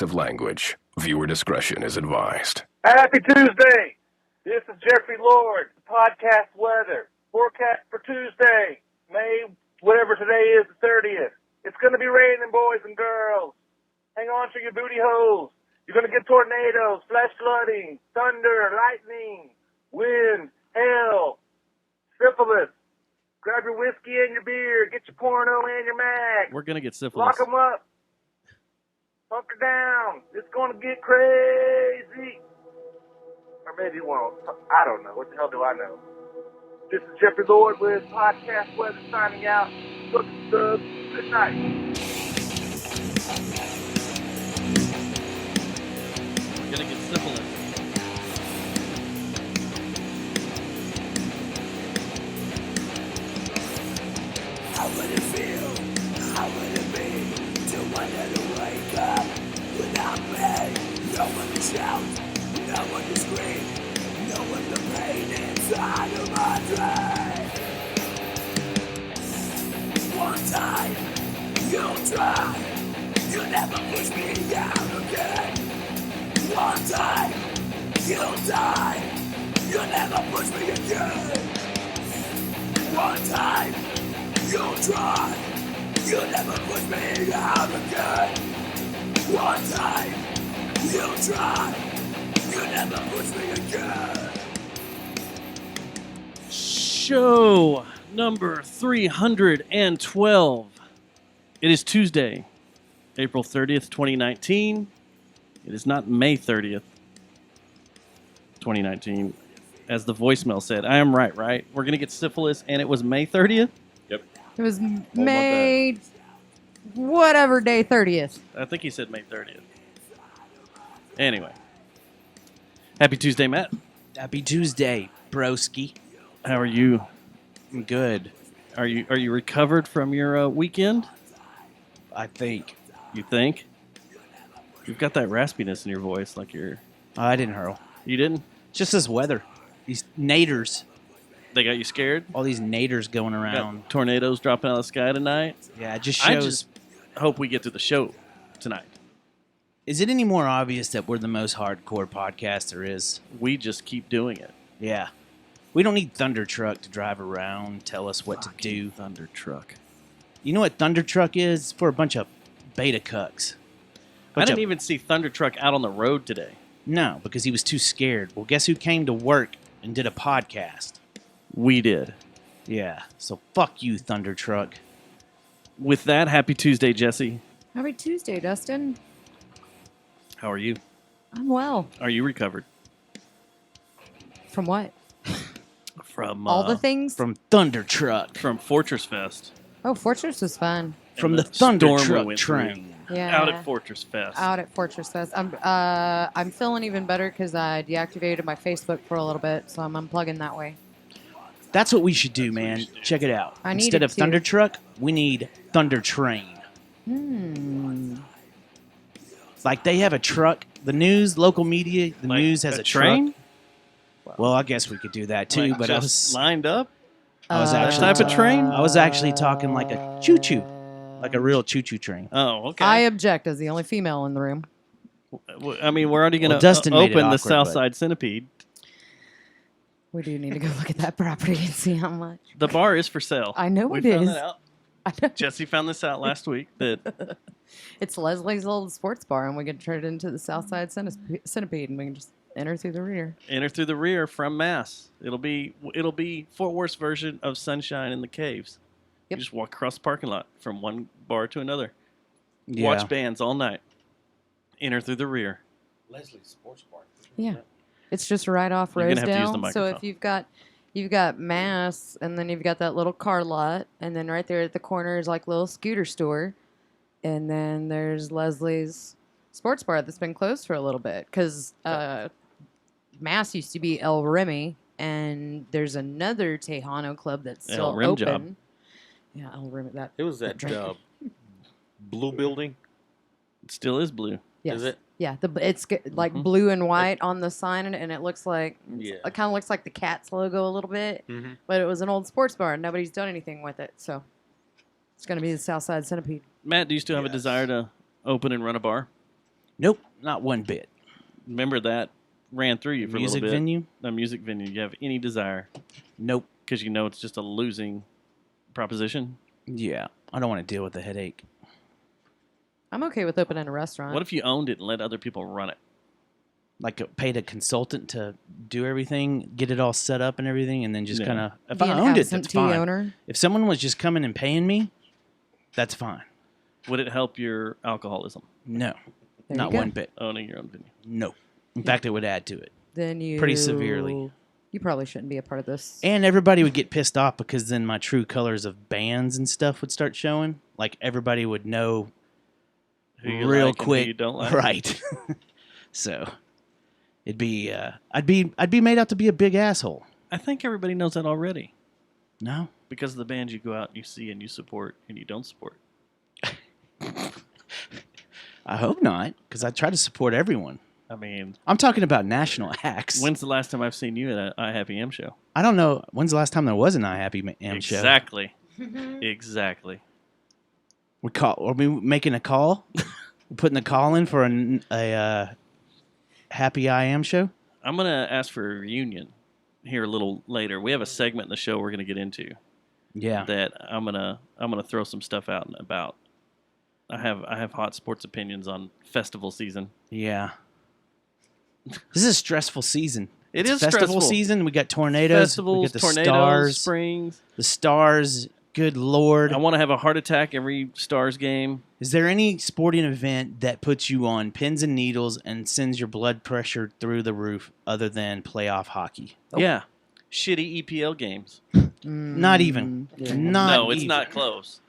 of language. Viewer discretion is advised. Happy Tuesday. This is Jeffrey Lord, podcast weather. Forecast for Tuesday, May, whatever today is, the 30th. It's going to be raining, boys and girls. Hang on to your booty holes. You're going to get tornadoes, flash flooding, thunder, lightning, wind, hail, syphilis. Grab your whiskey and your beer. Get your porno and your mag. We're going to get syphilis. Lock them up. Hunker down. It's going to get crazy. Or maybe it won't. I don't know. What the hell do I know? This is Jeffrey Lord with Podcast Weather signing out. Good night. We're going to get syphilis. How would it feel? How would it be to one day to wake up without me? No one to shout, no one to scream, no one to pain inside of my dream. One time, you'll try, you'll never push me out again. One time, you'll die, you'll never push me again. One time, you'll try, you'll never push me out again. One time, you'll try, you'll never push me again. Show number 312. It is Tuesday, April 30th, 2019. It is not May 30th, 2019. As the voicemail said, I am right? We're going to get syphilis, and it was May 30th? Yep. It was May, whatever day 30th. I think he said May 30th. Anyway. Happy Tuesday, Matt. Happy Tuesday, broski. How are you? I'm good, Are you recovered from your weekend? I think. You think? You've got that raspiness in your voice like you're... I didn't hurl. You didn't? It's just this weather. These naders. They got you scared? All these naders going around. Got tornadoes dropping out of the sky tonight? Yeah, it just I shows. just hope we get to the show tonight. Is it any more obvious that we're the most hardcore podcast there is? We just keep doing it. Yeah. We don't need Thunder Truck to drive around, tell us what to do. Thunder Truck. You know what Thunder Truck is? It's for a bunch of beta cucks. I didn't even see Thunder Truck out on the road today. No, because he was too scared. Well, guess who came to work and did a podcast? We did. Yeah, so fuck you, Thunder Truck. With that, happy Tuesday, Jesse. Happy Tuesday, Dustin. How are you? I'm well. Are you recovered? From what? From All the things? From Thunder Truck. From Fortress Fest. Oh, Fortress was fun. From And the Thunder storm we Truck went train. Yeah. Out at Fortress Fest. Out at Fortress Fest. I'm feeling even better because I deactivated my Facebook for a little bit, so I'm unplugging that way. That's what we should do, man. Check it out. I Instead needed of Thunder to. Truck, we need Thunder Train. Like they have a truck. The news, local media, the Like news has a train? truck. Well, I guess we could do that too, Like but I just was lined up? I was That actually type of train? I was actually talking like a choo-choo. Like a real choo-choo train. Oh, okay. I object as the only female in the room. I mean, we're already going Well, to Dustin made it open the awkward, Southside Centipede. We do need to go look at that property and see how much. The bar is for sale. I know we it found is. that out. I know. Jesse found this out last week that It's Leslie's old sports bar, and we can turn it into the Southside Centipede, and we can just enter through the rear. enter through the rear from Mass. It'll be Fort Worth's version of Sunshine in the Caves. Yep. You just walk across the parking lot from one bar to another. Yeah. Watch bands all night. Enter through the rear. Leslie's Sports Bar. Yeah, it's just right off You're gonna have to use the Rosedale. So if microphone. you've got Mass, and then you've got that little car lot, and then right there at the corner is like a little scooter store, and then there's Leslie's sports bar that's been closed for a little bit because Mass used to be El Remy, and there's another Tejano club that's El still Rim open. Job. Yeah, El Remy. That It was that drink. blue building. It still is blue. yes. Is it? Yeah, it's like Mhm. blue and white on the sign, and it looks like Yeah. it kind of looks like the Cats logo a little bit. Mm-hmm. But it was an old sports bar, and nobody's done anything with it, so it's going to be the Southside Centipede. Matt, do you still have a Yes. desire to open and run a bar? Nope, not one bit. Remember that ran through you for a Music little bit. venue? A music venue. You have any desire? Nope. Because you know it's just a losing proposition. Yeah, I don't want to deal with the headache. I'm okay with opening a restaurant. What if you owned it and let other people run it? Like paid a consultant to do everything, get it all set up and everything, and then just Yeah. kind of. If Be I an owned it, that's absentee fine. owner? If someone was just coming and paying me, that's fine. Would it help your alcoholism, No, There not you go. one bit. owning your own venue? No. In fact, it would add to it. Then you Pretty severely. You probably shouldn't be a part of this. And everybody would get pissed off because then my true colors of bands and stuff would start showing. Like everybody would know Who you real like and who quick, you don't like? right? So it'd be I'd be made out to be a big asshole. I think everybody knows that already No, because of the bands you go out and you see and you support and you don't support. I hope not, because I try to support everyone. I mean, I'm talking about national acts. when's the last time I've seen you at a I Happy M show? I don't know when's the last time there was an I Happy M show. Exactly. Exactly. Are we making a call? We're putting the call in for a Happy I Am show. I'm gonna ask for a reunion here a little later. We have a segment in the show we're gonna get into Yeah. that I'm gonna throw some stuff out and about. I have hot sports opinions on festival season. Yeah. This is a stressful season. It It's is festival stressful. season. We got tornadoes. Festivals, we got the tornadoes, stars. springs. The stars. Good Lord. I want to have a heart attack every Stars game. Is there any sporting event that puts you on pins and needles and sends your blood pressure through the roof other than playoff hockey? Yeah, shitty EPL games. Not even. Yeah. Not No, it's even. not close.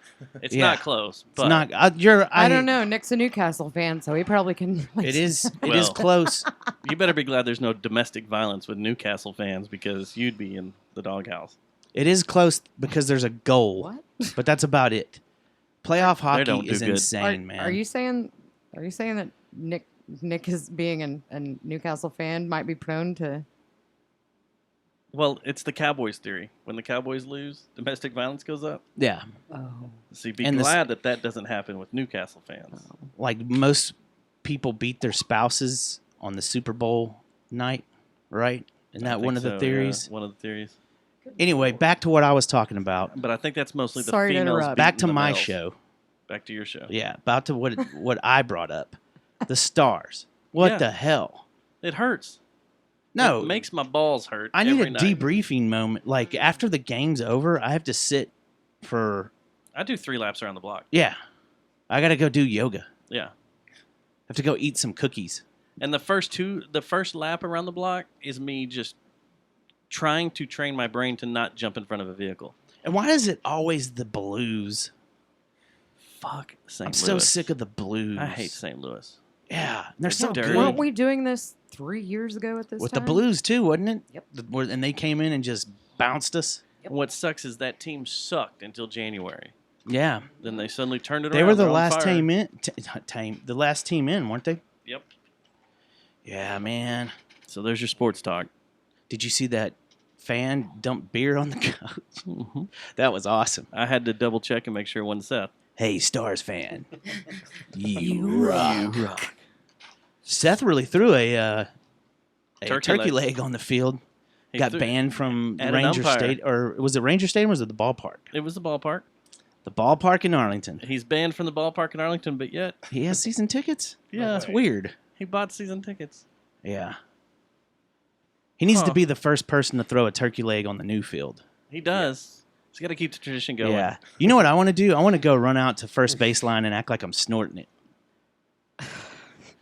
It's Yeah. not close. But It's not. I don't know. Nick's a Newcastle fan, so he probably can. It is. It is Well. close. You better be glad there's no domestic violence with Newcastle fans because you'd be in the doghouse. It is close because there's a goal. What? But that's about it. Playoff They don't hockey do is good. insane, man. Are you saying that Nick is being a Newcastle fan might be prone to? Well, it's the Cowboys theory. When the Cowboys lose, domestic violence goes up. Yeah. Oh. So be And the- glad that doesn't happen with Newcastle fans. Like most people beat their spouses on the Super Bowl night, right? Isn't I that think one of the so, yeah, theories? one of the theories. Anyway, back to what I was talking about. But I think that's mostly the Sorry to females. interrupt. Back beating to the my males. show. Back to your show. Yeah, about to what I brought up. The stars. What Yeah. the hell? It hurts. No. It makes my balls hurt. I need every a night. debriefing moment. Like after the game's over, I have to sit for I do 3 laps around the block. yeah. I got to go do yoga. Yeah. I have to go eat some cookies. And the first lap around the block is me just trying to train my brain to not jump in front of a vehicle. And why is it always the Blues? Fuck St. I'm Louis. so sick of the Blues. I hate St. Louis. Yeah, they're It's so dirty. good. Weren't we doing this 3 years ago at this With time? the Blues too, wasn't it? Yep. And they came in and just bounced us. And what sucks is that team sucked until January. Yeah, Then they suddenly turned it around. they were the They're on last fire. team in. The last team in, weren't they? Yep. Yeah, man. So there's your sports talk. Did you see that fan dump beer on the couch? That was awesome. I had to double check and make sure it wasn't Seth. Hey, Stars fan, you rock. Seth really threw a turkey leg on the field. He Got threw- banned from at an Ranger umpire. State, or was it Ranger Stadium or was it the ballpark? It was the ballpark. The ballpark in Arlington. He's banned from the ballpark in Arlington, but yet He has season tickets? Yeah. That's weird. he bought season tickets. Yeah. He needs to Huh. be the first person to throw a turkey leg on the new field. He does. He's got to keep the tradition going. Yeah. You know what I want to do? I want to go run out to first baseline and act like I'm snorting it.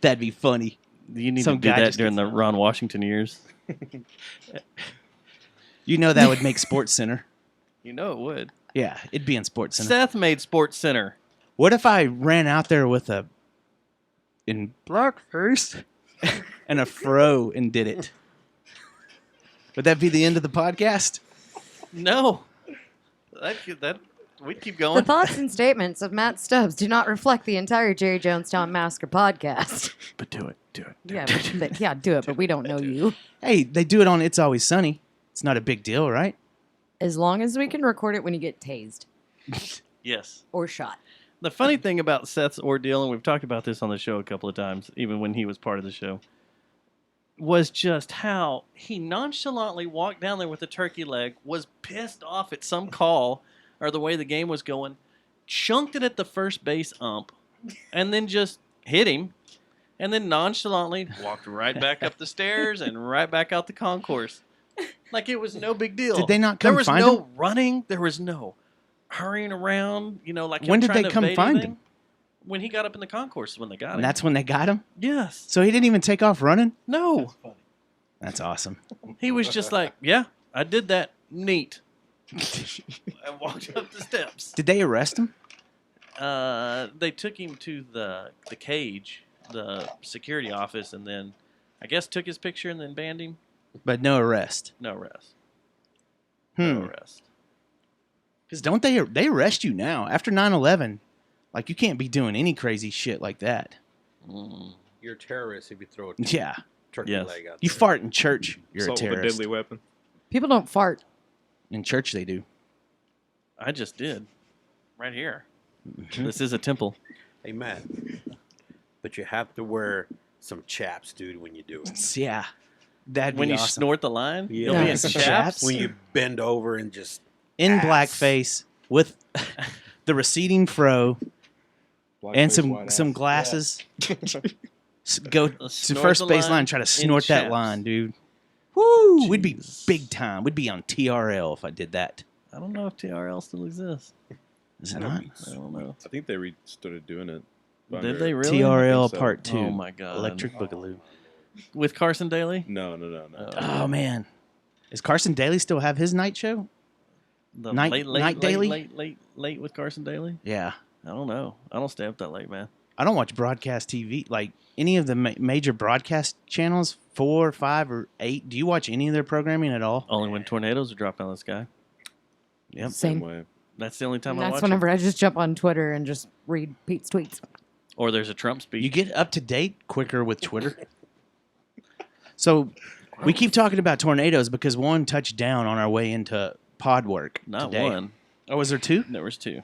That'd be funny. You need Some to do guy that just during gets- the Ron Washington years. You know that would make Sports Center. You know it would. Yeah, it'd be in Sports Center. Seth made Sports Center. What if I ran out there with in blackface and a fro and did it? Would that be the end of the podcast? No. That we'd keep The going. thoughts and statements of Matt Stubbs do not reflect the entire Jerry Jonestown Massacre podcast. But do it. Do it. Yeah, do it, but we don't know you. Hey, they do it on It's Always Sunny. It's not a big deal, right? As long as we can record it when you get tased Yes. or shot. The funny thing about Seth's ordeal, and we've talked about this on the show a couple of times, even when he was part of the show, was just how he nonchalantly walked down there with a turkey leg, was pissed off at some call or the way the game was going, chunked it at the first base ump, and then just hit him, and then nonchalantly walked right back up the stairs and right back out the concourse. Like it was no big deal. Did they not come There was find no him? running. There was no hurrying around. Like When him did trying they to come evade find anything. him? When he got up in the concourse is when they got him. And that's when they got him? Yes. So he didn't even take off running? No. That's awesome. He was just like, yeah, I did that. Neat. I walked up the steps. Did they arrest him? They took him to the cage, the security office, and then I guess took his picture and then banned him. But no arrest. No arrest. Hmm. No arrest. Because don't they arrest you now? After 9/11, like you can't be doing any crazy shit like that. Mm. You're a terrorist if you throw a Yeah. turkey Yes. leg out You there. fart in church, you're Assault a with a terrorist. deadly weapon. People don't fart. In church they do. I just did. Right here. Mm-hmm. This is a temple. Amen. But you have to wear some chaps, dude, when you do it. Yeah. That'd When be you awesome. snort the line, Yeah. you'll be in Some chaps. chaps. When you bend over and just In ass. blackface with the receding fro and some glasses. Go to Snort first the base line line, try to in snort that chaps. line, dude. Woo! We'd be Jeez. big time. We'd be on TRL if I did that. I don't know if TRL still exists. Is it not? I don't know. I think they started doing it. Did they really? TRL so. Part 2. Oh my god. Electric Boogaloo. With Carson Daly? No. Oh, man. Does Carson Daly still have his night show? The Night- late Night Daily? late with Carson Daly? Yeah. I don't know. I don't stay up that late, man. I don't watch broadcast TV. Like any of the major broadcast channels, 4, 5, or 8. Do you watch any of their programming at all? Only when tornadoes are dropped out of the sky. Yep. Same. Way. That's the only time And I that's watch whenever I just jump on Twitter and just read Pete's tweets. it. Or there's a Trump speech. You get up to date quicker with Twitter. So we keep talking about tornadoes because one touched down on our way into pod work Not today. one. Oh, was there 2? There was 2.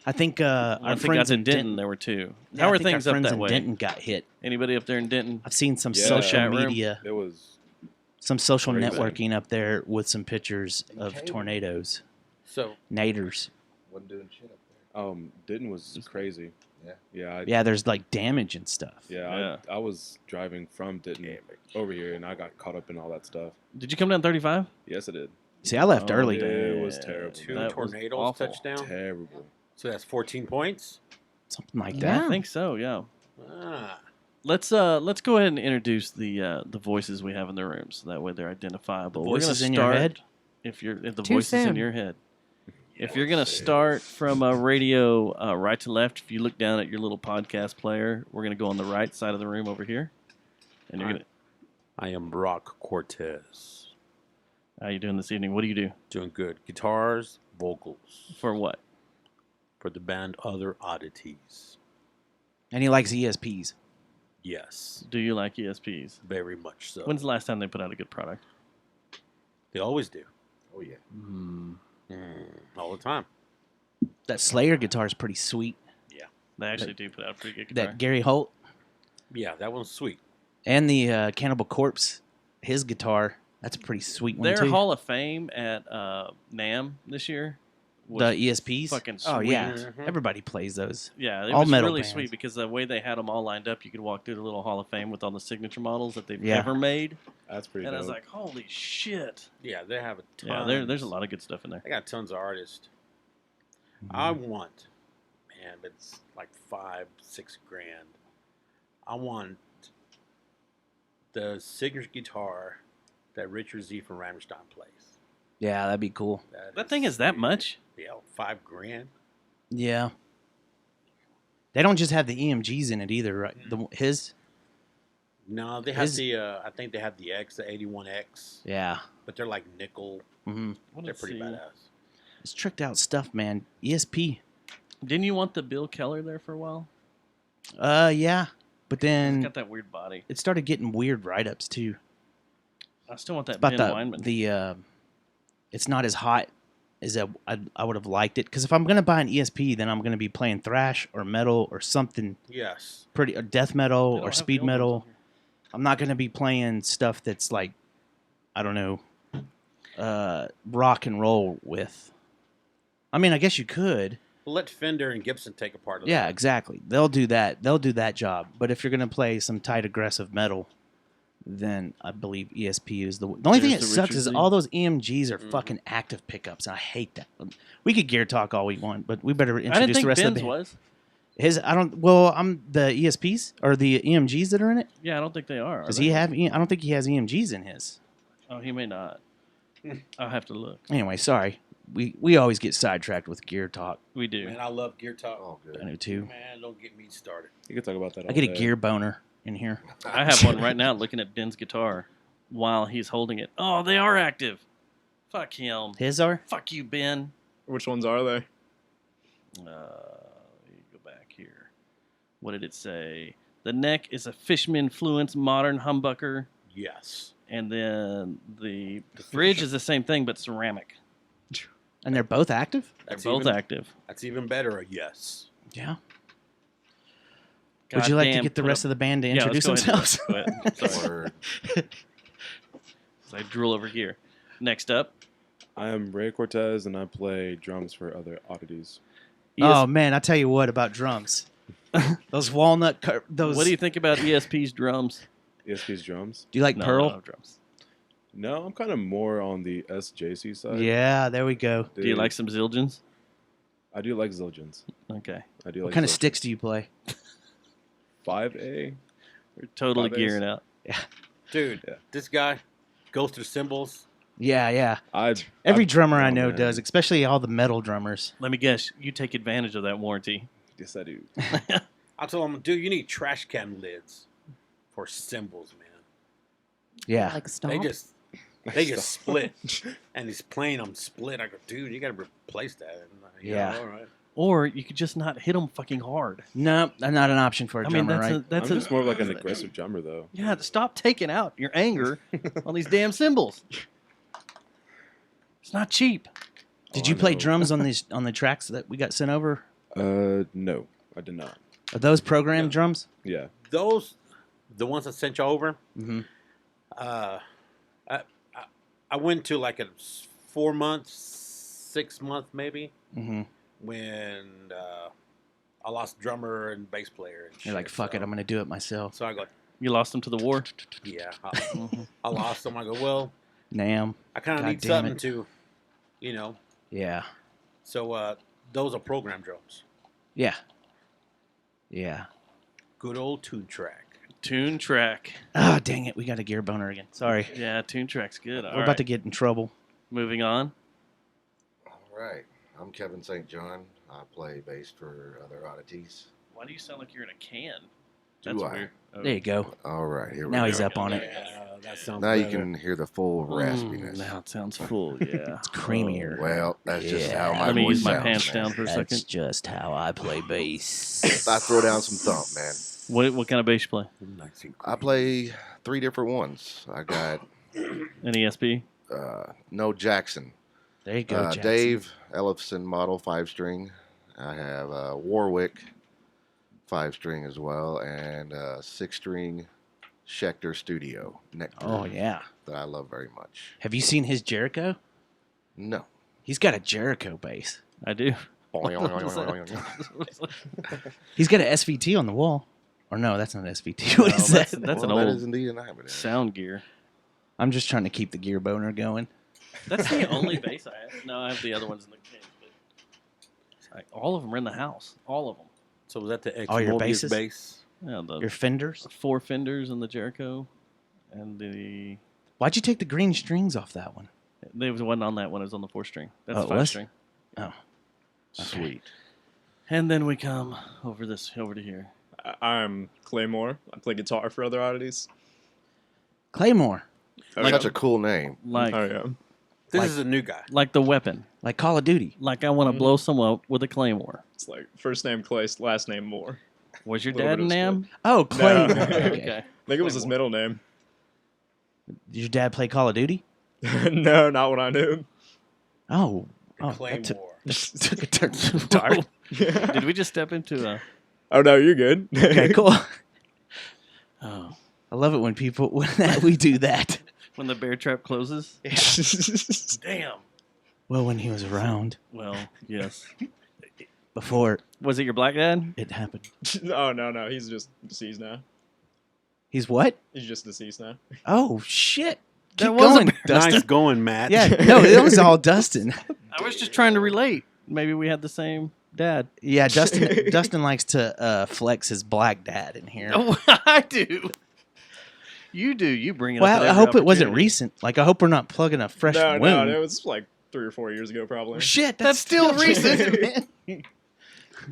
I think our Once it got friends to in Denton, there were 2. Yeah, How I are think our things up friends that in way? Denton got hit. Anybody up there in Denton? I've seen some Yeah. social Chat room. media, It was some social Crazy. networking up there with some pictures of tornadoes, so naders. Wasn't doing shit up there. Denton was crazy. Yeah. Yeah, there's like damage and stuff. Yeah. I was driving from Denton over here, and I got caught up in all that stuff. Did you come down 35? Yes, I did. See, I left Oh, early. yeah. It was terrible. two That was tornadoes awful. touchdown. Terrible. So that's 14 points. Something like Yeah. that. I think so, yeah. Ah. Let's go ahead and introduce the voices we have in the room, so that way they're identifiable. We're gonna Voices in your head? If the Too voices in soon. your head. If you're gonna start from a radio right to left, if you look down at your little podcast player, we're gonna go on the right side of the room over here, and you're gonna. I am Brock Cortez. How you doing this evening? What do you do Doing good. Guitars, vocals for what? for the band Other Oddities. And he likes ESPs. Yes, Do you like ESPs? very much so. When's the last time they put out a good product? They always do. Oh yeah. All the time. That Slayer guitar is pretty sweet. They actually do put out a pretty good guitar. That Gary Holt Yeah, that one's sweet. and the Cannibal Corpse, his guitar, that's a pretty sweet one Their too. Hall of Fame at NAMM this year. Was the ESPs. fucking Oh yeah, sweet. everybody plays those. Yeah, it All was metal really bands. sweet because the way they had them all lined up, you could walk through the little Hall of Fame with all the signature models that they've Yeah. ever made. That's pretty And I dope. was like, holy shit. Yeah, they have a ton. Yeah, there's a lot of good stuff in there. They got tons of artists. Mm-hmm. I want, man, but it's like 5-6 grand. I want the signature guitar that Richard Z from Ramstein plays. Yeah, that'd be cool. That thing is that much? Yeah, 5 grand. Yeah. They don't just have the EMGs in it either, right? His. No, they have His- the. I think they have the X, the 81X, Yeah. but they're like nickel. hmm What They're is pretty he? badass. It's tricked out stuff, man. ESP. Didn't you want the Bill Keller there for a while? Yeah. But He's then got that weird body. it started getting weird write-ups too. I still want that About Ben Weinman. the it's not as hot is that I would have liked it because if I'm gonna buy an ESP, then I'm gonna be playing thrash or metal or something Yes. pretty or death They metal don't or have speed the old ones metal. on here. I'm not gonna be playing stuff that's like I don't know rock and roll with. I mean, I guess you could. We'll let Fender and Gibson take a part of Yeah, that. exactly. They'll do that. They'll do that job. But if you're gonna play some tight aggressive metal, then I believe ESP is the only thing that There's the sucks Richard is Z. all those EMGs are fucking active pickups, and I hate that. We could gear talk all we want, but we better I didn't introduce think the rest of Ben's the band. was. His I don't. Well, I'm the ESPs or the EMGs that are in it. Yeah, I don't think they are. Does he have? I don't think he has EMGs in his. Oh, he may not. I'll have to look. Anyway, sorry. We always get sidetracked with gear talk. We do. Man, I love Gear Talk. Oh, good. I do too. Man, don't get me started. You can talk about that. I all get a day. gear boner in here. I have one right now looking at Ben's guitar while he's holding it. Oh, they are active. Fuck him. His are. Fuck you, Ben. Which ones are they? Let me go back here. What did it say? The neck is a Fishman Fluence modern humbucker, Yes. and then the bridge is the same thing but ceramic. And they're both active. They're That's both even, active. That's even better. A yes. Yeah. Would you like to Goddamn, get the put rest of the band to Yeah, let's introduce go ahead and themselves? do it. Go ahead. Sorry. Word. So I drool over gear. Next up, I am Ray Cortez, and I play drums for other Oddities. Oh man, I tell you what about drums. Those walnut. Those. what do you think about ESP's drums? ESP's drums. Do you like No, Pearl? no drums. No, I'm kind of more on the SJC side. Yeah, there we go. Do you like some Zildjians? I do like Zildjians. Okay. I do What like kind of Zildjians. sticks do you play? 5A. We're totally 5As. gearing out. Dude, Yeah. this guy goes through cymbals. Yeah, yeah. Every Every drummer I oh, know man. does, especially all the metal drummers. Let me guess. You take advantage of that warranty. Yes, I do. I told him, dude, you need trash can lids for cymbals, man. Yeah. Like stomp. They just split, and he's playing them split. I go, dude, you got to replace that. And Yeah. all right. Or you could just not hit them fucking hard. No, not an option for a I mean, drummer, that's right? that's I'm just more of like an aggressive drummer, though. Yeah, stop taking out your anger on these damn cymbals. It's not cheap. Did Oh, you I play know. drums on the tracks that we got sent over? No, I did not. Are those programmed drums? Yeah. Those, the ones that sent you over, Mm-hmm. I went to like a 4 month, 6 month maybe, Mm-hmm. when I lost drummer and bass player. And You're shit, like, fuck it, I'm gonna do it myself. So I go, You lost them to the war. yeah, I lost them. I go, well, Nam. I kind of God need damn something it. to, you know. Yeah. So those are program drums. Yeah. Yeah. Good old tune track. Tune track. Oh, dang it. We got a gear boner again. Sorry. Yeah, tune track's good. All We're right. about to get in trouble. Moving on. All right. I'm Kevin St. John. I play bass for other Oddities. Why do you sound like you're in a can? Do That's I? weird. Oh. There you go. All right. Here we Now go. he's up on it. That sounds Now you better. can hear the full raspiness. Now it sounds full, yeah. It's creamier. Well, that's just Yeah. how my Let me voice use my sounds, pants man. down for a second. just how I play bass. I throw down some thump, man. What kind of bass you play? Nice and I play 3 different ones. I got An ESP? No Jackson. There you go, Jackson. Dave Ellefson model 5-string. I have Warwick 5-string as well, and 6-string Schecter Studio Nectar Oh, yeah. that I love very much. Have you seen his Jericho? No. He's got a Jericho bass. I do. He's got an SVT on the wall. Or no, that's not an SVT. What is that? That's an Well, that old is indeed an hybrid. sound gear. I'm just trying to keep the gear boner going. That's the only bass I have. No, I have the other ones in the case. But all of them are in the house. All of them. So was that the All your Mobius basses? bass? Yeah, the Your Fenders? 4 Fenders and the Jericho. And the... Why'd you take the green strings off that one? There wasn't on that one. It was on the 4-string. That's Oh, the it was? 5-string. Oh. Sweet. And then we come over to here. I'm Claymore. I play guitar for other Oddities. Claymore. Oh, Such yeah. a cool name. Like, Oh, yeah. This Like- is a new guy. like the weapon. Like Call of Duty. Like I want to blow someone up with a claymore. It's like first name Clay, last name Moore. Was your Little dad bit of Nam? Oh, Claymore. No. Okay. Okay. I think it was his middle name. Did your dad play Call of Duty? No, not what I knew. Oh, Oh, Claymore. took a turn dark. Did we just step into a? Oh no, you're good. Okay, cool. Oh, I love it when we do that. when the bear trap closes. Damn. Well, when he was around Well, yes. before Was it your black dad? it happened. Oh no, he's just deceased now. He's what? He's just deceased now. Oh shit! That Keep was a going, bear. Dustin. Nice going, Matt. Yeah, no, it was all Dustin. I was just trying to relate. Maybe we had the same dad. Yeah, Dustin likes to flex his black dad in here. Oh, I do. You do. You bring it up. Well, at I every hope it wasn't opportunity. recent. Like, I hope we're not plugging a fresh No, wound. it was like 3 or 4 years ago, probably. Shit, That's still recent. man.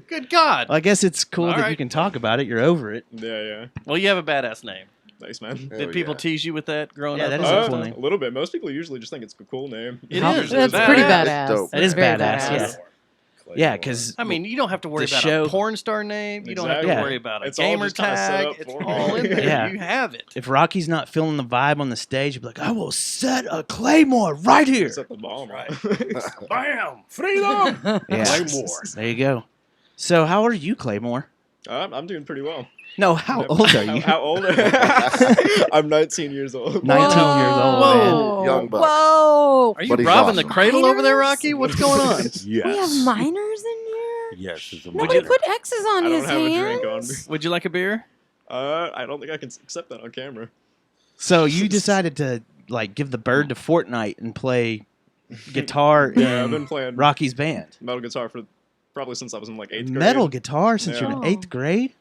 Good God. Well, I guess it's cool All that you right. can talk about it. You're over it. Yeah. Well, you have a badass name. Thanks, man. Did people tease you with that growing Yeah, up? that is a cool A name. little bit. Most people usually just think it's a cool name. It How- is. That's It's pretty badass. badass. dope. That is Very badass, yeah. Yeah, because I mean, you don't have to worry The about show- a porn star name. You don't have to Exactly. worry about a It's all gamer just kinda set tag. up It's for all me. in there. Yeah. You have it. if Rocky's not feeling the vibe on the stage, he'll be like, I will set a claymore right here. Set the bomb right. Bam! Freedom! Yeah. Claymore. There you go. So, how old are you, Claymore? I'm doing pretty well. No, how old are you? How old? I'm 19 years old. 19 years old, man. Whoa. Young buck. Whoa. Are you But he's robbing the awesome. cradle over there, Minors? Rocky? What's going on? Yes. We have minors in here? Yes. It's a Nobody minor. put X's on I don't his have hands. a drink on me. Would you like a beer? I don't think I can accept that on camera. So, you decided to, like, give the bird to Fortnite and play guitar Yeah, I've in been playing Rocky's band. metal guitar for probably since I was in like 8th grade. Metal guitar since Yeah. you're in Oh. 8th grade?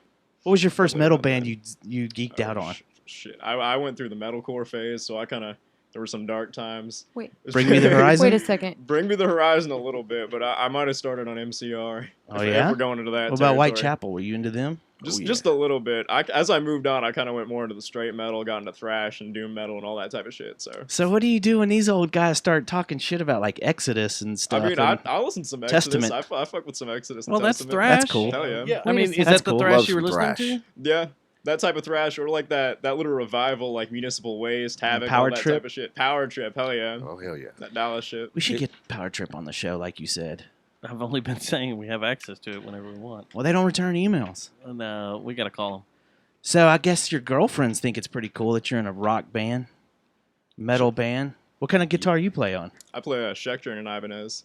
What was your first Something metal like that. band you geeked out on? Shit, I went through the metalcore phase, so there were some dark times. Wait. Bring Me the Horizon? Wait a second. Bring Me the Horizon a little bit, but I might have started on MCR. Oh, if yeah? we're going into that. What about territory. Whitechapel? Were you into them? Just a little bit. As I moved on, I kind of went more into the straight metal, got into thrash and doom metal and all that type of shit. So what do you do when these old guys start talking shit about like Exodus and stuff? I mean, and- I listen to some Testament. Exodus. I fuck with some Exodus. And Well, that's Testament. thrash. That's cool. Hell yeah. Yeah. I Wait a mean, second. is That's that the cool. thrash Love you were some listening thrash. to? Yeah, that type of thrash, or like that little revival, like Municipal Waste, Havoc, Power all that Trip? type of shit. Power Trip, hell yeah. Oh, hell yeah. That Dallas shit. we should get Power Trip on the show, like you said. I've only been saying we have access to it whenever we want. Well, they don't return emails. And we got to call them. So I guess your girlfriends think it's pretty cool that you're in a rock band, metal band. What kind of guitar you play on? I play a Schecter and an Ibanez.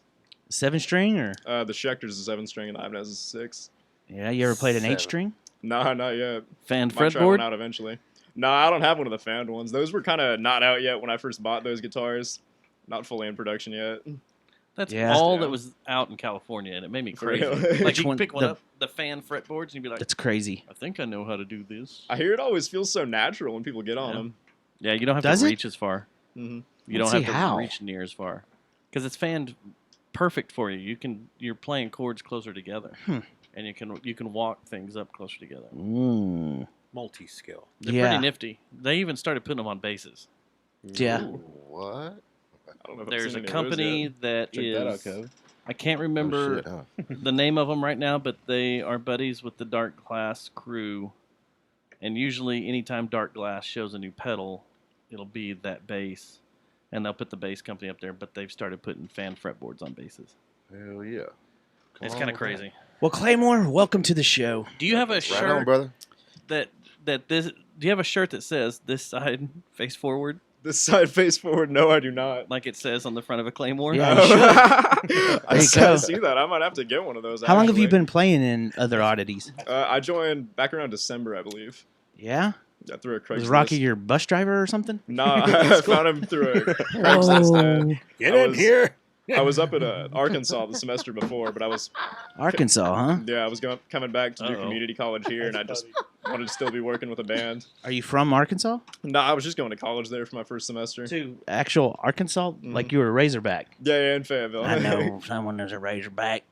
7-string or? The Schecter's a 7-string and the Ibanez is a 6. Yeah, you ever played an Seven. 8-string? Nah, not yet. Fan Might try one fretboard? out eventually. No, I don't have one of the fanned ones. Those were kind of not out yet when I first bought those guitars. Not fully in production yet. That's Yeah. all Yeah. that was out in California, and it made me For crazy. real? Like Which you one- pick one the- up, the fan fretboards, and you'd be like, That's crazy. I think I know how to do this. I hear it always feels so natural when people get on Yeah. them. Yeah, you don't have Does to it? reach as far. Mm-hmm. You Let's don't see have to how. reach near as far because it's fanned perfect for you. You're playing chords closer together, and you can walk things up closer together. Mm. Multi-skill. They're Yeah. pretty nifty. They even started putting them on basses. Yeah. What? I don't know if I've There's seen a any of those company yet. that Check is. that out, Kev. I can't Oh, remember shit, huh? the name of them right now, but they are buddies with the Dark Glass crew. And usually, anytime Dark Glass shows a new pedal, it'll be that bass, and they'll put the bass company up there. But they've started putting fan fretboards on basses. Hell yeah. Come It's on kind of with crazy. Well, Claymore, welcome to the show. Do you have a that. Right on, shirt brother. that this? Do you have a shirt that says "This side face forward" This side face forward, no, I do not. like it says on the front of a claymore? Yeah. you should. I you go. see that. I might have to get one of those. How long have you actually. been playing in other oddities? I joined back around December, I believe. Yeah? Yeah, through a Craigslist. Was Rocky your bus driver or something? Nah, I found him through a Craigslist ad. Get I in was- here. I was up at Arkansas the semester before, but I was Arkansas, huh? I was coming back to do Uh-oh. community college here, and I just wanted to still be working with a band. Are you from Arkansas? No, I was just going to college there for my first semester. To actual Arkansas? Like you were a Razorback? Yeah, in Fayetteville. I know someone that's a Razorback.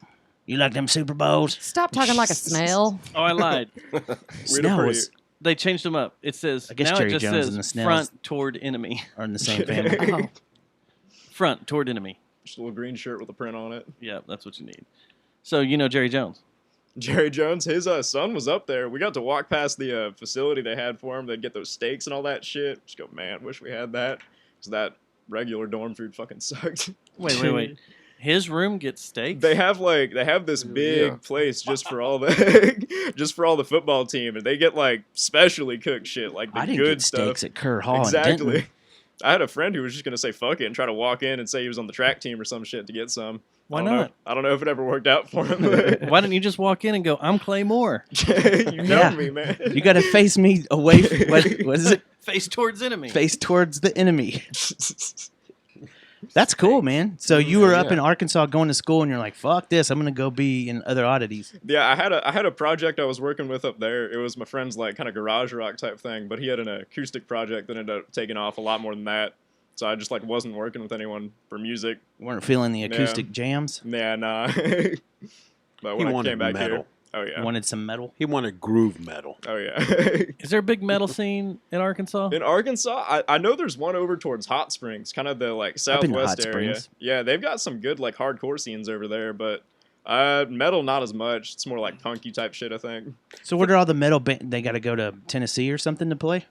You like them Super Bowls? Stop talking like a snail. Oh, I lied. We had a Snell pretty- was They changed them up. It says I guess now Jerry it just Jones says and the Snells- front toward enemy. are in the same family. Oh. Front toward enemy. Just a little green shirt with a print on it. Yeah, that's what you need. So you know Jerry Jones. Jerry Jones, his son was up there. We got to walk past the facility they had for him. They'd get those steaks and all that shit. Just go, man, wish we had that. Because that regular dorm food fucking sucked. Wait. His room gets steaks. They have this big Yeah. place just for all the just for all the football team, and they get like specially cooked shit, like the I didn't good get stuff. steaks at Kerr Hall in Exactly. Denton. I had a friend who was just gonna say fuck it and try to walk in and say he was on the track team or some shit to get some. Why I don't know. not? I don't know if it ever worked out for him. But Why didn't you just walk in and go, I'm Clay Moore? you know Yeah. me, man. You got to face me away. What is it? Face towards enemy. Face towards the enemy. That's cool, man. So you were up in Arkansas going to school, and you're like, "Fuck this! I'm gonna go be in other oddities." Yeah, I had a project I was working with up there. It was my friend's like kind of garage rock type thing, but he had an acoustic project that ended up taking off a lot more than that. So I just like wasn't working with anyone for music. Weren't feeling the acoustic jams. Yeah, nah. But when I wanted came back metal. here, oh yeah, Wanted some metal. He wanted groove metal. oh yeah. Is there a big metal scene in Arkansas? In Arkansas, I know there's one over towards Hot Springs, kind of the like I've been to southwest Hot area. Springs. Yeah, they've got some good like hardcore scenes over there, but metal not as much. It's more like punky type shit, I think. So what are all the metal they got to go to Tennessee or something to play?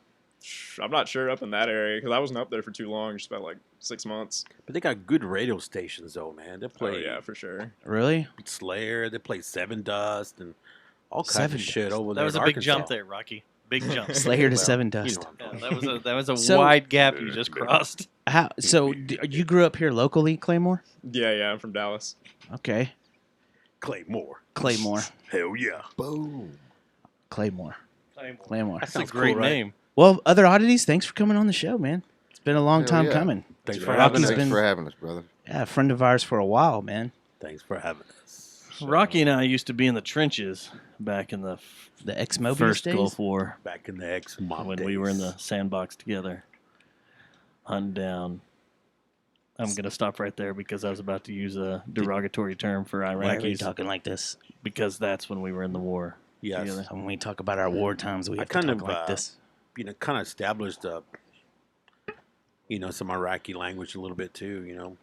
I'm not sure up in that area because I wasn't up there for too long, just about like 6 months. But they got good radio stations, though, man. They play Oh yeah, for sure. Really? Slayer. They play Seven Dust and all kinds Seven of shit Dust. over That there. was in a big Arkansas. jump there, Rocky. Big jump. Slayer to Well, Seven you Dust. know what I'm Yeah, talking that was a So- wide gap you just crossed. How? So you grew up here locally, Claymore? Yeah, I'm from Dallis. Okay, Claymore. Claymore. Hell yeah. Boom. Claymore. Claymore. That's a sounds great cool, right? name. Well, other oddities. Thanks for coming on the show, man. It's been a long Hell time yeah. coming. Thanks for Rocky's having us. been- Thanks for having us, brother. Yeah, a friend of ours for a while, man. Thanks for having us. Rocky and I used to be in the trenches back in the The ex-Mobius first days. Gulf War Back in the ex-mob when we were in the sandbox together, hunting down. I'm going to stop right there because I was about to use a derogatory term for Why are you Iraqis talking like this? because that's when we were in the war. Yes. together. When we talk about our war times, we I have to kind talk of, like this. kind of established, some Iraqi language a little bit too,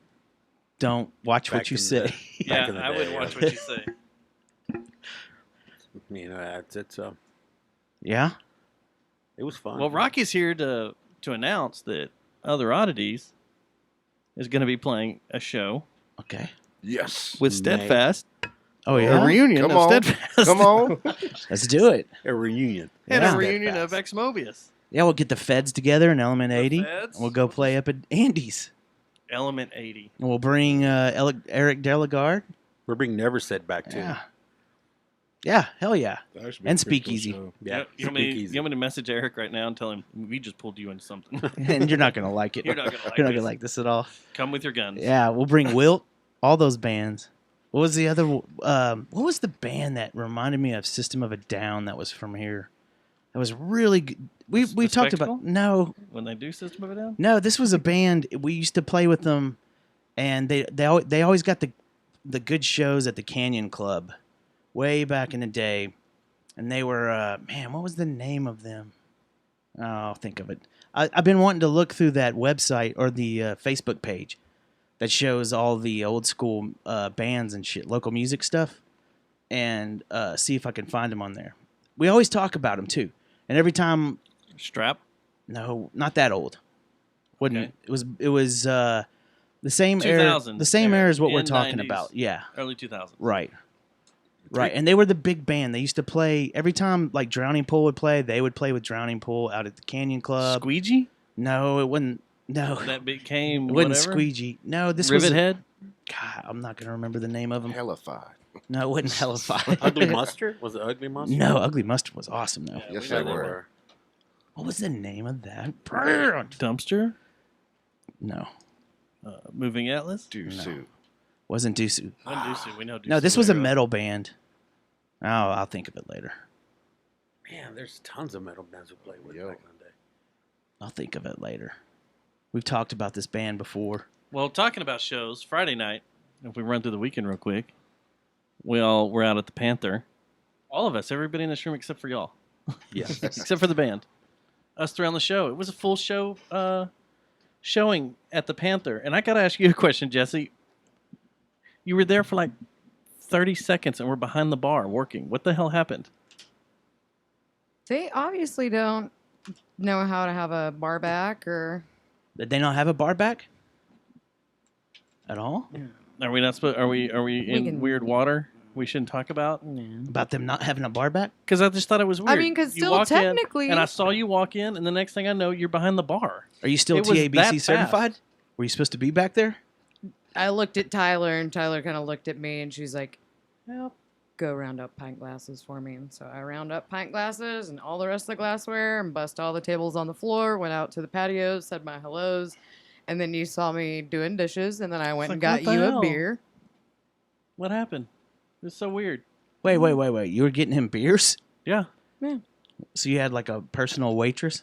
Don't watch back what you in say. the- Yeah, back in the I would day, watch what you say. it's Yeah. it was fun. Well, Rocky's here to announce that Other Oddities is going to be playing a show Okay. Yes. with May. Steadfast, Oh a yeah. reunion Come of on. Steadfast, Come on. Let's do it. a reunion. and Yeah. a reunion of Steadfast. Ex-Mobius. Yeah, we'll get the feds together in Element 80. Feds? We'll go play up at Andy's. Element 80. And we'll bring Eric Delegard. We're being never set back too. Yeah. Yeah, hell yeah. That actually be And a pretty cool Speakeasy. show. Yeah, You want me speakeasy. you want me to message Eric right now and tell him we just pulled you into something? And you're not going to like it. You're not gonna like You're not this. gonna like this at all. Come with your guns. Yeah, we'll bring Wilt, all those bands. What was the other? What was the band that reminded me of System of a Down that was from here? That was really good. We The talked Spectacle? about When they do System of a Down? no. This was a band we used to play with them, and they always got the good shows at the Canyon Club, way back in the day, and they were man. What was the name of them? Oh, I'll think of it. I've been wanting to look through that website or the Facebook page that shows all the old school bands and shit, local music stuff, and see if I can find them on there. We always talk about them too, and every time, Strap? no, not that old. Wouldn't Okay. it was the same era? 2000s The same era as what we're and talking 90s. about. Yeah, Early 2000s. right. Right, and they were the big band. They used to play every time, like Drowning Pool would play. They would play with Drowning Pool out at the Canyon Club. Squeegee? No, it wasn't. No, That became it wasn't whatever? Squeegee. No, this Rivet was. Head? God, I'm not gonna remember the name of them. Hellified. No, it wasn't Hellified. Ugly Mustard? Was it Ugly Mustard? No, Ugly Mustard was awesome though. Yes, we they know were. What was the name of that band? Dumpster? No, Moving Atlas? Do suit. wasn't Dusu. Not Dusu. We know Dusu. No, this was a There you go. metal band. Oh, I'll think of it later. Man, there's tons of metal bands we played with Yo. back in the day. I'll think of it later. We've talked about this band before. Well, talking about shows, Friday night, if we run through the weekend real quick, we all were out at the Panther. All of us, everybody in this room except for y'all. Yes. Except for the band. Us three on the show. It was a full show showing at the Panther. And I got to ask you a question, Jesse. You were there for like 30 seconds and we're behind the bar working. What the hell happened? They obviously don't know how to have a bar back or Did they not have a bar back? At all? Are we not supposed? Are we in can- weird water? We shouldn't talk about About them not having a bar back? because I just thought it was weird. I mean, 'cause You still walk in, technically- and I saw you walk in, and the next thing I know, you're behind the bar. Are you still It was TABC that certified? fast. Were you supposed to be back there? I looked at Tyler, and Tyler kind of looked at me, and she's like, "Well, go round up pint glasses for me." And so I round up pint glasses and all the rest of the glassware, and bust all the tables on the floor. Went out to the patio, said my hellos, and then you saw me doing dishes, and then I went and got what the you hell? a beer. What happened? It's so weird. Wait. You were getting him beers? Yeah. So you had like a personal waitress?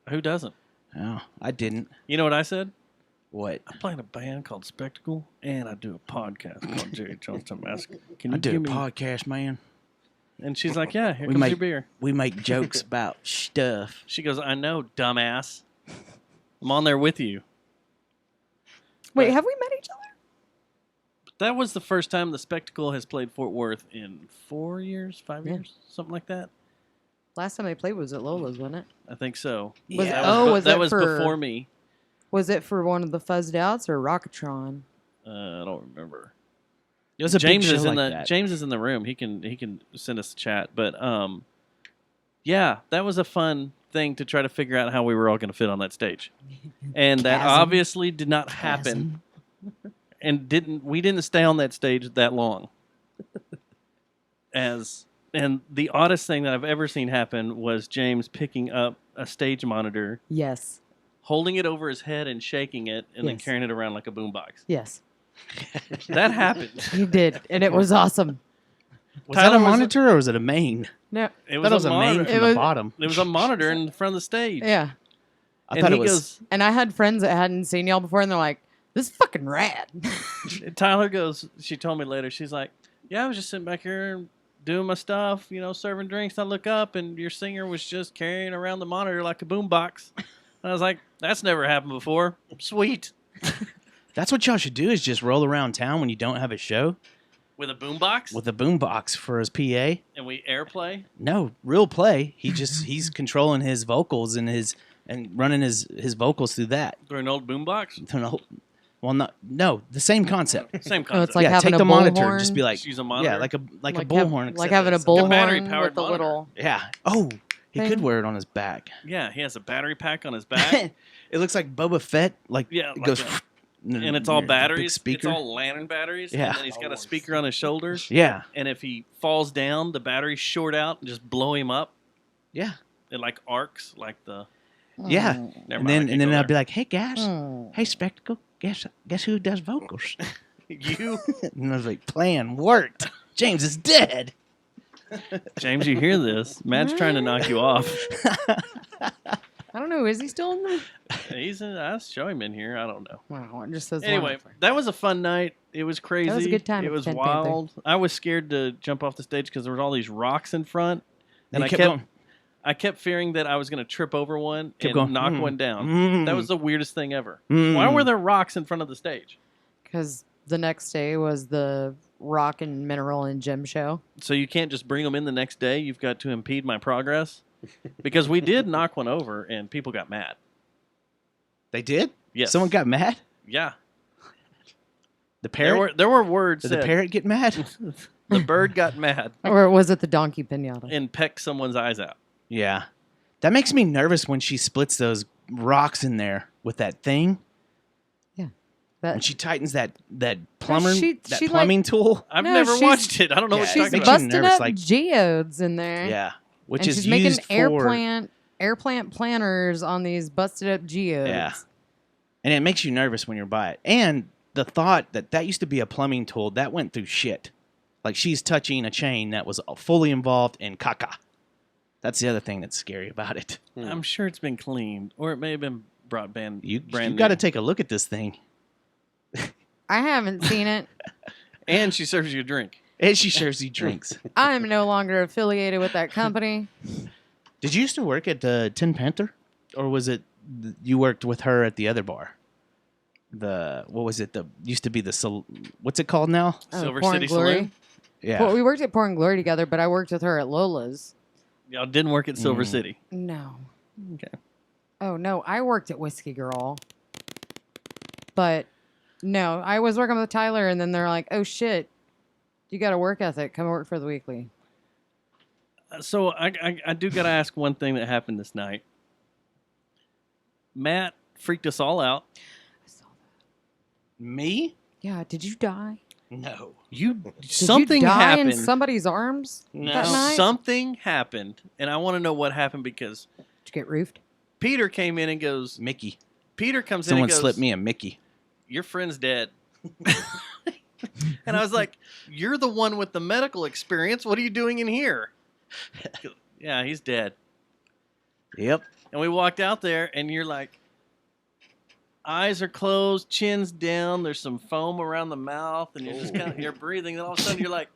Who doesn't? Oh, I didn't. You know what I said? What? I play in a band called Spectacle, and I do a podcast called Jerry Johnstown Massacre. Can you I do a give me? podcast, man. And she's like, "Yeah, here We comes make- your beer." We make jokes about stuff. She goes, "I know, dumbass. I'm on there with you." Wait, But have we met each other? that was the first time the Spectacle has played Fort Worth in 4 years, 5 Yeah. years, something like that. Last time they played was at Lola's, wasn't it? I think so. Was Yeah. it, oh, was that it was for, before me. Was it for one of the Fuzzed Outs or Rockatron? I don't remember. It was a James big show is in like the that. James is in the room. He can send us a chat. But yeah, that was a fun thing to try to figure out how we were all going to fit on that stage, and that Chasm. obviously did not happen. And we didn't stay on that stage that long. And the oddest thing that I've ever seen happen was James picking up a stage monitor, Yes. holding it over his head and shaking it, and then Yes. carrying it around like a boombox. Yes. That happened. He did, and it was awesome. Was Tyler that a was- monitor or was it a main? No. It I was, thought it was a main monitor. from It the was- bottom. It was a monitor in front of the stage. Yeah. I and thought he it was. goes, And I had friends that hadn't seen y'all before, and they're like, "This is fucking rad." Tyler goes, she told me later, she's like, "Yeah, I was just sitting back here doing my stuff, serving drinks. I look up and your singer was just carrying around the monitor like a boombox." And I was like, "That's never happened before. Sweet." That's what y'all should do is just roll around town when you don't have a show With a boombox? with a boombox for his PA. And we airplay? No, real play. He's controlling his vocals and running his vocals through that. Through an old boombox? Well, no, the same concept. Same Oh, concept. it's like yeah, having take a the monitor bullhorn. and just be like, Just use a monitor? yeah, like a bullhorn. like except having a it's- bullhorn battery-powered with a monitor. little. Yeah. Oh, he Thing. could wear it on his back. Yeah, he has a battery pack on his back. It looks like Boba Fett. Like Yeah, it like goes. that. And it's all Big batteries. speaker. It's all lantern batteries. Yeah. And then he's got a speaker on his shoulders. Yeah. And if he falls down, the batteries short out and just blow him up. Yeah. It like arcs like the. Yeah. Never And mind, I then can't and then go I'd be there. like, hey guys, Mm. hey Spectacle, guess who does vocals? You, And I was like, plan worked. James is dead. James, you hear this? Matt's trying to knock you off. I don't know. Is he still in the? I'll show him in here. I don't know. Wow, it just says. Anyway, wonderful. that was a fun night. It was crazy. a good time It at was Tent Panther. wild. I was scared to jump off the stage because there was all these rocks in front, and They I kept kept going. I kept fearing that I was going to trip over one Kept and going. knock Mm. one down. Mm. That was the weirdest thing ever. Mm. Why were there rocks in front of the stage? Because the next day was the rock and mineral and gem show. So you can't just bring them in the next day. You've got to impede my progress. Because we did knock one over and people got mad. They did? Yes. Someone got mad? Yeah. The There parrot? were words Did said. the parrot get mad? The bird got mad Or was it the donkey pinata? and pecked someone's eyes out. Yeah. That makes me nervous when she splits those rocks in there with that thing. When That, she tightens that plumber she like- plumbing tool. I've No, never she's- watched it. I don't know Yeah, what she's you're talking makes you about. busting nervous, up like- geodes in there. Yeah. Which and is she's making used for air plant planners on these busted up geodes. Yeah. And it makes you nervous when you're by it. And the thought that used to be a plumbing tool, that went through shit. Like she's touching a chain that was fully involved in caca. That's the other thing that's scary about it. I'm sure it's been cleaned, or it may have been brand You new. got to take a look at this thing. I haven't seen it. And she serves you a drink. And she shares you drinks. I am no longer affiliated with that company. Did you used to work at the Tin Panther? Or was it you worked with her at the other bar? What was it? Used to be what's it called now? Silver Pour City and Glory. Saloon. Yeah. Well, we worked at Pour and Glory together, but I worked with her at Lola's. Y'all didn't work at Silver City. No. Okay. Oh no, I worked at Whiskey Girl. But No, I was working with Tyler, and then they're like, "Oh shit, you got a work ethic. Come work for the weekly." So I do got to ask one thing that happened this night. Matt freaked us all out. I saw that. Me? Yeah, did you die? No. Something Did you die happened. in somebody's arms No. that night? Something happened, and I want to know what happened because Did you get roofed? Peter came in and goes. Mickey. Peter comes in Someone and goes. slipped me a Mickey. Your friend's dead. And I was like, you're the one with the medical experience. What are you doing in here? Yeah, he's dead. Yep. And we walked out there, and you're like, eyes are closed, chin's down. There's some foam around the mouth, and you're just kind of you're breathing. And all of a sudden, you're like,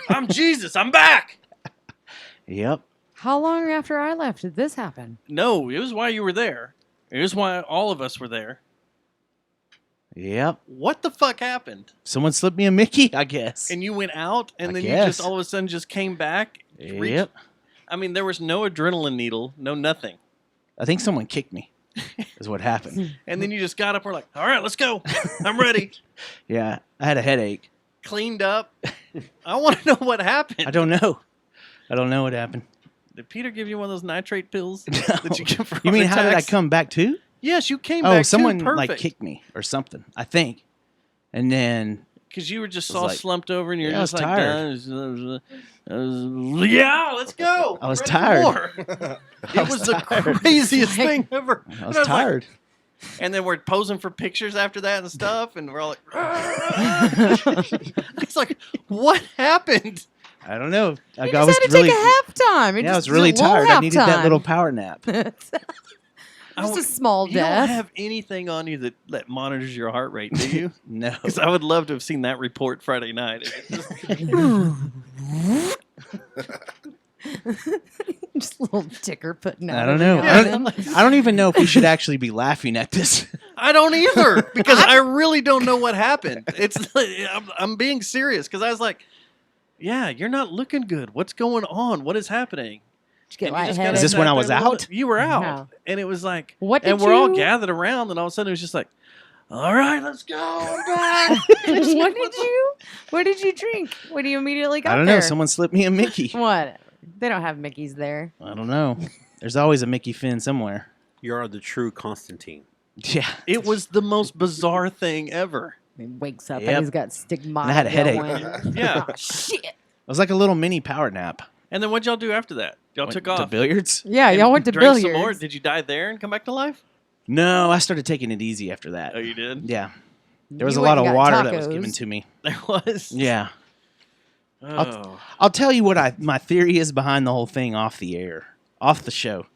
I'm Jesus. I'm back. Yep. How long after I left did this happen? No, it was why you were there. It was why all of us were there. Yep. What the fuck happened? Someone slipped me a Mickey, I guess. And you went out, and I then you guess. just all of a sudden just came back. Yep. I mean, there was no adrenaline needle, no nothing. I think someone kicked me. Is what happened. And then you just got up. We're like, all right, let's go. I'm ready. Yeah, I had a headache. Cleaned up. I want to know what happened. I don't know. I don't know what happened. Did Peter give you one of those nitrate pills No. that you get for You mean heart how did I attacks? come back too? Yes, you came Oh, back someone too. like Perfect. kicked me or something. I think. And then Because you were just I was all like- slumped over and you're Yeah, I just was like, tired. yeah, let's go. I was Ready for tired. more. It was the craziest thing ever. I And was like- tired. and then we're posing for pictures after that and stuff, and we're all like, it's like, what happened? I don't know. You I just was had to really, take a halftime. yeah, I was really tired. I needed that little power nap. Just a small You death. don't have anything on you that monitors your heart rate, do you? No. Because I would love to have seen that report Friday night. Just a little ticker putting out. I don't know. every now and then. I don't even know if we should actually be laughing at this. I don't either, because I really don't know what happened. I'm being serious, because I was like, yeah, you're not looking good. What's going on? What is happening? Did you get And you just lightheaded? kinda Is this when sat I was there a little out? bit- You were out. No. And it was like, What and did we're all you- gathered around, and all of a sudden it was just like, all right, let's go. I'm back. What did you drink when you immediately got I don't there? know. Someone slipped me a Mickey. What? They don't have Mickeys there. I don't know. There's always a Mickey Finn somewhere. You are the true Constantine. Yeah. It was the most bizarre thing ever. He wakes up Yep. and he's got stigmata. And I had a headache. going. Yeah. Oh, shit. It was like a little mini power nap. And then what'd y'all do after that? Y'all Went took to off. billiards? Yeah, and y'all went to drank billiards. some more. Did you die there and come back to life? No, I started taking it easy after that. Oh, you did? Yeah. There was You a lot went of and got water that was tacos. given to me. There was. Yeah. Oh. I'll tell you what my theory is behind the whole thing off the air, off the show.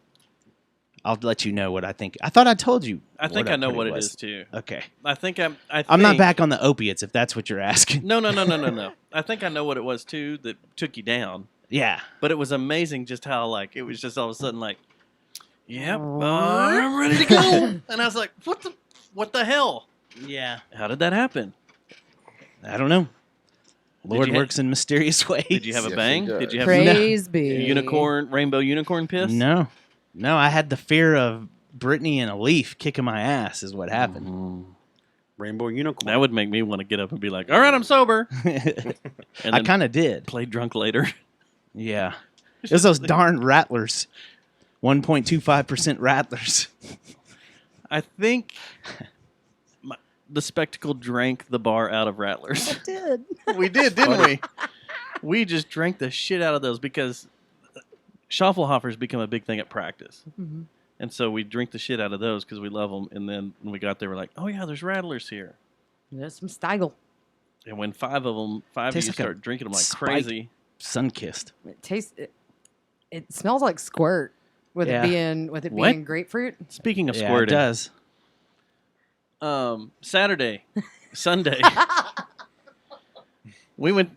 I'll let you know what I think. I thought I told you. I think I know what it was. is too. Okay. I think I'm not back on the opiates if that's what you're asking. No. I think I know what it was too that took you down. Yeah. But it was amazing just how like it was just all of a sudden like, yep, I'm ready to go. And I was like, what the hell? Yeah. How did that happen? I don't know. Lord you works in mysterious ways. Did you have a Yes, bang? he does. Did you have Praise be. rainbow unicorn piss? No. No, I had the fear of Brittany and a leaf kicking my ass is what happened. Rainbow unicorn. That would make me want to get up and be like, all right, I'm sober. And I then kind of did. play drunk later. Yeah. It was those darn rattlers. 1.25% rattlers. I think the spectacle drank the bar out of Rattlers. Did. We did, didn't we? We just drank the shit out of those because Schaffelhoffers become a big thing at practice. Mm-hmm. And so we drink the shit out of those because we love them. And then when we got there, we're like, oh, yeah, there's Rattlers here. There's some Steigel. And when five of you Tastes like a start drinking them like spiked- crazy. Sun-kissed. It tastes. It smells like squirt with Yeah. it being What? being grapefruit. Speaking of Yeah, it squirting, does. Saturday, Sunday,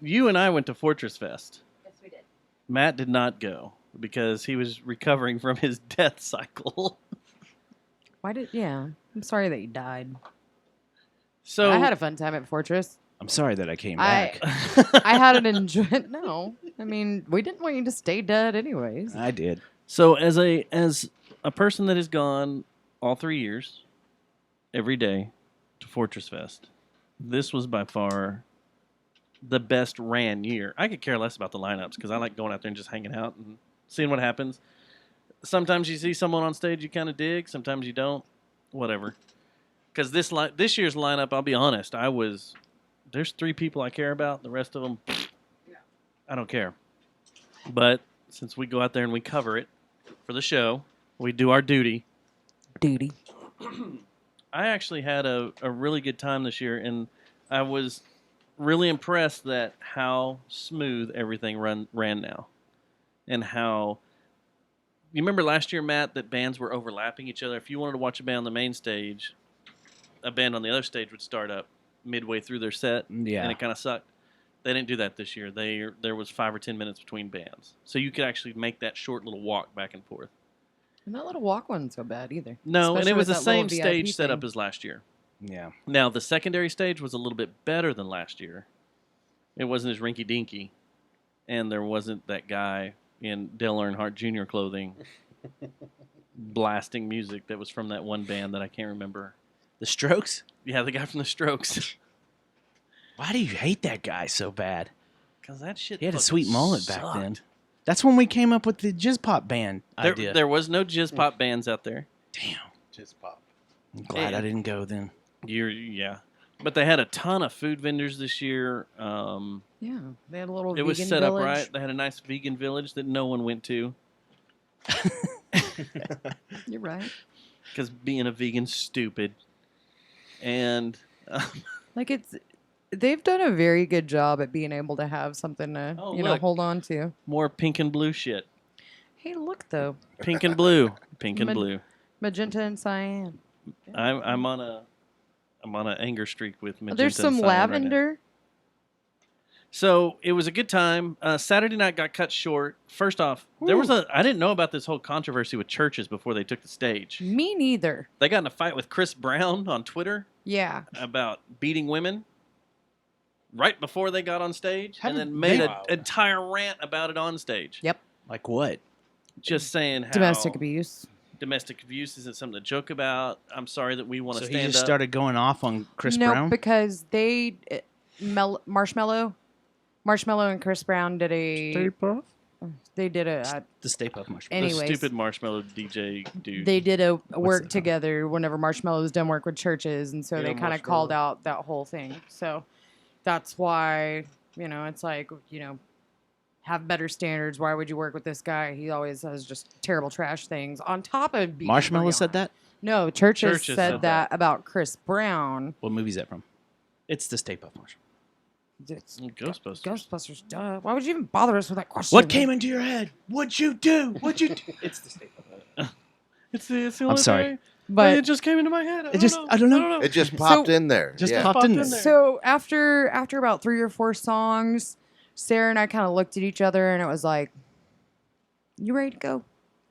you and I went to Fortress Fest. Yes, we did. Matt did not go because he was recovering from his death cycle. Why did? Yeah, I'm sorry that you died. So I had a fun time at Fortress. I'm sorry that I came I- back. I had an enjoy. No, I mean we didn't want you to stay dead, anyways. I did. So as a person that has gone all 3 years, every day to Fortress Fest. This was by far the best ran year. I could care less about the lineups because I like going out there and just hanging out and seeing what happens. Sometimes you see someone on stage you kind of dig. Sometimes you don't. Whatever. Because this year's lineup, I'll be honest, there's 3 people I care about. The rest of them, I don't care. But since we go out there and we cover it for the show, we do our duty. Duty. I actually had a really good time this year, and I was really impressed that how smooth everything ran now. And how... You remember last year, Matt, that bands were overlapping each other? If you wanted to watch a band on the main stage, a band on the other stage would start up midway through their set, and it kind of sucked. They didn't do that this year. There was 5 or 10 minutes between bands. So you could actually make that short little walk back and forth. And that little walk wasn't so bad either. No, Especially and it was the with that little same VIP stage thing. setup as last year. Yeah. Now, the secondary stage was a little bit better than last year. It wasn't as rinky-dinky, and there wasn't that guy in Dale Earnhardt Jr. clothing blasting music that was from that one band that I can't remember. The Strokes? Yeah, the guy from the Strokes. Why do you hate that guy so bad? Because that shit He had a fucking sweet mullet sucked. back then. That's when we came up with the Jizz Pop band idea. There was no Jizz Pop bands out there. Damn. Jizz Pop. I'm glad I didn't go then. Yeah. But they had a ton of food vendors this year. Yeah, they had a little It vegan was set village. up right. They had a nice vegan village that no one went to. You're right. Because being a vegan's stupid. And Like they've done a very good job at being able to have something to look. hold on to. more pink and blue shit. Hey, look though, Pink and blue. Pink and Mag- blue. magenta and cyan. I'm on an anger streak with magenta. There's some and cyan right now. lavender. So it was a good time. Saturday night got cut short. First off, I didn't know about this whole controversy with churches before they took the stage. Me neither. They got in a fight with Chris Brown on Twitter Yeah. about beating women right before they got on stage, and then made an entire rant about it on stage. Yep. Like what? Just saying how Domestic abuse. domestic abuse isn't something to joke about. I'm sorry that we want to So stand he just up. started going off on Chris No, Brown? because Marshmallow and Chris Brown did a. They did a. The Stay Puft Marshmallow. The Anyways, stupid marshmallow DJ dude. they did a work it? together whenever Marshmallow was done work with churches, and so Yeah, they kind of called out that whole thing. So that's why it's like have better standards. Why would you work with this guy? He always has just terrible trash things on top of being Marshmallow said that? No, churches Churches said said that about Chris Brown. What movie is that from? It's the Stay Puft Marshmallow. It's Ghostbusters. Ghostbusters, duh. Why would you even bother us with that question? What came into your head? What'd you do? What'd you do? It's the Stay Puft. It's the only sorry. thing. But It just came into my head. I don't know. It just popped in there. Just yeah. popped in there. so after about 3 or 4 songs, Sarah and I kind of looked at each other, and it was like, "You ready to go?"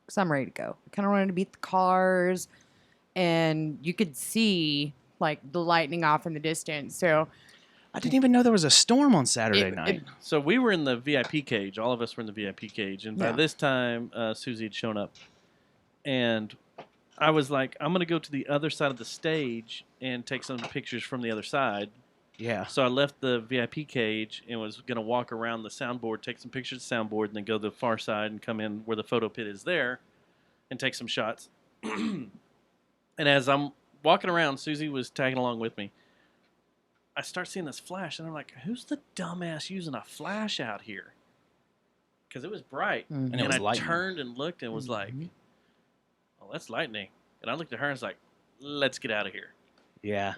Because I'm ready to go. I kind of wanted to beat the cars, and you could see like the lightning off in the distance. So I didn't even know there was a storm on Saturday night. So we were in the VIP cage. All of us were in the VIP cage. And by Yeah. this time, Susie had shown up. And I was like, I'm going to go to the other side of the stage and take some pictures from the other side. Yeah. So I left the VIP cage and was going to walk around the soundboard, take some pictures of the soundboard, and then go to the far side and come in where the photo pit is there and take some shots. And as I'm walking around, Susie was tagging along with me. I start seeing this flash, and I'm like, who's the dumbass using a flash out here? Because it was bright. Mhm. And it was I lightning. turned and looked and was like, oh, that's lightning. And I looked at her and was like, let's get out of here. Yeah.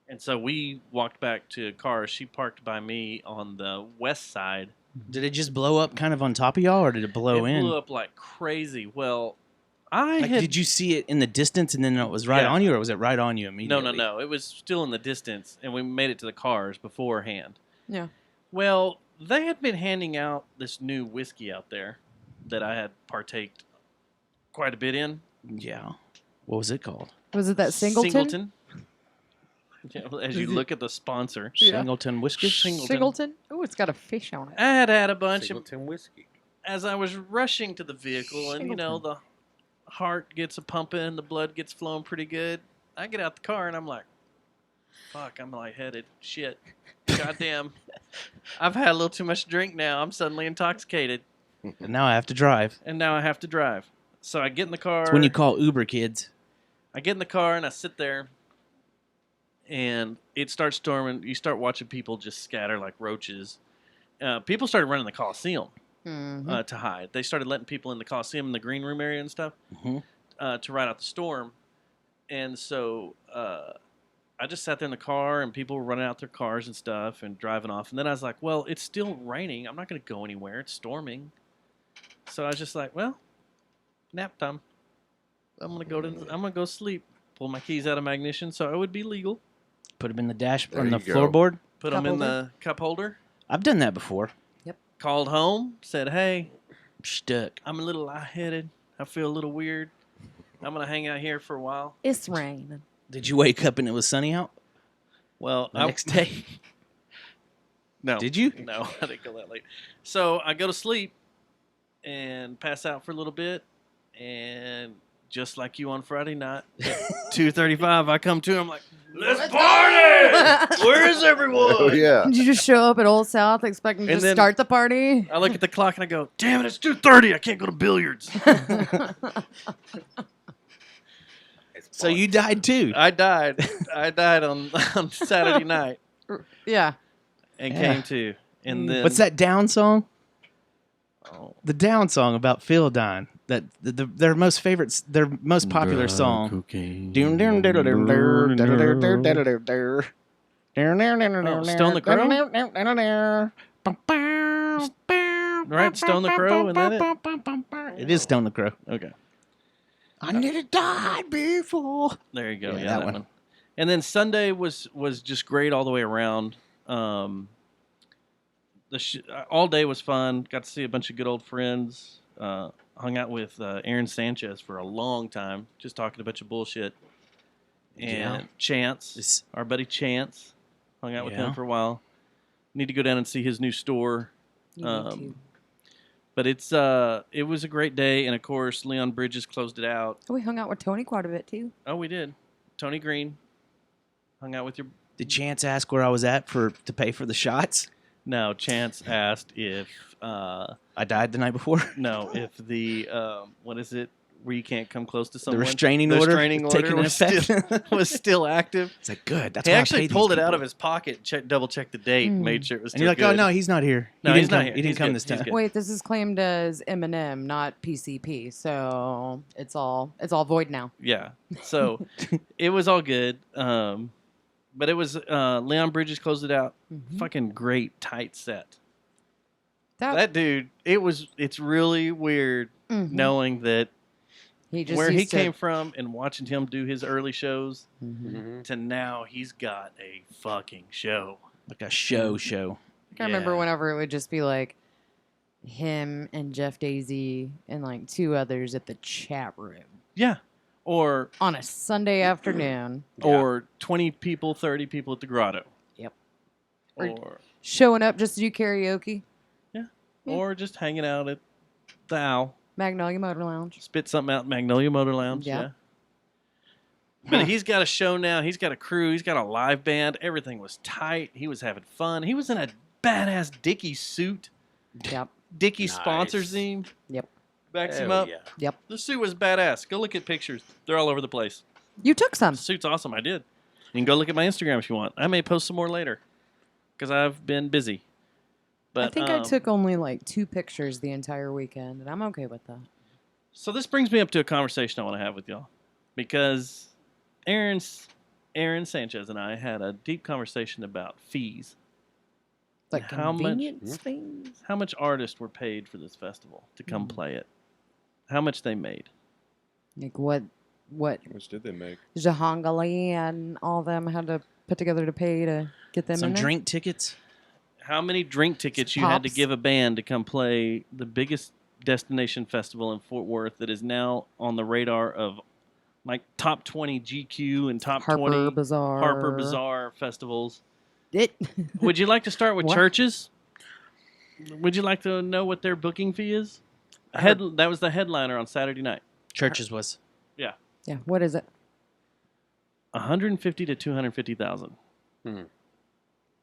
And so we walked back to cars. She parked by me on the west side. Did it just blow up kind of on top of y'all, or did it blow in? It blew up like crazy. Well, I Like, had... did you see it in the distance and then it was right Yeah. on you, or was it right on you No, immediately? no. It was still in the distance, and we made it to the cars beforehand. yeah, Well, they had been handing out this new whiskey out there that I had partaked quite a bit in. Yeah. What was it called? was it that Singleton? Yeah, well, as you look at the sponsor. Singleton whiskey. Singleton. Oh, it's got a fish on it. I had a bunch of... Singleton whiskey. As I was rushing to the vehicle, and, the heart gets a pumping, the blood gets flowing pretty good, I get out the car and I'm like, fuck, I'm lightheaded. Shit. Goddamn. I've had a little too much drink now. I'm suddenly intoxicated. And now I have to drive. And now I have to drive. So I get in the car. It's when you call Uber, kids. I get in the car and I sit there. And it starts storming. You start watching people just scatter like roaches. People started running the Coliseum to hide. They started letting people in the Coliseum in the green room area and stuff to ride out the storm. And so I just sat there in the car, and people were running out their cars and stuff and driving off. And then I was like, well, it's still raining. I'm not going to go anywhere. It's storming. So I was just like, well, nap time. I'm gonna go sleep. Pull my keys out of my ignition so it would be legal. Put them in the dash There on the you go. floorboard. Put them in the cup holder. I've done that before. Called home. Said, hey, Stuck. I'm a little lightheaded. I feel a little weird. I'm gonna hang out here for a while. It's raining. Did you wake up and it was sunny out Well, the next day? No. Did you? No, I didn't go that late. So I go to sleep and pass out for a little bit, and just like you on Friday night, at 2:35, I come to. I'm like, let's party! Where's everyone? Oh, yeah. Did you just show up at Old South expecting to And just then- start the party? I look at the clock and I go, damn it, it's 2:30. I can't go to billiards. So you died too. I died. I died on Saturday night Yeah. and Yeah. came to. And then What's that Down song? Oh, The Down song about Phil dying. That their most favorite, their most popular song. Stone Stone the Crow? Right, Stone the Crow, and that it? It is Stone the Crow. Okay. I nearly died before. There you go. Yeah, Yeah, that that one. one. And then Sunday was just great all the way around. All day was fun. Got to see a bunch of good old friends. Hung out with Aaron Sanchez for a long time, just talking a bunch of bullshit. And Yeah. Chance, our buddy Chance, hung out with Yeah. him for a while. Need to go down and see his new store. You need to. But it was a great day, and of course Leon Bridges closed it out. Oh, we hung out with Tony quite a bit too. Oh, we did. Tony Green hung out with your. Did Chance ask where I was at to pay for the shots? No, Chance asked if I died the night before. no, if the what is it where you can't come close to someone? restraining the order restraining order taking was effect? still, was still active. It's like good. That's He why I actually pay these pulled it out people. of his pocket, double checked the date, made sure it was And still you're like, good. oh no, he's not here. No, he he's didn't not come. here. He didn't He's come good. this He's time. good. Wait, this is claimed as M&M, not PCP, so it's all void now. Yeah. So it was all good. But it was Leon Bridges closed it out. Fucking great tight set. That dude, it's really weird knowing that he just where he used to- came from and watching him do his early shows Mm-hmm. to now he's got a fucking show. Like a show. I remember whenever it would just be like him and Jeff Daisy and like two others at the chat room Yeah. Or on a Sunday afternoon, or 20 people, 30 people at the grotto. Yep. Or showing up just to do karaoke. or just hanging out at the Owl. Magnolia Motor Lounge. Spit something out in Magnolia Motor Lounge. Yeah. Yeah. But he's got a show now. He's got a crew. He's got a live band. Everything was tight. He was having fun. He was in a badass Dickie suit. Yep. Dickie Nice. sponsors him. Yep. Backs him Hell up. yeah. Yep. The suit was badass. Go look at pictures. They're all over the place. You took some. The suit's awesome. I did. You can go look at my Instagram if you want. I may post some more later because I've been busy. But I think I took only like 2 pictures the entire weekend, and I'm okay with that. So this brings me up to a conversation I want to have with y'all because Aaron Sanchez and I had a deep conversation about fees. Like How much- convenience things. How much artists were paid for this festival to come play it? How much they made? Like what How much did they make? Jahangali and all them had to put together to pay to get them Some in there? drink tickets. How many drink tickets you had to Pops. give a band to come play the biggest destination festival in Fort Worth that is now on the radar of like top 20 GQ and top Harper 20 Bazaar. Harper Bazaar festivals. It. Would you like to start with What? churches? Would you like to know what their booking fee is? That was the headliner on Saturday night. Churches was. Yeah. What is it? 150 to 250,000.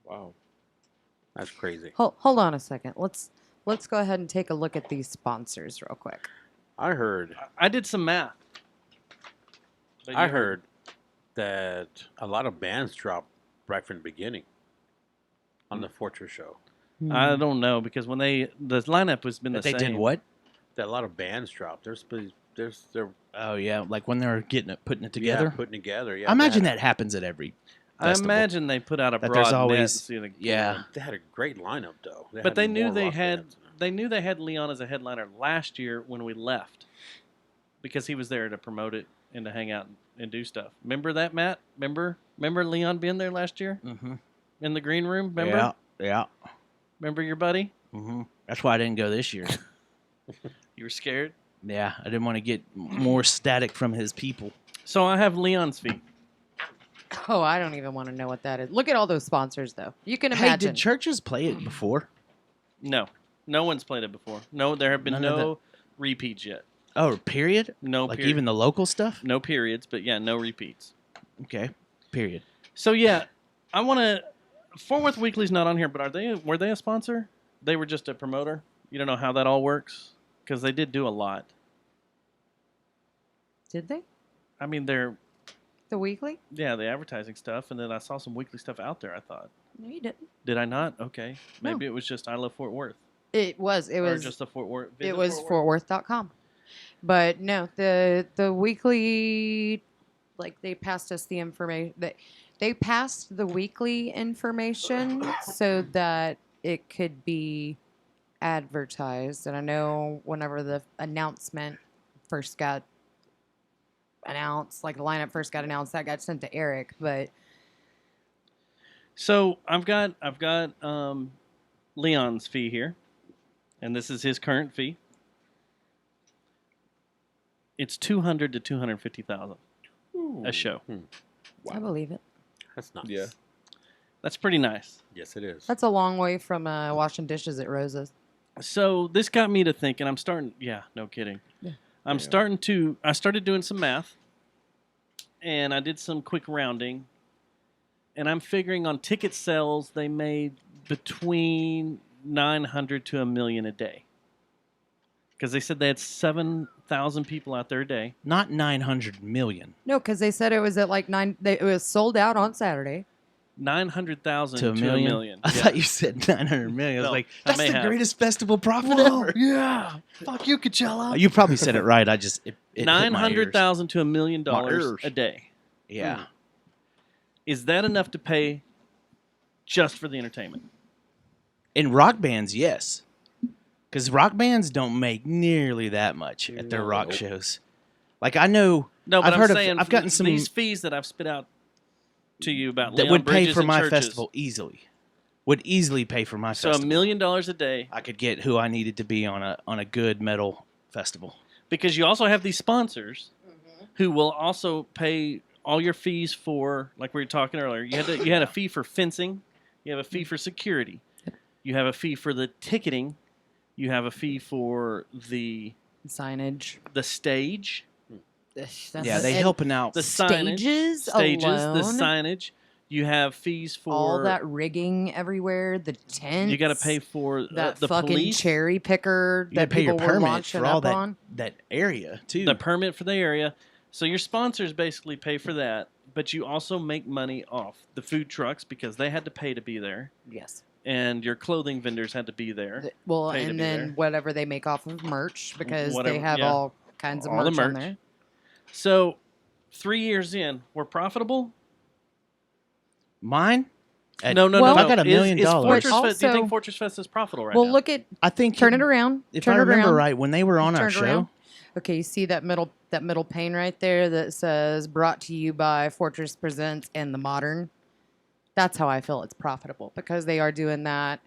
Wow. That's crazy. Hold on a second. Let's go ahead and take a look at these sponsors real quick. I heard I did some math. But I you heard that a lot of bands dropped right from the beginning on the Fortress show. I don't know because when the lineup has been That the they same. did what? That a lot of bands dropped. They're Oh yeah, like when they're putting it together. Yeah, putting together. Yeah, I imagine they that happens at every. I festival. imagine they put out a That broad there's net always- to see the yeah. They had a great lineup though. But they knew more they rock had bands in there. they knew they had Leon as a headliner last year when we left because he was there to promote it and to hang out and do stuff. Remember that, Matt? Remember Leon being there last year Mm-hmm. in the green room? Remember? Yeah. Remember your buddy? Mm-hmm. That's why I didn't go this year. You were scared. Yeah, I didn't want to get more static from his people. So I have Leon's fee. Oh, I don't even want to know what that is. Look at all those sponsors, though. You can Hey, imagine. did churches play it before? No one's played it before. No, there have been None of no repeats yet. Oh, period? No, Like period. even the local stuff? No periods, but yeah, no repeats. Okay, period. So yeah, I want to. Fort Worth Weekly's not on here, but were they a sponsor? They were just a promoter. You don't know how that all works because they did do a lot. Did they? I mean, they're The weekly? the advertising stuff, and then I saw some weekly stuff out there. I thought, No, you didn't. did I not? Okay, maybe it was just I love Fort Worth, It was. or just the Fort Worth. It visit was Fort Worth? fortworth.com. But no, the weekly, like they passed us the information. They passed the weekly information so that it could be advertised. And I know whenever the announcement first got announced, like the lineup first got announced, that got sent to Eric. But So I've got Leon's fee here, and this is his current fee. It's 200 to 250,000 a show. I believe it. That's nice. Yeah. That's pretty nice. Yes, it is. That's a long way from washing dishes at Rosa's. So this got me to thinking. I'm starting. Yeah, no kidding. Yeah. I started doing some math, and I did some quick rounding, and I'm figuring on ticket sales they made between 900 to $1 million a day. Because they said they had 7,000 people out there a day. Not 900 million. No, because they said it was at like 9. It was sold out on Saturday. 900,000 To a million? $1 million. I thought you said 900 million. I was No, like, I that's may the have. greatest festival profit ever. Yeah. Fuck you, Coachella. You probably said it right. I just it hit my ears. 900,000 to $1 million My ears. a day. Yeah. Is that enough to pay just for the entertainment? In rock bands, yes. Because rock bands don't make nearly that much at their rock shows. Like I know, No, but I've heard saying of, I've gotten some these fees that I've spit out to you about that Leon would pay Bridges for and my churches. festival easily. Would easily pay for my So festival. $1 million a day, I could get who I needed to be on a good metal festival. because you also have these sponsors who will also pay all your fees for, like we were talking earlier. You had a fee for fencing, you have a fee for security, you have a fee for the ticketing, you have a fee for the Signage. stage, Yeah, they helping out. the signage, Stages the alone? signage. You have fees for All that rigging everywhere, the tents. You got to pay for that the fucking police, cherry picker You gotta that pay your people were permit launching for all up that on. that area too. the permit for the area. So your sponsors basically pay for that, but you also make money off the food trucks because they had to pay to be there, Yes. and your clothing vendors had to be there. Well, Pay to and be then there. whatever they make off of merch because Whatever, they have yeah. all kinds of All the merch on merch. there. So 3 years in, we're profitable. Mine. No. Well- I got $1 million. Is Fortress But Fest, do you think also- Fortress Fest is profitable right Well, now? look at I think turn it around. If turn I it remember around. right, when they were on our Turn it around. show, Okay, you see that middle pane right there that says "Brought to you by Fortress Presents and the Modern." That's how I feel it's profitable because they are doing that.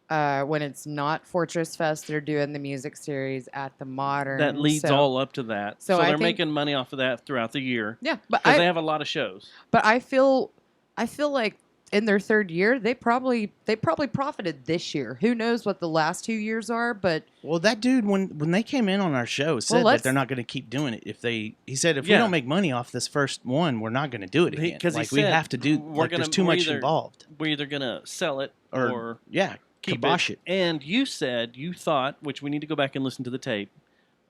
When it's not Fortress Fest, they're doing the music series at the Modern. That leads So- all up to that. so So I they're think- making money off of that throughout the year Yeah, but because they have a lot of shows. I feel like in their third year, they probably profited this year. Who knows what the last 2 years are? But Well, that dude, when they came in on our show, said that let's- they're not going to keep doing it. He said if we Yeah. don't make money off this first one, we're not going to do it again. Because Like we have to do. Like there's too much involved. We're either gonna sell it or Yeah, keep kibosh it. And you said you thought, which we need to go back and listen to the tape.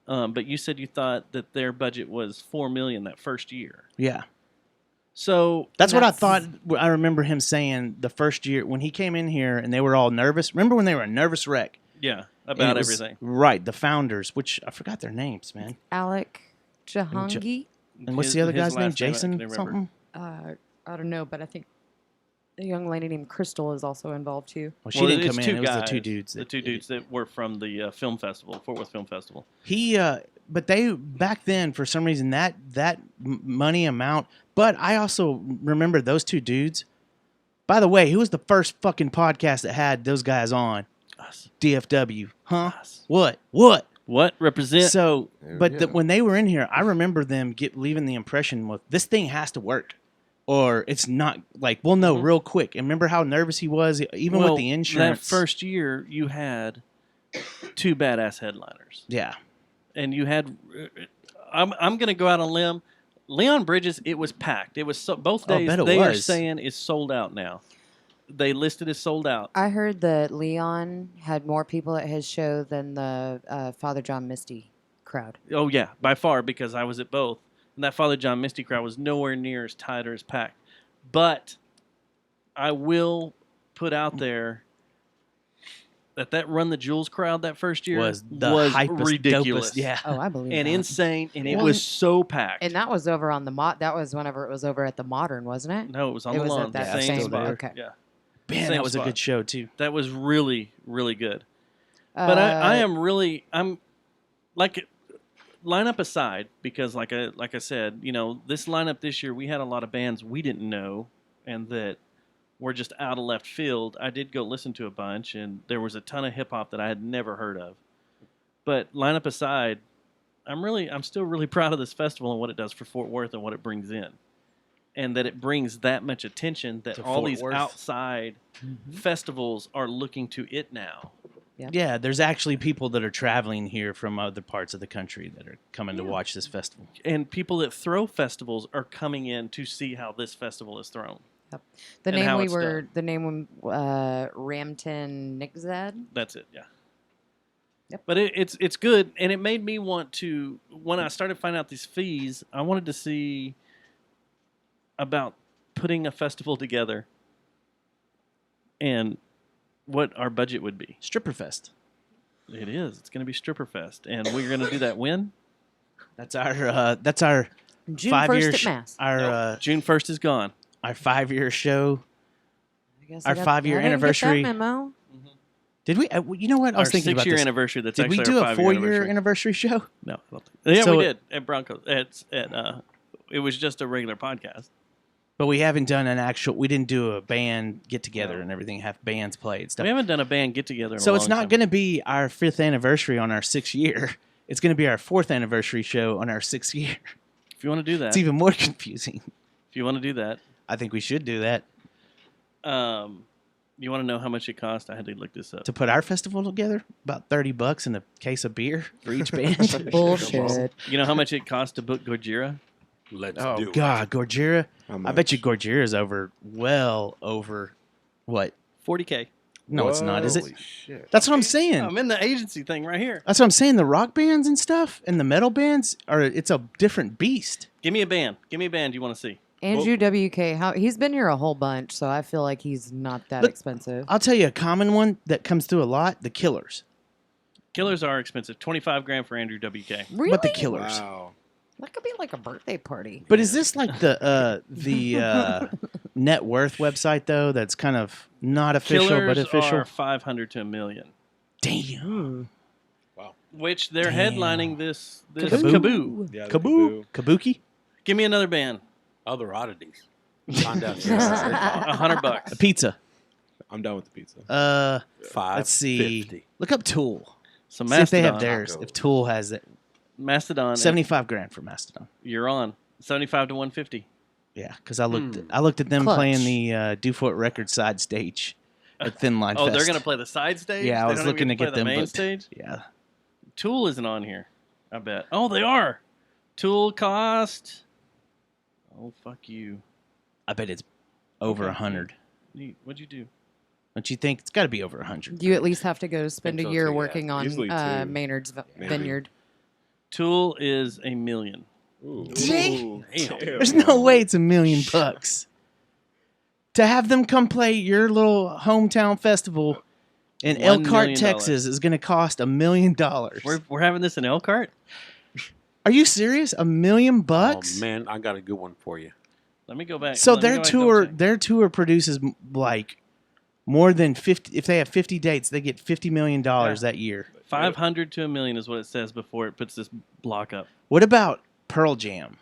But you said you thought that their budget was $4 million that first year. Yeah. So That's what I thought. I remember him saying the first year when he came in here and they were all nervous. Remember when they were a nervous wreck? Yeah, And about it was- everything. Right, the founders, which I forgot their names, man. Alec Jahangi, And what's the other His guy's name? last I Jason can't remember. something? I don't know, but I think a young lady named Crystal is also involved too. Well, she didn't it's come in. two It was the two guys, dudes. The two dudes that were from the film festival, Fort Worth Film Festival. But they back then for some reason that money amount. But I also remember those two dudes. By the way, who was the first fucking podcast that had those guys on? Us. DFW, huh? Us. What? What represent? So, There we but go. when they were in here, I remember them leaving the impression with this thing has to work, or it's not. Like we'll know real quick. And remember how nervous he was, even with the insurance. That first year, you had two badass headliners, Yeah, and you had. I'm going to go out on a limb. Leon Bridges, it was packed. It was both Oh, I days. bet it They are was. saying is sold out now. They listed as sold out. I heard that Leon had more people at his show than the Father John Misty crowd. Oh yeah, by far, because I was at both, and that Father John Misty crowd was nowhere near as tight or as packed. But I will put out there that Run the Jewels crowd that first year was the hypest, ridiculous, dopest, yeah. Oh, I believe and that. insane, and it Well, was so packed. And that was over on the That was whenever it was over at the Modern, wasn't it? No, it was on It the was at lawn, that the same same spot. okay. Yeah, Man, Same that was spot. a good show too. that was really, really good. But I'm like lineup aside, because like I said, this lineup this year we had a lot of bands we didn't know and that were just out of left field. I did go listen to a bunch, and there was a ton of hip hop that I had never heard of. But lineup aside, I'm still really proud of this festival and what it does for Fort Worth and what it brings in, and that it brings that much attention that To all Fort these Worth. outside festivals are looking to it now. Yeah, there's actually people that are traveling here from other parts of the country that are coming to watch this festival. And people that throw festivals are coming in to see how this festival is thrown. The and name how we it's were, done. the name Ramton Nixzad. That's it, yeah. Yep. But it's good, and it made me want to, when I started finding out these fees, I wanted to see about putting a festival together and what our budget would be. Stripperfest. It is. It's going to be Stripperfest, and we're going to do that when? That's our June 5 1st year at Mass. June 1st is gone. Our 5-year show. I guess our I got- 5-year I didn't get that anniversary. memo. Did we? You know what? I was Our thinking about 6-year this. anniversary. That's Did we actually do our a 5-year 4-year anniversary show? No, I don't think. Yeah, So we did at Broncos. It was just a regular podcast. But we haven't done an actual. We didn't do a band get together and everything. Have bands play and stuff. We haven't done a band get together. So it's not going to be our 5th anniversary on our 6th year. It's going to be our 4th anniversary show on our 6th year. If you want to do that, It's even more confusing. if you want to do that, I think we should do that you want to know how much it cost? I had to look this up. to put our festival together. About $30 and a case of beer for each band. Bullshit. You know how much it cost to book Gojira? Let's Oh do God, Gojira! How I bet you Gojira's well over what? $40K. No, it's not. Is it? Holy shit. That's what I'm saying. I'm in the agency thing right here. That's what I'm saying. The rock bands and stuff and the metal bands it's a different beast. Give me a band. Give me a band you want to see. Andrew WK, he's been here a whole bunch, so I feel like he's not that Look, expensive. I'll tell you a common one that comes through a lot: the Killers. Killers are expensive. $25,000 for Andrew WK. Really? But the Killers. Wow. That could be like a birthday party. But is this like the net worth website though? That's kind of not official Killers but official. are $500 to $1 million. Damn. Which they're Damn. headlining this Kaboo. Kaboo. Yeah, the Kaboo. Kabuki. Give me another band. Other oddities. Find out. $100. A pizza. I'm done with the pizza. Let's see. $550. Look up Tool. So See if they have Mastodon. theirs. If Tool has it. Mastodon. $75,000 for Mastodon. You're on. 75 to 150. Yeah, because I looked at them Clutch. playing the Dewfort Records side stage at Thin Line Oh, Fest. they're gonna play the side stage. Yeah, I They was don't even looking to play get the them main booked. stage. Yeah, Tool isn't on here. I bet. Oh, they are. Tool cost. Oh, fuck you. I bet it's over Okay. 100. What'd you do? Don't you think it's got to be over 100? You at least have to go spend a Think so, year too, yeah. working on Usually two. Maynard's Maybe. vineyard. Tool is $1 million. Ooh. Dang. Damn. There's no way it's $1 million to have them come play your little hometown festival in $1 Elkhart, million. Texas, is going to cost $1 million. We're having this in Elkhart. Are you serious? $1 million? Oh man, I got a good one for you. Let me go back. So Let me their go back tour, double check. their tour produces like more than 50. If they have 50 dates, they get $50 million that year. 500 to $1 million is what it says before it puts this block up. What about Pearl Jam?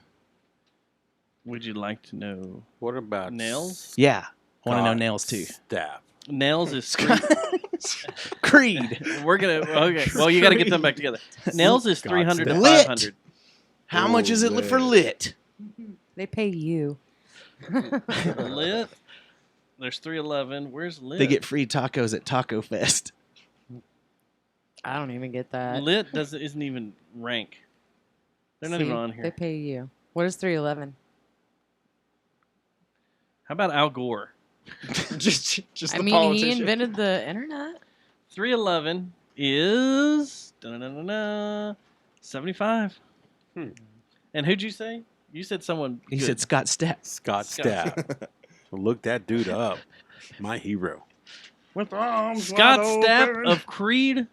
Would you like to know? What about Nails? Yeah, I want to know Scott Nails too. Stapp. Nails is Creed. We're gonna okay. Well, you got to get them back together. Nails is God, 300 to Lit. 500. How much is it Lit. for lit? They pay you. Lit. There's 311. Where's Lit? They get free tacos at Taco Fest. I don't even get that. Lit isn't even rank. They're not See, even on They here. pay you. What is 311? How about Al Gore? just I the mean, politician. he invented the internet. 311 is 75. And who'd you say? You said someone. He good. said Scott Stapp. Scott Scott Stapp. Look that dude up. My hero. With arms Scott Stapp of Creed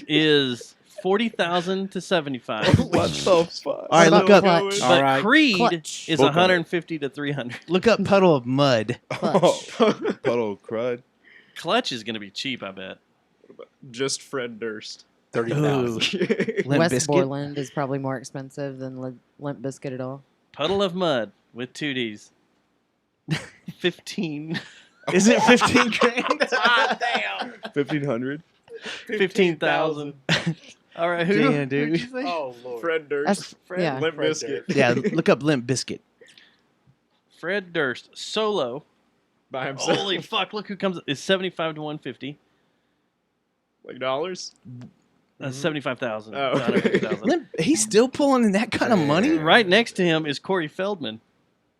is 40,000 to 75. What the fuck? All right, What look about up. Clutch? But All right. Creed Clutch. is Book on it. 150 to 300. Look up Puddle of Mud. Clutch. Puddle of crud. Clutch is going to be cheap, I bet. Just Fred Durst. 30,000. Limp West Bizkit. Borland is probably more expensive than Limp Bizkit at all. Puddle of Mud with 2 Ds. 15. Is it 15 grand? 1,500. 15,000. All right, who? Damn, dude. Who'd you say? Oh Lord. Fred Durst. That's, yeah. Limp Fred Bizkit. Yeah, look up Limp Bizkit. Fred Durst solo. By himself. Holy fuck! Look who comes. Is 75 to 150. Like dollars? 75,000. Oh. 150,000. Limp, he's still pulling in that kind of money? Right next to him is Corey Feldman.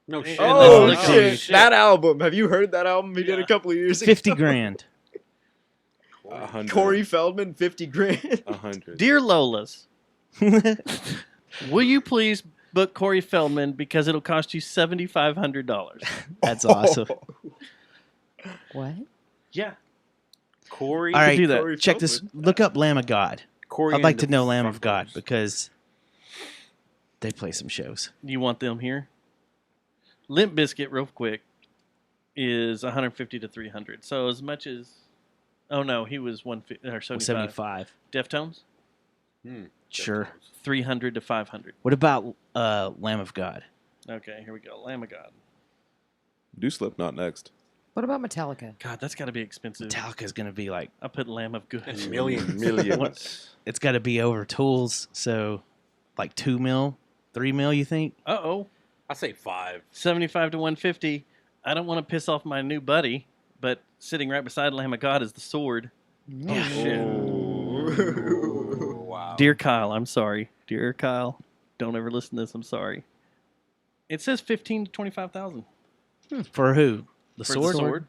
No shit. Oh, Look, shit. shit. That album. Have you heard that album he did Yeah. a couple of years ago? 50 grand. 100. Corey Feldman, 50 grand. 100. Dear Lolas, will you please book Corey Feldman because it'll cost you $7,500? That's awesome. What? Yeah. Corey. All right, do that. Corey check this. Feldman. Look up Lamb of God. Corey I'd like and to the know Lamb of God Funkers. because they play some shows. You want them here? Limp Bizkit, real quick, is 150 to 300. So as much as, oh no, he was 150 or 75. 75. Deftones, Sure. 300 to 500. What about Lamb of God? Okay, here we go. Lamb of God. Do Slipknot next. What about Metallica? God, that's got to be expensive. Metallica's going to be like, I put Lamb of Good. Millions. it's got to be over Tools. So like 2 mil, 3 mil, you think? Uh-oh. I say 5. 75 to 150. I don't want to piss off my new buddy, but sitting right beside Lamb of God is the sword. Oh, shit. Wow. Dear Kyle, I'm sorry. Dear Kyle, don't ever listen to this. I'm sorry. It says 15 to 25,000 For who? The for sword? the sword.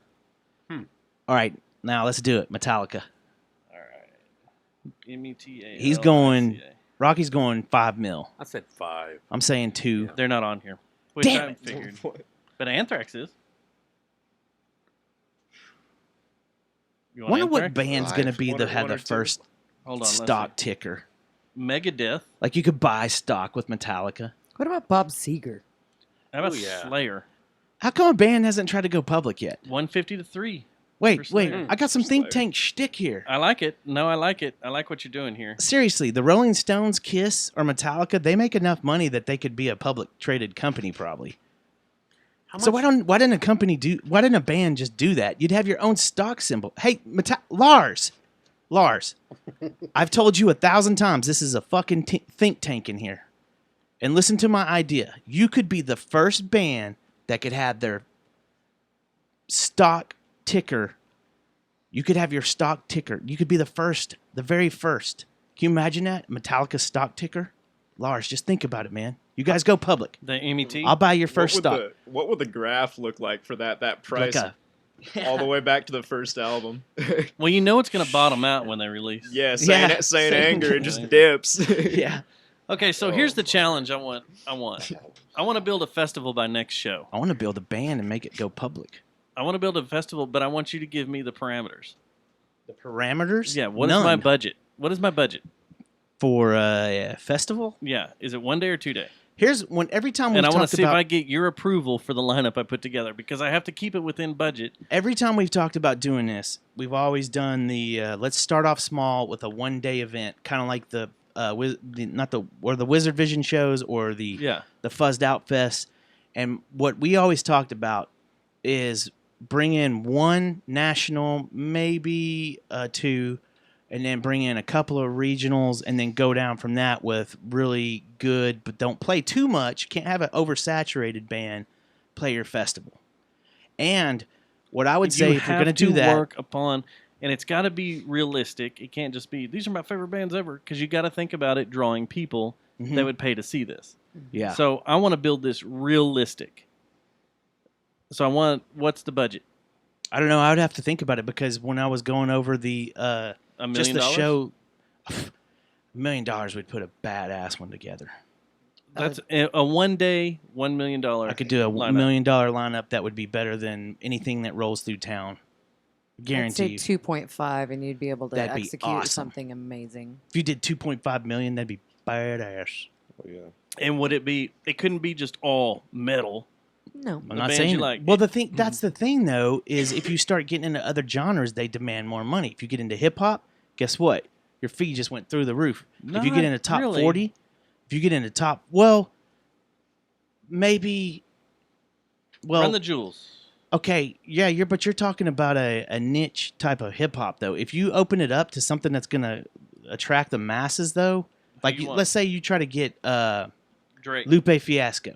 All right, now let's do it. Metallica. All right. META. He's going, Rocky's going 5 mil. I said 5. I'm saying 2. They're not on here. Which Damn I it. figured. But Anthrax is. You want Wonder what Anthrax? band's going to be One the or- have one the or two. first Hold on. let's stock see. ticker. Megadeth. Like you could buy stock with Metallica. What about Bob Seger? How about Ooh, yeah. Slayer? How come a band hasn't tried to go public yet? 150 to 3. Wait, For wait. Slayer. I got some think Slayer. tank shtick here. I like it. No, I like it. I like what you're doing here. Seriously, the Rolling Stones, Kiss, or Metallica, they make enough money that they could be a public traded company probably. So why didn't a band just do that? You'd have your own stock symbol. Hey, Lars, I've told you 1,000 times this is a fucking think tank in here. And listen to my idea. You could be the first band that could have their stock ticker. You could have your stock ticker. You could be the very first. Can you imagine that? Metallica stock ticker? Lars, just think about it, man. You guys go public. The MET? I'll buy your first stock. What would the graph look like for that price? All the way back to the first album. Well, you know it's going to bottom out when they release. Yeah, Saint Anger, it just dips. Yeah. Okay, so here's the challenge I want to build a festival by next show. I want to build a band and make it go public. I want to build a festival, but I want you to give me the parameters. The parameters? Yeah, what is my budget? What is my budget? For a festival? Yeah, is it 1 day or 2 day? Every time we've and I want talked to see about, if I get your approval for the lineup I put together because I have to keep it within budget. Every time we've talked about doing this, we've always done the let's start off small with a 1 day event, kind of like the Wizard Vision shows or the Fuzzed Out Fest. And what we always talked about is bring in one national, maybe two, and then bring in a couple of regionals, and then go down from that with really good, but don't play too much. Can't have an oversaturated band play your festival. And what I would say, if you're going to do that, work upon, and it's got to be realistic. It can't just be these are my favorite bands ever, because you got to think about it drawing people that would pay to see this. Yeah. So I want to build this realistic. So what's the budget? I don't know. I would have to think about it because when I was going over the $1 million? just the show, $1 million would put a badass one together. That's a 1 day, $1 million. I could do a $1 million lineup that would be better than anything that rolls through town. Guarantee. I'd say 2.5, and you'd be able to That'd be execute awesome. something amazing. If you did 2.5 million, that'd be badass. Oh, yeah. And would it be? It couldn't be just all metal. No, I'm not saying. Well, that's the thing though, is if you start getting into other genres, they demand more money. If you get into hip hop, guess what? Your fee just went through the roof. If you get into top 40, if you get into top, maybe. Run the jewels. Okay, yeah, but you're talking about a niche type of hip hop though. If you open it up to something that's gonna attract the masses though, like let's say you try to get Drake. Lupe Fiasco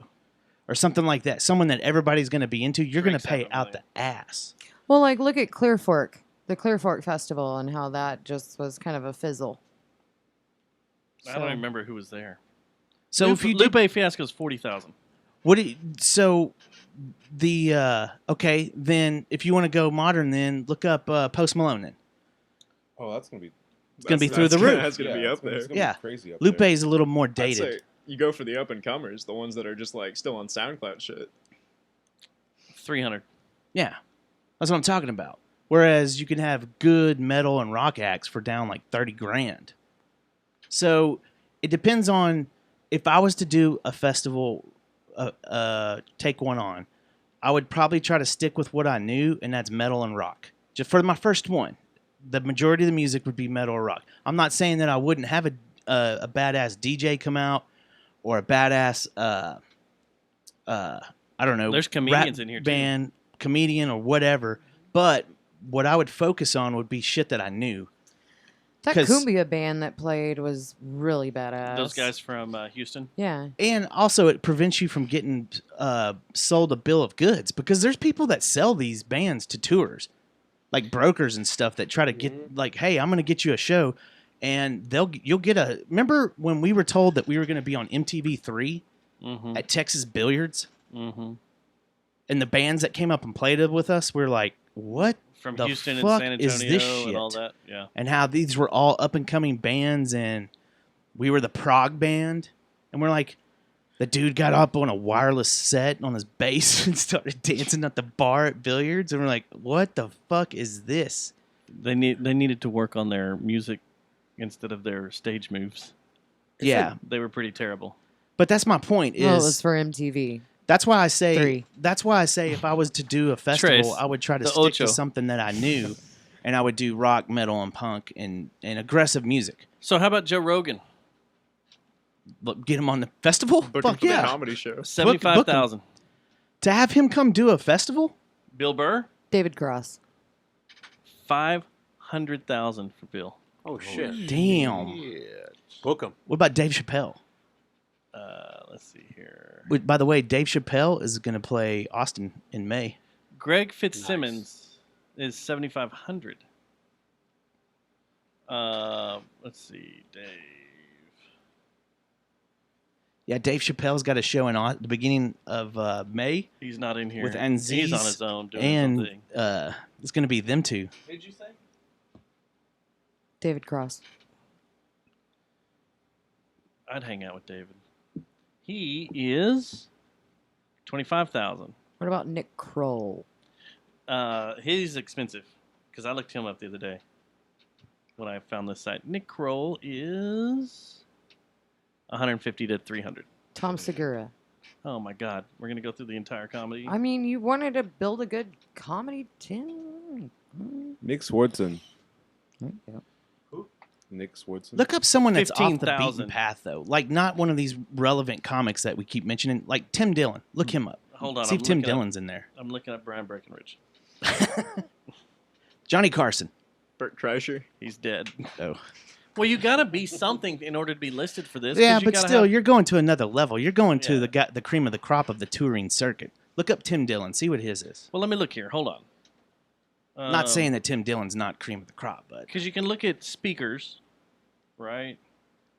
or something like that, someone that everybody's gonna be into, you're gonna pay out the ass. Well, like look at Clear Fork, the Clear Fork Festival, and how that just was kind of a fizzle. I don't even remember who was there. So if you Lupe Fiasco's 40,000. Okay, then if you want to go modern, then look up Post Malone. Then Oh, that's gonna be. it's gonna be through the roof. That's gonna be up there. Yeah, crazy up Lupe's there. a little more I'd dated. say you go for the up and comers, the ones that are just like still on SoundCloud shit. 300. Yeah, that's what I'm talking about. Whereas you can have good metal and rock acts for down like 30 grand. So it depends on if I was to do a festival, take one on, I would probably try to stick with what I knew, and that's metal and rock. Just for my first one, the majority of the music would be metal or rock. I'm not saying that I wouldn't have a badass DJ come out or a badass I don't know. There's comedians rap in here too. band, comedian or whatever. But what I would focus on would be shit that I knew. That cumbia band that played was really badass. Those guys from Houston. Yeah. And also it prevents you from getting sold a bill of goods because there's people that sell these bands to tours, like brokers and stuff that try to get like, hey, I'm going to get you a show, and you'll get a. Remember when we were told that we were going to be on MTV3 at Texas Billiards, and the bands that came up and played it with us, we're like, what? From the Houston fuck and San is Antonio this shit? and all that. Yeah. And how these were all up and coming bands, and we were the prog band, and we're like, the dude got up on a wireless set on his bass and started dancing at the bar at Billiards, and we're like, what the fuck is this? They needed to work on their music instead of their stage moves. Yeah, they were pretty terrible. But that's my point. Is Well, it was for MTV. That's why I say. 3. That's why I say if I was to do a festival, Trace, I would try to the stick ocho. to something that I knew, and I would do rock, metal, and punk, and aggressive music. So how about Joe Rogan? Get him on the festival? Book him Fuck for the yeah! comedy show. 75,000. To have him come do a festival? Bill Burr. David Cross. 500,000 for Bill. Oh shit! Damn. Yeah. Book him. What about Dave Chappelle? Let's see here. By the way, Dave Chappelle is going to play Austin in May. Greg Fitzsimmons is 7,500. Let's see, Dave. Yeah, Dave Chappelle's got a show in the beginning of May. He's not in here. With Aziz He's on his own doing and something. it's going to be them two. Who'd you say? David Cross. I'd hang out with David. He is 25,000. What about Nick Kroll? He's expensive because I looked him up the other day when I found this site. Nick Kroll is 150 to 300. Tom Segura. Oh my God, we're gonna go through the entire comedy. I mean, you wanted to build a good comedy tin. Nick Swardson. Yeah. Nick Swardson. Look up someone that's off the 15,000. beaten path, though. Like, not one of these relevant comics that we keep mentioning. Like Tim Dillon. Look him up. Hold on, See I'm if Tim looking up- Dillon's in there. I'm looking at Brian Breckenridge. Johnny Carson. Bert Kreischer. He's dead. Oh. Well, you gotta be something in order to be listed for this. 'cause Yeah, you but gotta still, have- you're going to another level. You're going to Yeah. the cream of the crop of the touring circuit. Look up Tim Dillon. See what his is. Well, let me look here. Hold on. Not saying that Tim Dillon's not cream of the crop, but because you can look at speakers, right?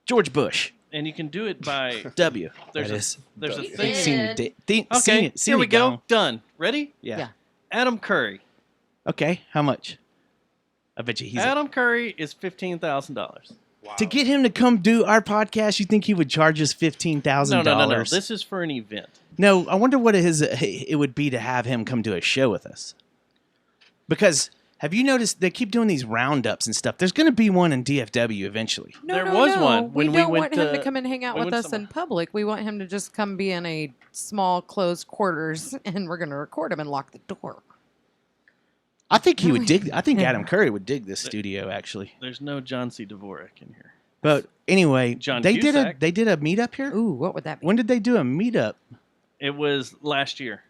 George Bush. And you can do it by W. There's that a- is. there's a He thing. Senior did. Okay, here we go. Gong. Done. Ready? Yeah. Yeah. Adam Curry. Okay, how much? I bet you he's Adam Curry is $15,000. Wow. to get him to come do our podcast. You think he would charge us $15,000? No. This is for an event. No, I wonder what it would be to have him come to a show with us. Because have you noticed they keep doing these roundups and stuff? There's going to be one in DFW eventually. No, There no, was no. one when we don't went want him to to- come and hang out we with went us to- in public. We want him to just come be in a small, closed quarters, and we're going to record him and lock the door. I think he would dig. I think Adam Curry would dig this studio actually. There's no John C. Dvorak in here. But anyway, John they Cusack. did a meetup here. Ooh, what would that be? When did they do a meetup? It was last year.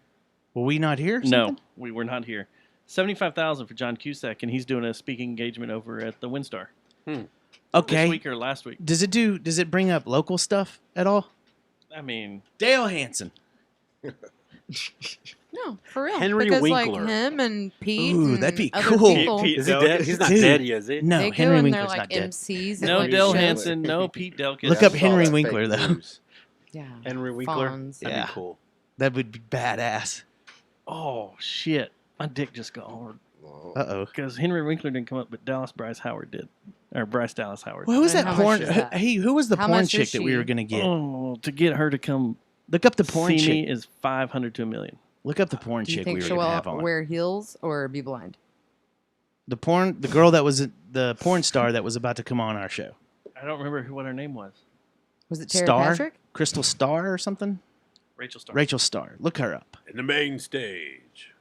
Were we not here? or No, something? we were not here. 75,000 for John Cusack, and he's doing a speaking engagement over at the WinStar this Okay. week or last week. Does it bring up local stuff at all? I mean, Dale Hansen. No, for real. Henry because Winkler. like him and Pete Ooh, and that'd be other cool. people, Pete Is he Delkus. dead? He's not Dude. dead yet, is he? No, they go Henry and they're Winkler's like not dead. MCs. no at Del shows. Hansen, no Pete Delkus. Look up Henry Winkler though. Yeah. Henry Winkler. Fonz. That'd Yeah. be cool. That would be badass. Oh, shit. My dick just got hard. Uh-oh. Because Henry Winkler didn't come up, but Dallas Bryce Howard did. Or Bryce Dallas Howard. Well, who was And that how porn? much is that? Hey, who was the How porn much chick is that we she? were gonna get? Oh, to get her to come Look up the porn see me chick. is 500 to $1 million. Look up the porn Do you chick we think were she'll gonna have on. wear heels or be blind? The girl that was the porn star that was about to come on our show. I don't remember what her name was. Was it Tara Star, Patrick? Crystal Star or something. Rachel Starr. Rachel Star. Look her up. In the main stage.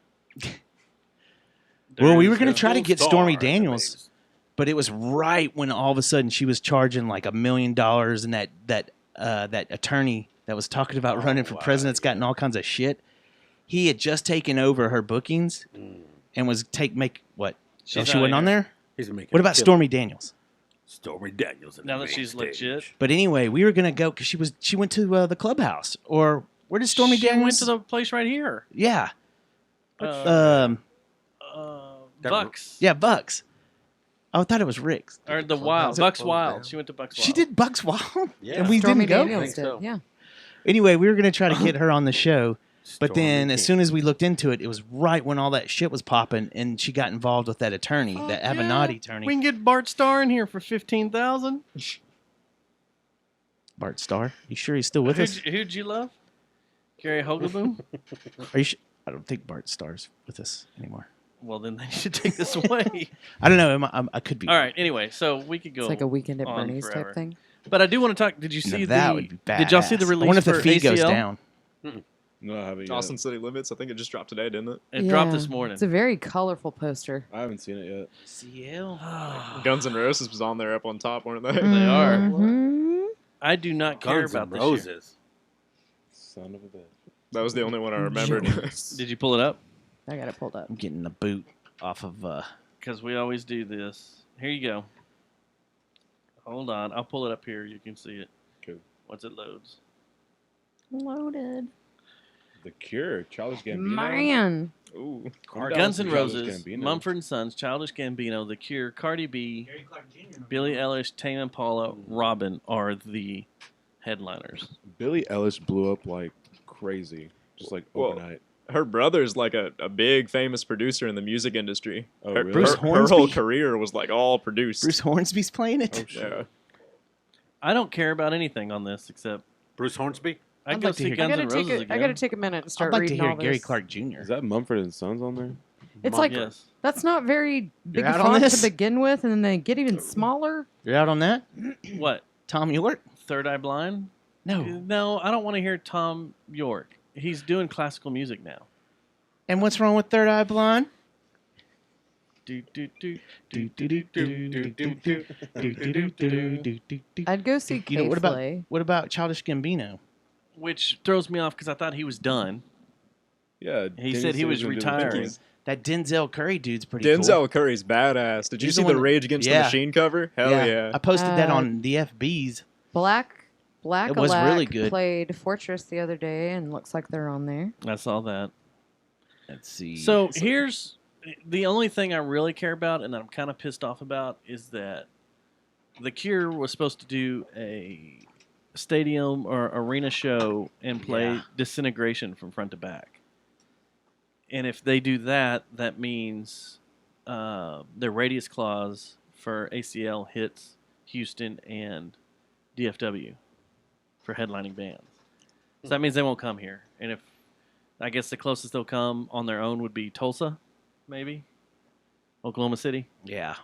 Well, we There's were gonna a- try to get Star Stormy in the Daniels, but it was right when all of a sudden she was charging like $1 million, and that attorney that was talking about running for wow, president's gotten all kinds of shit. He had just taken over her bookings and was what? She's She not wasn't in on here. there. He's making What a about killing. Stormy Daniels? Stormy Daniels in Now the that main she's stage. legit. But anyway, we were gonna go because she went to the clubhouse, or where did Stormy she Daniels? went to the place right here. Yeah. Uh, Bucks. Yeah, Bucks. Oh, I thought it was Rick's. Or the Clubhouse Wild. Bucks closed Wild. down. She went to Bucks Wild. She did Bucks Wild, Yeah. and we Stormy didn't go. Daniels did. so. Yeah. Anyway, we were gonna try to get her on the show, but Stormy then as King. soon as we looked into it, it was right when all that shit was popping, and she got involved with that attorney, that Fuck Avenatti yeah. attorney, We can get Bart Starr in here for 15,000. Bart Starr. You sure he's still with us? Who'd you love? Gary Hogelboom? Are you? I don't think Bart Starr's with us anymore. Well, then they should take this away. I don't know. I could be. All right. Anyway, so we could go. It's like a weekend at on Bernie's forever. type thing. But I do want to talk. Did you Now see that the? would be badass. Did y'all see the release I wonder if the for fee goes ACL? down. No, I haven't yet. Austin City Limits. I think it just dropped today, didn't it? It dropped Yeah. this morning. It's a very colorful poster. I haven't seen it yet. CL. Guns N' Roses was on there up on top, weren't they? They are. Mhm. I do not care Guns about N' this year. Roses. Son of a bitch. That was the only one I remembered. Did you pull it up? I got it pulled up. I'm getting the boot off of. Because we always do this. Here you go. Hold on. I'll pull it up here. You can see it. Cool. Once it loads. Loaded. The Cure, Childish Gambino. Man. Ooh. I'm down Guns with N' Childish Roses, Gambino. Mumford & Sons, Childish Gambino, The Cure, Cardi B, Billie Eilish, Tame Impala, Robin are the headliners. Billie Eilish blew up like crazy, just like Well, overnight. Her brother's like a big famous producer in the music industry. Oh, her, really? Bruce her whole Hornsby? career was like all produced. Bruce Hornsby's playing it. Oh, shit. Yeah. I don't care about anything on this except Bruce Hornsby? I'd I'd go like to see hear- Guns I N' gotta Roses take again. I gotta take a minute and start I'd like to reading hear all Gary this. Clark Jr. Is that Mumford and Sons on there? It's like Yes. that's not very big out on font this? to begin with, and then they get even smaller. You're out on that? What? Tom York? Third Eye Blind? No. No, I don't want to hear Tom York. He's doing classical music now. And what's wrong with Third Eye Blind? I'd go see You know, K what about Flay. what about Childish Gambino? Which throws me off because I thought he was done. Yeah. He didn't said he say was gonna do the retiring. things. That Denzel Curry dude's pretty Denzel cool. Curry's badass. Did you He's see the the one that- Rage Against yeah. the Machine cover? Hell yeah. I posted that Uh, on the FBs. Black It was really Alack good. played Fortress the other day, and looks like they're on there. I saw that. Let's see. So here's the only thing I really care about, and I'm kind of pissed off about, is that The Cure was supposed to do a stadium or arena show and play Yeah. Disintegration from front to back. And if they do that, that means their radius clause for ACL hits Houston and DFW for headlining bands. So that means they won't come here. And if I guess the closest they'll come on their own would be Tulsa, maybe Oklahoma City. yeah,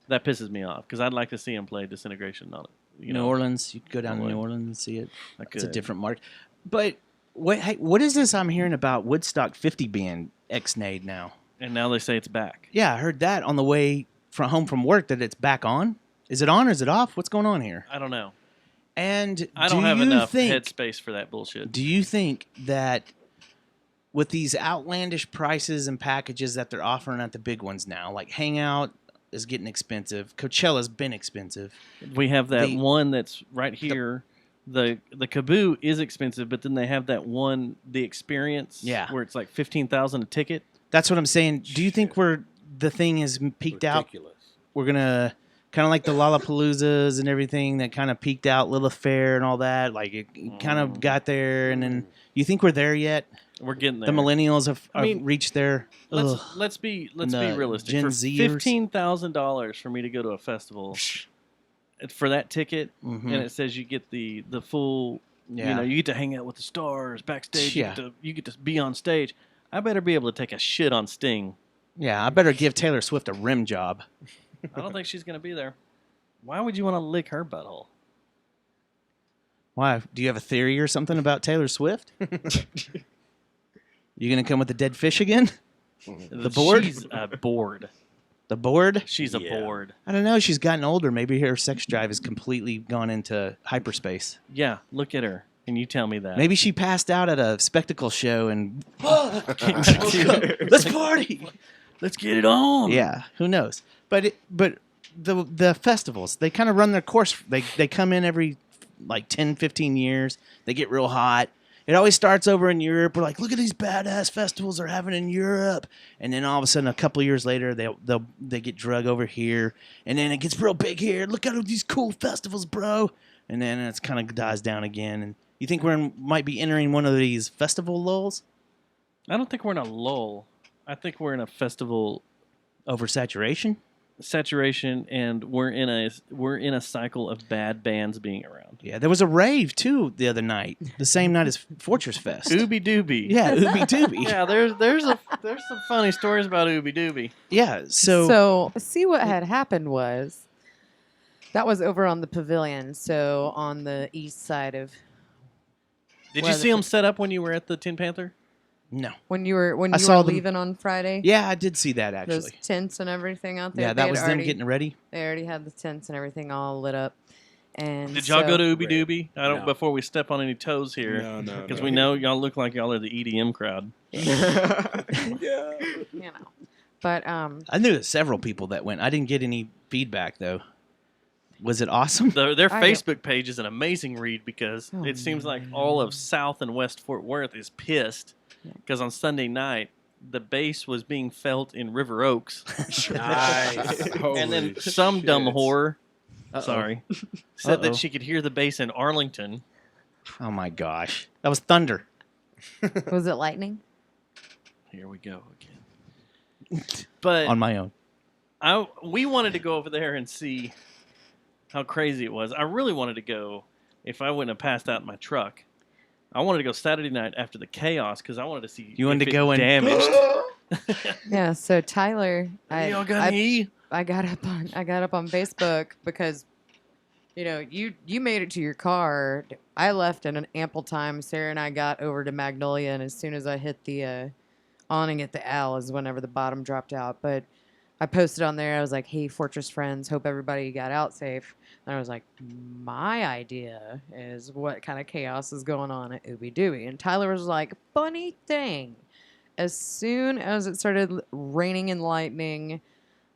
That pisses me off because I'd like to see them play Disintegration on it. You New know, Orleans. You could go down to Would. New Orleans and see it. I It's a could. different market. But what is this I'm hearing about Woodstock 50 being ex-nayed now? And now they say it's back. Yeah, I heard that on the way from home from work that it's back on. Is it on or is it off? What's going on here? I don't know. And I don't do have you enough think, headspace for that bullshit. Do you think that with these outlandish prices and packages that they're offering at the big ones now, like Hangout is getting expensive, Coachella's been expensive. We have that The- one that's right here. The Kaboo is expensive, but then they have that one, the Experience, Yeah. where it's like 15,000 a ticket. That's what I'm saying. Do you think the thing is peaked out? Ridiculous. We're gonna kind of like the Lollapaloozas and everything that kind of peaked out, Lilith Fair and all that. Like it kind of got there, and then you think we're there yet? We're getting there. The millennials have I mean, reached their. Let's be the realistic. Gen For Zers. $15,000 for me to go to a festival, for that ticket, Mhm. and it says you get the full. Yeah. You know, you get to hang out with the stars backstage. Yeah. You get to be on stage. I better be able to take a shit on Sting. Yeah, I better give Taylor Swift a rim job. I don't think she's going to be there. Why would you want to lick her butthole? Why? Do you have a theory or something about Taylor Swift? You gonna come with the dead fish again? The board? She's a board. The board? She's a Yeah. board. I don't know. She's gotten older. Maybe her sex drive has completely gone into hyperspace. Yeah, look at her. And you tell me that. Maybe she passed out at a spectacle show and let's party. Let's get it on. Yeah, who knows? But the festivals, they kind of run their course. They come in every like 10, 15 years. They get real hot. It always starts over in Europe. We're like, look at these badass festivals they're having in Europe, and then all of a sudden, a couple of years later, they get drug over here, and then it gets real big here. Look at all these cool festivals, bro, and then it's kind of dies down again. And you think might be entering one of these festival lulls? I don't think we're in a lull. I think we're in a festival Oversaturation? saturation, and we're in a cycle of bad bands being around. Yeah, there was a rave too the other night, the same night as Fortress Fest. Ooby Dooby. Yeah, Ooby Dooby. Yeah, there's some funny stories about Ooby Dooby. Yeah, So see what had happened was that was over on the pavilion, so on the east side of Did Well, you see them set up when you were at the Tin Panther? no. when you were I saw them- leaving on Friday. Yeah, I did see that Those actually. tents and everything out there. Yeah, they that had was them already- getting ready. They already had the tents and everything all lit up. And Did y'all so- go to Ooby Dooby? I don't. No. Before we step on any toes here, No, no, because no. we know y'all look like y'all are the EDM crowd. Yeah. You know, but I knew several people that went. I didn't get any feedback though. Was it awesome? Their I- Facebook page is an amazing read because Oh, it seems like all of South and West Fort Worth is pissed Yeah. because on Sunday night the bass was being felt in River Oaks, Nice. and then Holy some dumb shit. whore, Uh-oh. sorry, said Uh-oh. that she could hear the bass in Arlington. Oh my gosh, that was thunder. Was it lightning? Here we go again. But On my own. we wanted to go over there and see how crazy it was. I really wanted to go if I wouldn't have passed out in my truck. I wanted to go Saturday night after the chaos because I wanted to see. You wanted if to it go and- damaged. Yeah. So Tyler, Y'all got me? I got up on Facebook because, you made it to your car. I left in an ample time. Sarah and I got over to Magnolia, and as soon as I hit the awning at the Al is whenever the bottom dropped out. But I posted on there. I was like, "Hey, Fortress friends, hope everybody got out safe." And I was like, "My idea is what kind of chaos is going on at Ooby Dooby." And Tyler was like, "Funny thing, as soon as it started raining and lightning."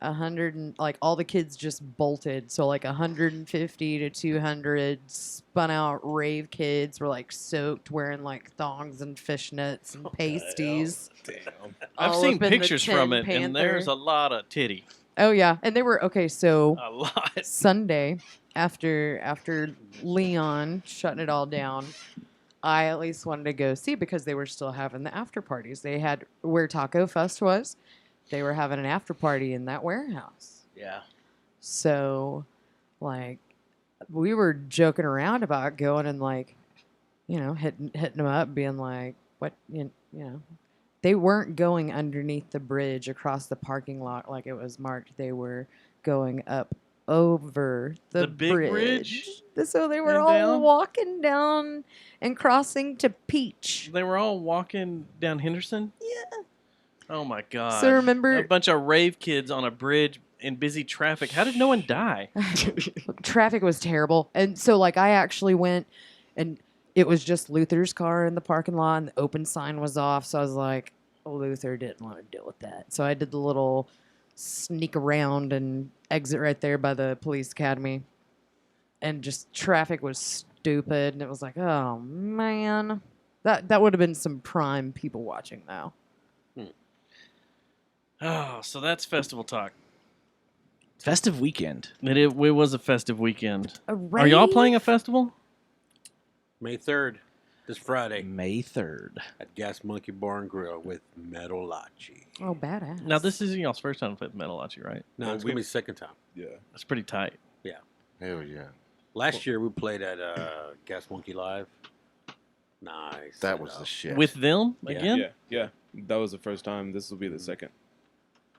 100 and like all the kids just bolted, so like 150 to 200 spun out rave kids were like soaked, wearing like thongs and fishnets and pasties. Damn. I've all seen up in the pictures Tin from it, Panther. and there's a lot of titty. Oh yeah, and they were okay. So A lot. Sunday after Leon shutting it all down, I at least wanted to go see because they were still having the after parties. They had where Taco Fest was. They were having an after party in that warehouse. Yeah. So, like, we were joking around about going and like, hitting them up, being like, "What, They weren't going underneath the bridge across the parking lot like it was marked. They were going up over the big bridge? So they were And all down? walking down and crossing to Peach. They were all walking down Henderson? Yeah. Oh my god. So remember- a bunch of rave kids on a bridge in busy traffic. How did no one die? Traffic was terrible. And so, like, I actually went and it was just Luther's car in the parking lot and the open sign was off. So I was like, Luther didn't want to deal with that. So I did the little sneak around and exit right there by the police academy. And just traffic was stupid. And it was like, oh, man. That would have been some prime people watching now. Oh, so that's festival talk. Festive weekend. It was a festive weekend. A Are y'all rave? playing a festival? May 3rd, this Friday, May 3rd. at Gas Monkey Bar and Grill with Metalachi. Oh, badass. Now, this is y'all's first time to play Metalachi, right? No, Well, it's going to be the second time. Yeah. That's pretty tight. Hell yeah. Last year, we played at Gas Monkey Live. Nice. That was the shit. With them Yeah. again? Yeah. Yeah. That was the first time. This will be the second.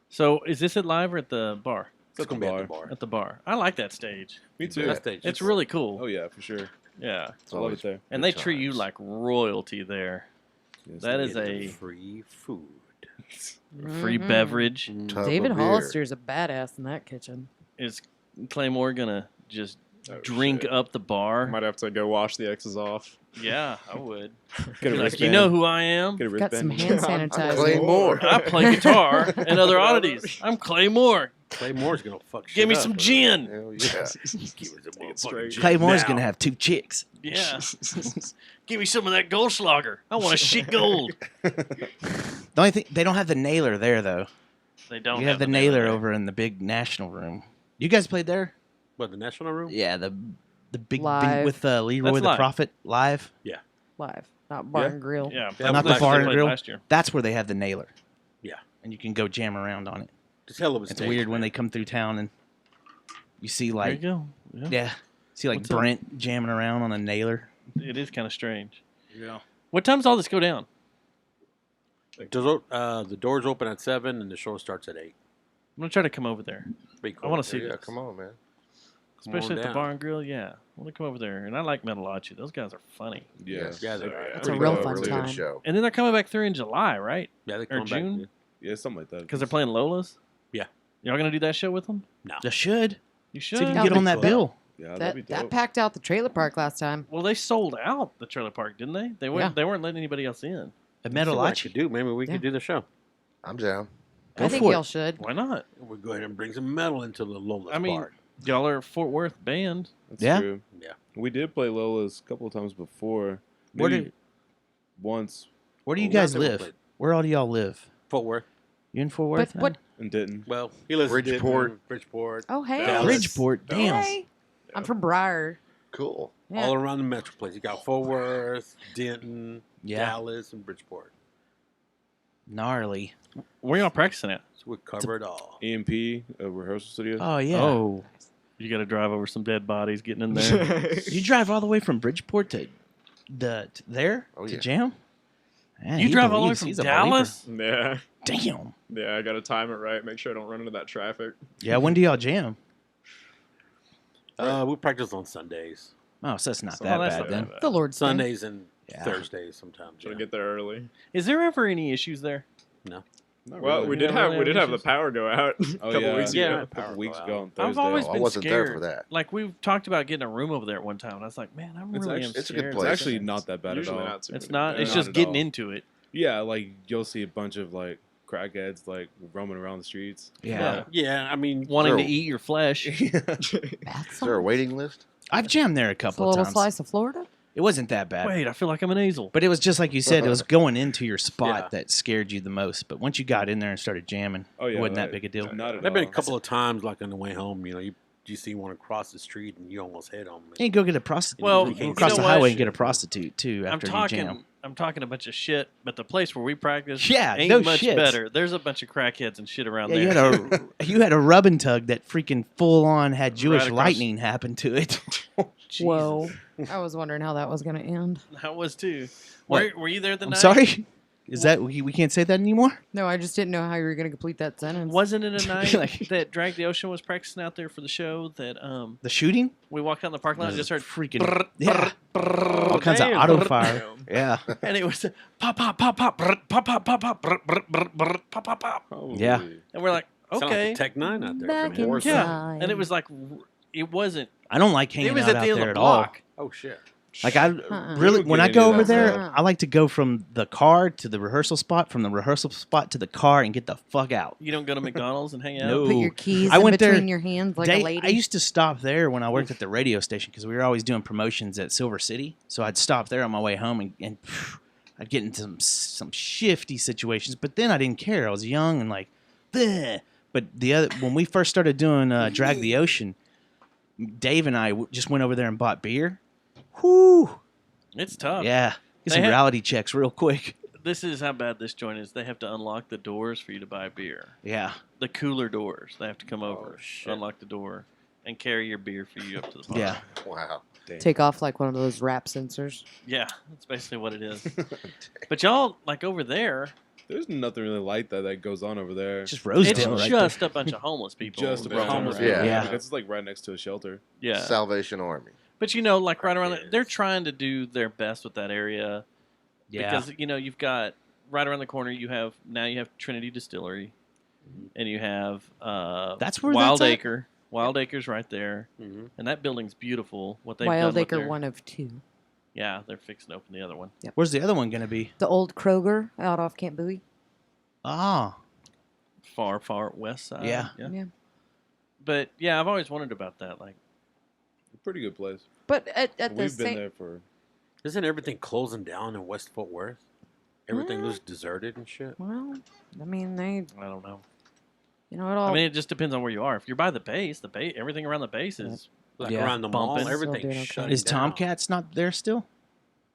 So is this at live or at the bar? It's going to be at the bar. At the bar. I like that stage. Me too. That stage. It's really cool. Oh yeah, for sure. Yeah. It's I love always it there. And good they treat you times. like royalty there. Yes, That they is do. a free food. free Mhm. beverage. Tub David of beer. Hollister's a badass in that kitchen. Is Claymore gonna just Oh, drink shit. up the bar? Might have to go wash the X's off. Yeah, I would. Get a Like, wristband. you know who I am? Get a Got some wristband. hand sanitizer. Claymore. I play guitar and other oddities. I'm Claymore. Claymore's going to fuck shit Give me up, some but- gin. Hell yeah. Give us a motherfucking straight. gin Claymore's now. going to have 2 chicks. Yeah. Give me some of that Goldschlager. I want a shit gold. The only thing, they don't have the nailer there, though. They don't. You have the nailer there. over in the big national room. You guys played there? What, the National Room? Yeah, the big Live. with Leroy That's the live. Prophet live. Live, not bar Yeah. and grill. Yeah, Yeah, Not that the was bar last- and they played grill. last year. That's where they have the nailer. Yeah. And you can go jam around on it. It's a hell of a It's stage, weird when man. they come through town and you see There you like go. Yeah. yeah, see like What's up? Brent jamming around on a nailer. It is kind of strange. Yeah. What time does all this go down? The doors open at 7 and the show starts at 8. I'm gonna try to come over there, Be cool. I wanna see Yeah, this. come on, man. Come especially on at the down. bar and grill. Yeah, I want to come over there, and I like Metalachi. Those guys are funny. Yeah. Yeah, they're It's a pretty real good. fun Really time. good show. And then they're coming back through in July, right? Yeah, they Or come back. June? Yeah, something like that. Because they're playing Lola's. Yeah. Y'all gonna do that show with them? They should. You So should. you can Yeah, get on that cool. bill. Yeah, that'd be That, that dope. packed out the trailer park last time. Well, they sold out the trailer park, didn't they? They weren't. Yeah. They weren't letting anybody else in. At See what I Metalachi. could do. Maybe we Yeah. could do the show. I'm down. Go I think for y'all it. should. Why not? We'll go ahead and bring some metal into the Lola's I mean, bar. Y'all are a Fort Worth band. That's Yeah? true. Yeah. We did play Lola's a couple of times before. Where Maybe do once Where do you Well, guys we live? played. Where all do y'all live? Fort Worth. You in Fort Worth? But what? and didn't. Well, he lives Bridgeport. in Bridgeport. Oh, hey. Dallas. Bridgeport. Damn. Hey. I'm from Briar. Cool. Yeah. All around the metroplex. You got Fort Worth, Denton, Yeah. Dallas, and Bridgeport. Gnarly. Where y'all practicing at? So we cover it all. EMP, a rehearsal studio. Oh yeah. Oh, you got to drive over some dead bodies getting in there. You drive all the way from Bridgeport to there Oh, to yeah. jam. Man, You he drive all the way believes. from He's a believer. Dallas? Yeah. Damn. Yeah, I got to time it right. Make sure I don't run into that traffic. Yeah. When do y'all jam? We practice on Sundays. Oh, so that's not So that that's bad not then. that bad. The Lord's Day. Sundays and Yeah. Thursdays sometimes. Should Yeah. get there early. Is there ever any issues there? Not Well, really. we You did don't have really we did have have the issues? power go out a Oh, couple yeah. weeks Yeah. ago. a couple weeks ago on Thursday. I've always I been wasn't scared. there for that. Like we've talked about getting a room over there at one time, and I was like, man, I'm It's really actually- am it's a good scared. It's place. actually not that bad Usually at all. not too It's many not. people. It's Not just at getting all. into it. Yeah, like you'll see a bunch of like crackheads like roaming around the streets. Yeah. Yeah, I mean, Wanting to Zero. eat your flesh. Bath Is there a waiting list? I've jammed there a It's a couple of little times. slice of Florida. It wasn't that bad. Wait, I feel like I'm an Azel. But it was just like you said, it was going into your spot Yeah. that scared you the most. But once you got in there and started jamming, Oh yeah, it wasn't that like, big a deal. Not at there've been a all. couple of times, like on the way home, you see one across the street and you almost hit them. You can go get a prostitute. Well, you can you cross know the what? highway and get a prostitute too I'm after you talking. jam. I'm talking a bunch of shit, but the place where we practice, Yeah, ain't no much shit. better. There's a bunch of crackheads and shit around Yeah, there. you had a rub and tug that freaking full on had Jewish across- lightning happen to it. Whoa. I was wondering how that was going to end. I was too. What? Were you there the I'm night? sorry. Is that we can't say that anymore? No, I just didn't know how you were going to complete that sentence. Wasn't it a night Like- that Drag the Ocean was practicing out there for the show? That The shooting? we walked down the parking lot and just heard freaking brrr, yeah, brrr, all kinds of damn, auto brrr, fire. Yeah, and it was pop pop pop pop brrr, pop pop pop pop brrr, brrr, brrr, brrr, pop pop pop, Holy. Yeah. and we're like, Sound okay, like a Tech 9 out there. Back from in Warsaw. yeah, time. and it was like, it wasn't. I don't like hanging It was out at the end there of at the all. block. Oh, shit. Like I Uh-uh. really, We don't when get I any go of over that there, stuff. I like to go from the car to the rehearsal spot, from the rehearsal spot to the car, and get the fuck out. You don't go to McDonald's and hang out. No. Put your keys I in went there between your hands like a lady. I used to stop there when I worked at the radio station because we were always doing promotions at Silver City. So I'd stop there on my way home and I'd get into some shifty situations. But then I didn't care. I was young and like, bleh. But when we first started doing Drag the Ocean, Dave and I just went over there and bought beer. Whoo! It's tough. Yeah, get They some had- reality checks real quick. This is how bad this joint is. They have to unlock the doors for you to buy beer. Yeah, The cooler doors. They have to come over, shit. unlock the door, and carry your beer for you up to the bar. yeah. Wow. Take off like one of those rap sensors. Yeah, that's basically what it is. But y'all, like over there, There's nothing really like that goes on over there. Just it's Rosedale right there. just a bunch of homeless people. Just a bunch roaming of homeless around. people. Yeah. Like, it's like right next to a shelter. Yeah. Salvation Army. But you know, like right around, Crackheads. they're trying to do their best with that area. Yeah, Because you've got right around the corner. You have Trinity Distillery, and you have That's where Wild that's at? Acre. Wild Acre's right there, Mm-hmm. and that building's beautiful. What they've Wild done with Acre their- 1 of 2. Yeah, they're fixing to open the other one. Where's the other one gonna be? The old Kroger out off Camp Bowie. Ah, Far, far west side. Yeah. Yeah. But yeah, I've always wondered about that. Like, A pretty good place. But at the We've been same there for. Isn't everything closing down in West Fort Worth? Everything Well- looks deserted and shit. well, I mean I don't know. it all I mean, it just depends on where you are. If you're by the base, everything around the base is Like Yeah. around the mall, Bumping. everything's Still doing okay. shutting is down. Tomcats not there still?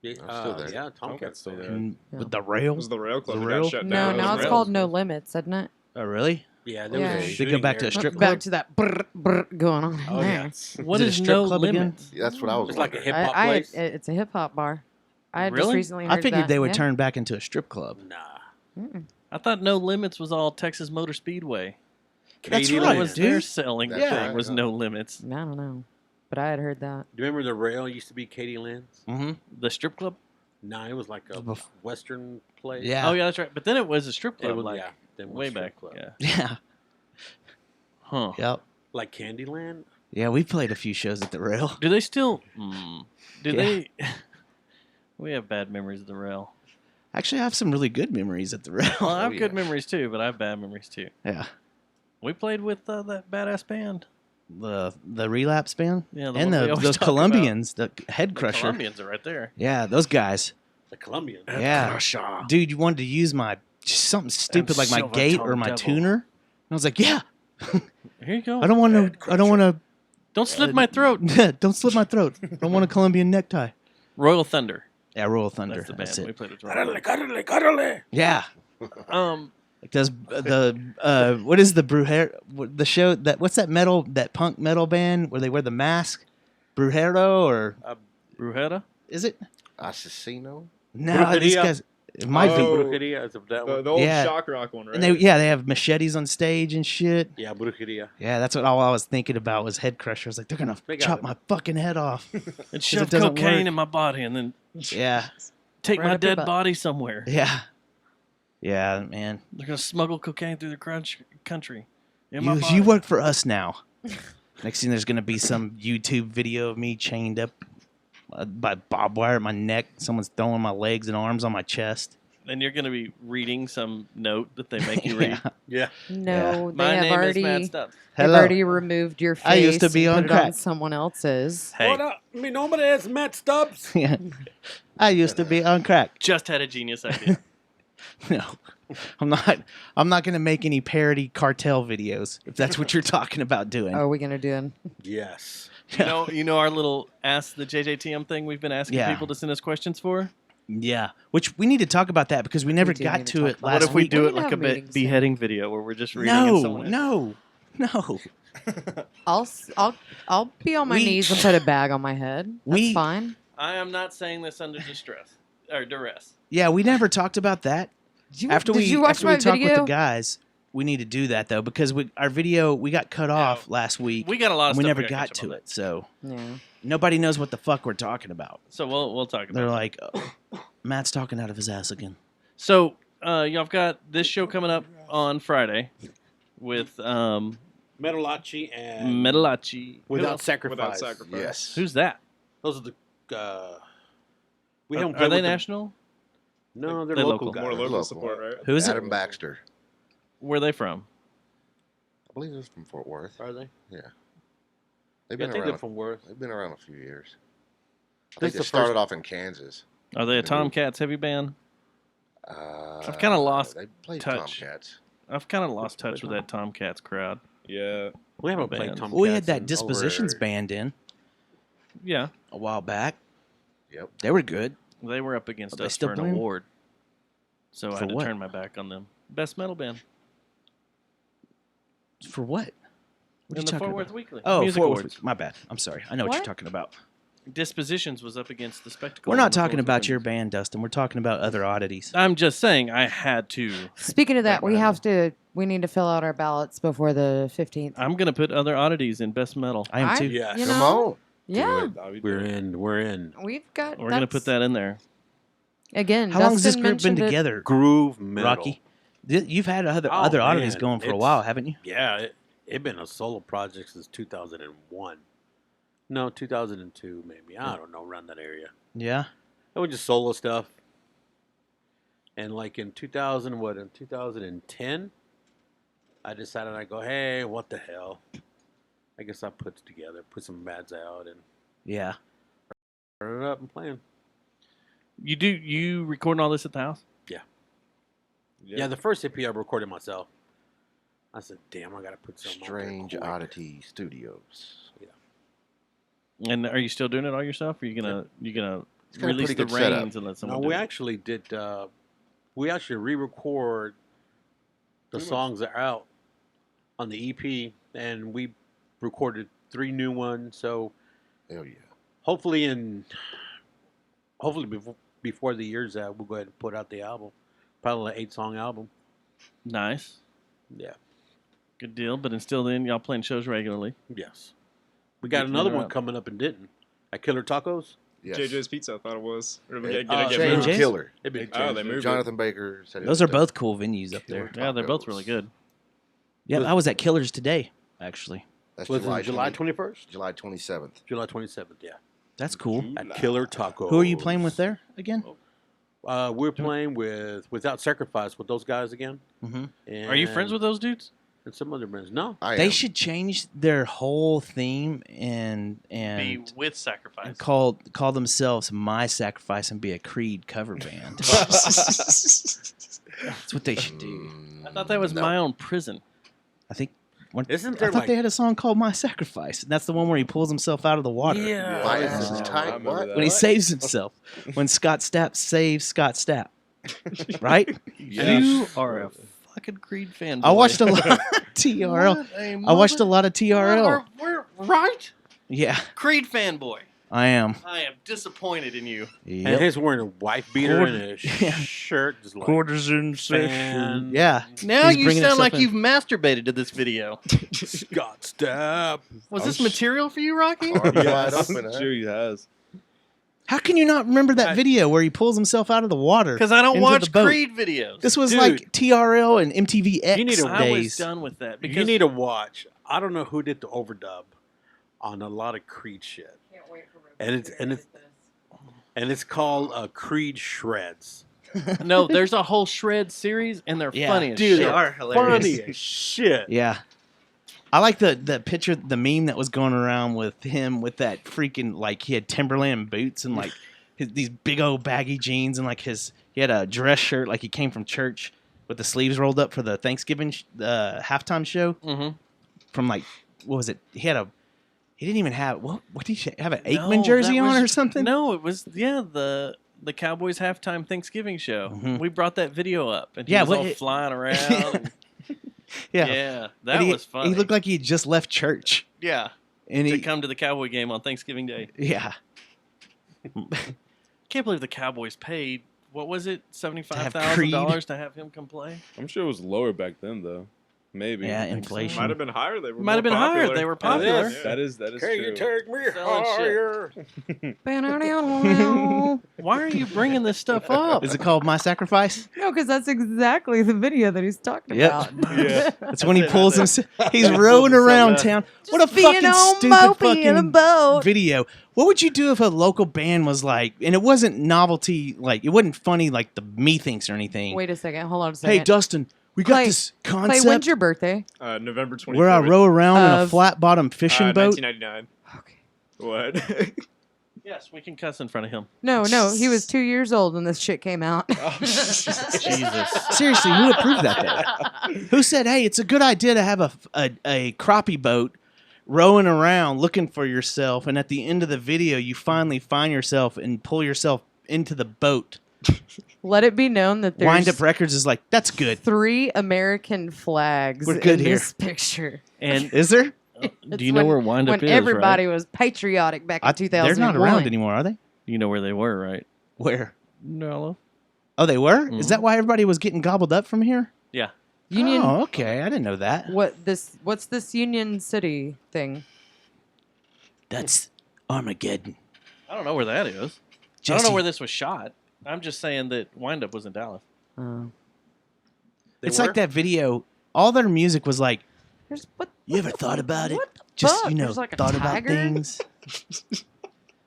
Yeah, I'm still there. Yeah, Tomcat's still there. And Yeah. with the It was rails? the rail club The that rail? got shut No, down. now it's rails. called No Limits, isn't it? Oh, really? Yeah, there Yeah. was a They go shooting back to there. a strip Back club? to that brr, brr going on. Oh, there. yeah. what Is it a is strip no club again? limits? Yeah, that's what I was It's like a wondering. hip hop I place. it's a hip hop bar. I had just Really? recently heard I figured that. they would Yeah. turn back into a strip club. Nah. Mm-mm. I thought No Limits was all Texas Motor Speedway. That's Katie right, That Lynn. was dude. their selling That's thing right. was No Limits. I don't know, but I had heard that. Do you remember the rail used to be Katie Lynn's? Mm-hmm. The strip club? Nah, it was like a Bef- Western place. Yeah. Oh yeah, that's right. But then it was a strip It club, was, like yeah. Then it was way strip back. club. Yeah. Yeah. Huh. Yep. Like Candyland? Yeah, we played a few shows at the rail. Do they still? Do Yeah. they? We have bad memories of the rail. Actually, I have some really good memories at the rail. Well, I have yeah. good memories too, but I have bad memories too. Yeah. We played with that badass band. the relapse band. Yeah, the and one we always those talk Colombians, the head The crusher. Colombians are right there. Yeah, those guys. The Colombian. Yeah, dude, you wanted to use my just something stupid like my Silver gate Tongue or my Devil. tuner, and I was like, yeah, Here you go. I don't want to. I don't want Don't slit my throat. to. Don't slit my throat. I don't want a Colombian necktie. Royal Thunder. Yeah, Royal Thunder. That's the band That's we it. played with. Royal Thunder. Cuddle. Yeah. Um, Does the what is the the show that what's that metal that punk metal band where they wear the mask? Brujero or Brujera. is it? Asesino? No, these Brujeria. guys. It might be. Brujeria is of that one. The old Yeah. shock rock one, right? And they have machetes on stage and shit. Yeah, Brujeria. Yeah, that's what all I was thinking about was head crusher. I was like, they're gonna They got chop it. my fucking head off. And shove doesn't cocaine work. in my body and then Yeah, take Right my up your dead butt. body somewhere. yeah, yeah, man. They're gonna smuggle cocaine through the country. In my You body. work for us now. Next thing, there's gonna be some YouTube video of me chained up by barbed wire at my neck. Someone's throwing my legs and arms on my chest. And you're gonna be reading some note that they make you read. Yeah. No, My they have name already. is Matt Stubbs. They've Hello. already removed your face. I used to be and on put it on crack. someone else's. Hey, What up? Mi nombre es Matt Stubbs. Yeah. I used to be on crack. just had a genius idea. No, I'm not. I'm not gonna make any parody cartel videos if that's what you're talking about doing. Are we gonna do it? Yes. You know our little Ask the JJTM thing we've been asking Yeah. people to send us questions for? Yeah, which we need to talk about that because we never do got need to to talk it about last What if we week. do We it can like a have meetings soon. beheading video where we're just reading and No, someone no. I'll be on my We- knees and put a bag on my head. That's We- fine. I am not saying this under distress or duress. Yeah, we never talked about that. Did you, After did you watch after my we talked with the video? guys, we need to do that though because our video we got cut off last week. We got a lot of and we stuff never gotta got catch up to on. it, so Yeah. nobody knows what the fuck we're talking about. So we'll talk about They're it. like, oh, Matt's talking out of his ass again. So y'all got this show coming up on Friday with Metalachi and Metalachi. Without Sacrifice. Without Sacrifice. Yes. Who's that? Those are the. We haven't Are played they with them. national? No, they're They're local local. guys. More local Local. support, right? Who is Adam it? Baxter. Where are they from? I believe it's from Fort Worth. Are they? They've Yeah, been I think around. they're from Worth. They've been around a few years. I This think is they the started first- off in Kansas. Are they a Tomcats heavy band? I've kinda lost They played touch. Tomcats. I've kind of lost touch with that Tomcats crowd. Yeah. We haven't played Band. Tomcats. Well, we had that in Dispositions over- band in Yeah, a while back. Yep. They were good. they were up against Are they us still for an playing? award. So I For had to what? turn my back on them. Best metal band For what? What are in you the talking Fort about? Worth Weekly. Oh, Music Fort Awards. Worth. My bad. I'm sorry. I know what you're What? talking about. Dispositions was up against the Spectacle. We're in not the Fort talking Worth about Weekly. your band, Dustin. We're talking about other oddities. I'm just saying I had to. Speaking of that, Right, right. we need to fill out our ballots before the 15th. I'm gonna put other oddities in best metal. I am too. Yes. You Come know? on. Yeah, We're in. We're in. we've got. We're gonna put that's- that in there. Again, How long has this Dustin group been mentioned it. together, Groove metal. Rocky? You've had other Oh, oddities man, going for a it's- while, haven't you? Yeah, it been a solo project since 2001. No, 2002 maybe. I don't know, around that area. Yeah. It was just solo stuff. And like in 2010, I decided I go, hey, what the hell? I guess I put some mads out and Yeah. turn it up and playing. You recording all this at the house? Yeah, the first EP I recorded myself. I said, damn, I gotta put something Strange out there quick. Oddity Studios. And are you still doing it all yourself? Or you gonna got a release pretty the good setup. reins and let No, someone we do it? actually did. We actually re-record the songs that are out on the EP, and we recorded 3 new ones. So Hell yeah. hopefully before the year's out, we'll go ahead and put out the album. Probably an 8-song album. Nice, Yeah. good deal. But until then, y'all playing shows regularly. Yes. We got Which another one are one up? coming up in Denton at Killer Tacos. Yes. JJ's Pizza, I thought it was. Or did It- it get Changed moved? J&J's? Killer. It'd be Oh, they moved it. Jonathan Baker said it Those was are the both cool venues up there. Killer Yeah, they're both Tacos. really good. Yeah, I was at Killers today, actually. That's Was July it July 20 21st? July 27th. July 27th, yeah. That's cool. At Killer Tacos. Who are you playing with there again? We're playing with Without Sacrifice with those guys again. Mm-hmm. And Are you friends with those dudes? And some other bands. No. They should change their whole theme and Be with Sacrifice. call themselves My Sacrifice and be a Creed cover band. That's what they should do. I thought that was My Own Prison. I think. Isn't I there thought they had a song called My Sacrifice. And that's the one where he pulls himself out of the water. Yeah. Why is this tight? What? When he saves himself. When Scott Stapp saves Scott Stapp. Right? You are a fucking Creed fan. I watched a lot of TRL. I watched a lot of TRL. We're right. Yeah, Creed fanboy. I am. I am disappointed in you. And he's wearing a wife beater and a shirt. Just like, Quarters in session. Yeah. Now He's you bringing sound himself like in. you've masturbated to this video. Scott Stapp. Was this material for you, Rocky? Arms wide Yes, open, huh? sure he has. How can you not remember that video where he pulls himself out of the water? Because I don't into the watch boat? Creed videos. This was Dude. like TRL and MTV X You need to- I was days. done with that. You Because need to watch. I don't know who did the overdub on a lot of Creed shit. Can't wait for And it's called Creed Shreds. no, there's a whole Shred series, and they're Yeah. funny as Dude, shit. they are hilarious. Funny as shit. Yeah. I like the picture, the meme that was going around with him with that freaking, like, he had Timberland boots and, like, these big old baggy jeans and, like, he had a dress shirt like he came from church with the sleeves rolled up for the Thanksgiving halftime show Mm-hmm. from, like, what was it? He didn't even have, what did he have, an Aikman No, jersey that on was- or something? No, it was the Cowboys halftime Thanksgiving show. Mhm. We brought that video up, and he Yeah, was what all it- flying around. and- Yeah. yeah, But that was funny. He looked like he had just left church. yeah, And to he, come to the Cowboy game on Thanksgiving Day. yeah. Can't believe the Cowboys paid. What was it? $75,000 Creed. to have him come play. I'm sure it was lower back then, though. Maybe. Yeah, I think so. inflation. Might have been higher. They were Might have more been higher. popular. They were popular. Yeah. That is Can true. you take me Selling shit. higher? Why are you bringing this stuff up? Is it called My Sacrifice? No, because that's exactly the video that he's talking Yep. about. Yeah. That's when he That's it, pulls that's himself. He's rowing around up. town. What a Just being fucking all stupid mopey in a fucking boat. video. What would you do if a local band was like, and it wasn't novelty, like it wasn't funny like the Methinks or anything. Wait a second. Hold on a second. Hey Dustin, we got Clay- this Clay, concept when's your birthday? November 24th. where I row around in a Of- flat bottom fishing boat. 1999. Okay. What? Yes, we can cuss in front of him. No, he was 2 years old when this shit came out. Jesus. Seriously, who approved that though? Who said, hey, it's a good idea to have a crappie boat rowing around looking for yourself, and at the end of the video you finally find yourself and pull yourself into the boat. Let it be known that there's Wind Up Records is like, that's good. 3 American flags We're good in here. this picture. And Is there? do you know where Wind Up when is, everybody right? was patriotic back in They're 2001. not around anymore, are they? You know where they were, right? Where? No. Oh, they were? Mhm. Is that why everybody was getting gobbled up from here? Yeah. Union. Oh, okay. I didn't know that. What's this Union City thing? That's Armageddon. I don't know where that is. I don't Jesse, know where this was shot. I'm just saying that Wind Up was in Dallas. it's like that video. All their music was like, There's what? you ever thought about it? What the Just, fuck? you know, There's like a thought tiger? about things.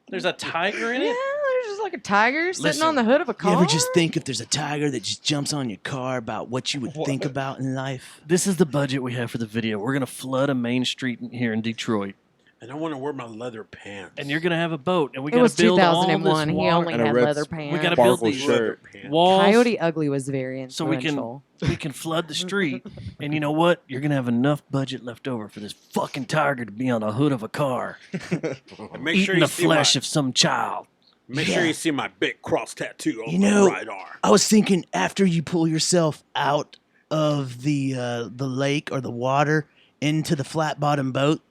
There's a tiger in Yeah, it? there's just like a tiger sitting Listen, on the hood of a car. You ever just think if there's a tiger that just jumps on your car about what you would think about in life? This is the budget we have for the video. We're going to flood a main street here in Detroit. And I want to wear my leather pants. And you're going to have a boat. And we It got was to build all this 2001. He water. only And a had red leather s- pants. We got to build Sparkle these shirt. walls Coyote Ugly was very so we influential. can flood the street. And you know what? You're going to have enough budget left over for this fucking tiger to be on the hood of a car. And make eating sure you the see flesh my, of some child. Make sure you see my big cross tattoo on You know, my right arm. I was thinking after you pull yourself out of the lake or the water into the flat bottom boat,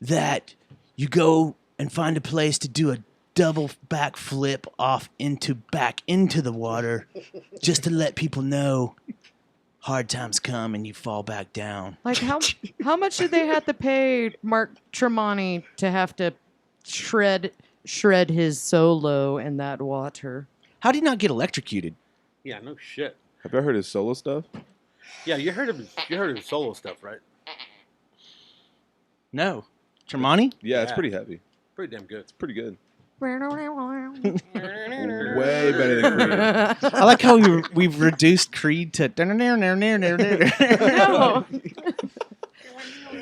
that you go and find a place to do a double back flip off back into the water, just to let people know hard times come and you fall back down. Like how much did they have to pay Mark Tremonti to have to shred his solo in that water? How did he not get electrocuted? Yeah, no shit. Have you ever heard his solo stuff? Yeah, you heard of his solo stuff, right? No. Tremonti? Yeah, it's Yeah. pretty heavy. Pretty damn good. It's pretty good. Way better than Creed. I like how we've reduced Creed to. No.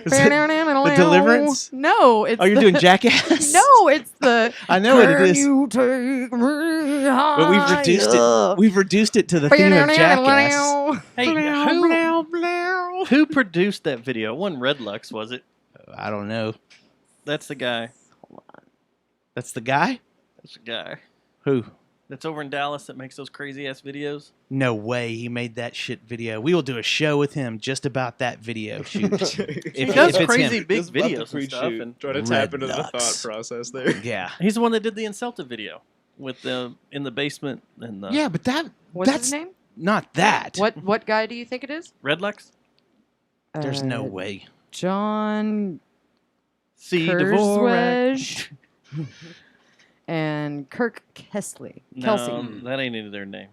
Is it the Deliverance? No, it's Oh, you're doing Jackass? No, it's the. I know what it Can is. you take me But we've reduced it. We've reduced it to the theme of Jackass. Hey, who produced that video? It wasn't Redlux, was it? I don't know. That's the guy. That's the guy? That's the guy. Who? That's over in Dallas that makes those crazy ass videos. No way he made that shit video. We will do a show with him just about that video shoot. He does it's crazy him. big Just about the videos and Creed stuff. shoot. And Try to tap into the Redlux. thought process there. Yeah. he's the one that did the Incelta video with the in the basement and the Yeah, but What's that's his name? not that. What guy do you think it is? Redlux. There's no way. John See Kurzweil and Kirk Kelsey. No, that ain't any of their names.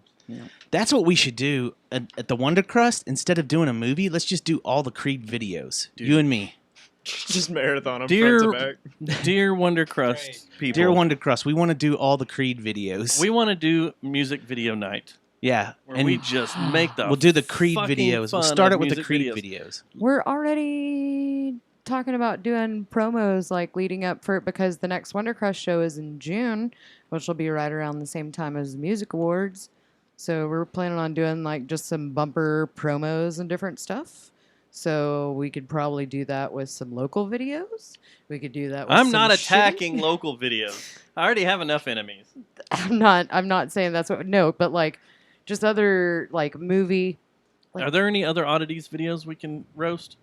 That's what we should do at the Wonder Crust. Instead of doing a movie, let's just do all the Creed videos. Dude. You and me. Just marathon them Dear, front to back. dear Wonder Crust people, Dear Wonder Crust, we want to do all the Creed videos. we want to do music video night yeah. where we just make the we'll do the Creed fucking videos. We'll fun start of it with the music Creed videos. We're already talking about doing promos like leading up for it because the next Wonder Crush show is in June, which will be right around the same time as the Music Awards. So we're planning on doing like just some bumper promos and different stuff. So we could probably do that with some local videos. We could do that with I'm some not shitty- attacking local videos. I already have enough enemies. I'm not saying that's what no, but like just other like movie. Are there any other Oddities videos we can roast?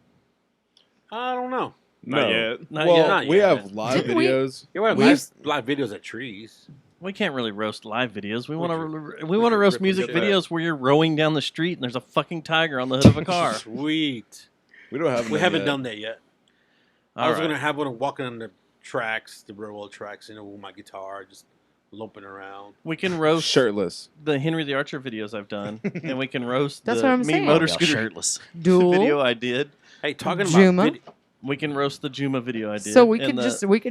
I don't know. Not yet. Not well, yet. Not we yet. have live Didn't we- videos. Yeah, we have live videos at trees. We can't really roast live videos. We want to could roast rip and music get that. videos where you're rowing down the street and there's a fucking tiger on the hood of a car. Sweet. We don't have. We them haven't yet. done that yet. I All was right. gonna have one walking on the tracks, the railroad tracks, with my guitar, just loping around. We can roast Shirtless. the Henry the Archer videos I've done, and we can roast That's the what I'm Meat saying. Motor Y'all Scooter shirtless. Duel. video I did. Hey, talking Juma. about We can roast the Juma video I did. So we And could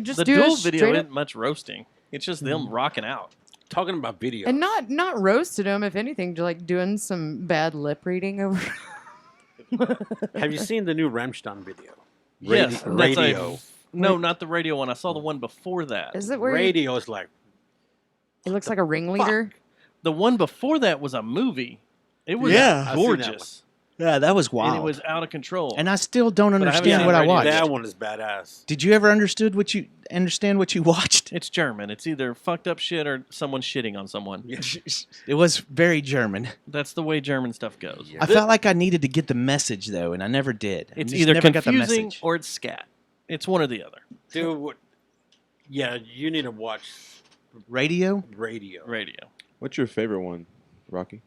just the do duel a video straight up isn't much roasting. It's just them rocking out. talking about videos. and not roasted them. If anything, like doing some bad lip reading over. Have you seen the new Rammstein video? Yes, that's Radio. No, not the radio one. I saw the one before that. Is it where Radio is like it looks like a ringleader? The one before that was a movie. It was Yeah. I've seen that gorgeous. Yeah, that was wild. And it was out of control. And I still don't I haven't understand seen what I Radio. watched. that one is badass. Did you ever understand what you watched? It's German. It's either fucked up shit or someone shitting on someone. It was very German. That's the way German stuff goes. I felt like I needed to get the message though, and I never did. I It's just either never got the confusing message. or it's scat. It's one or the other. Dude, yeah, you need to watch Radio. Radio. Radio. What's your favorite one, Rocky?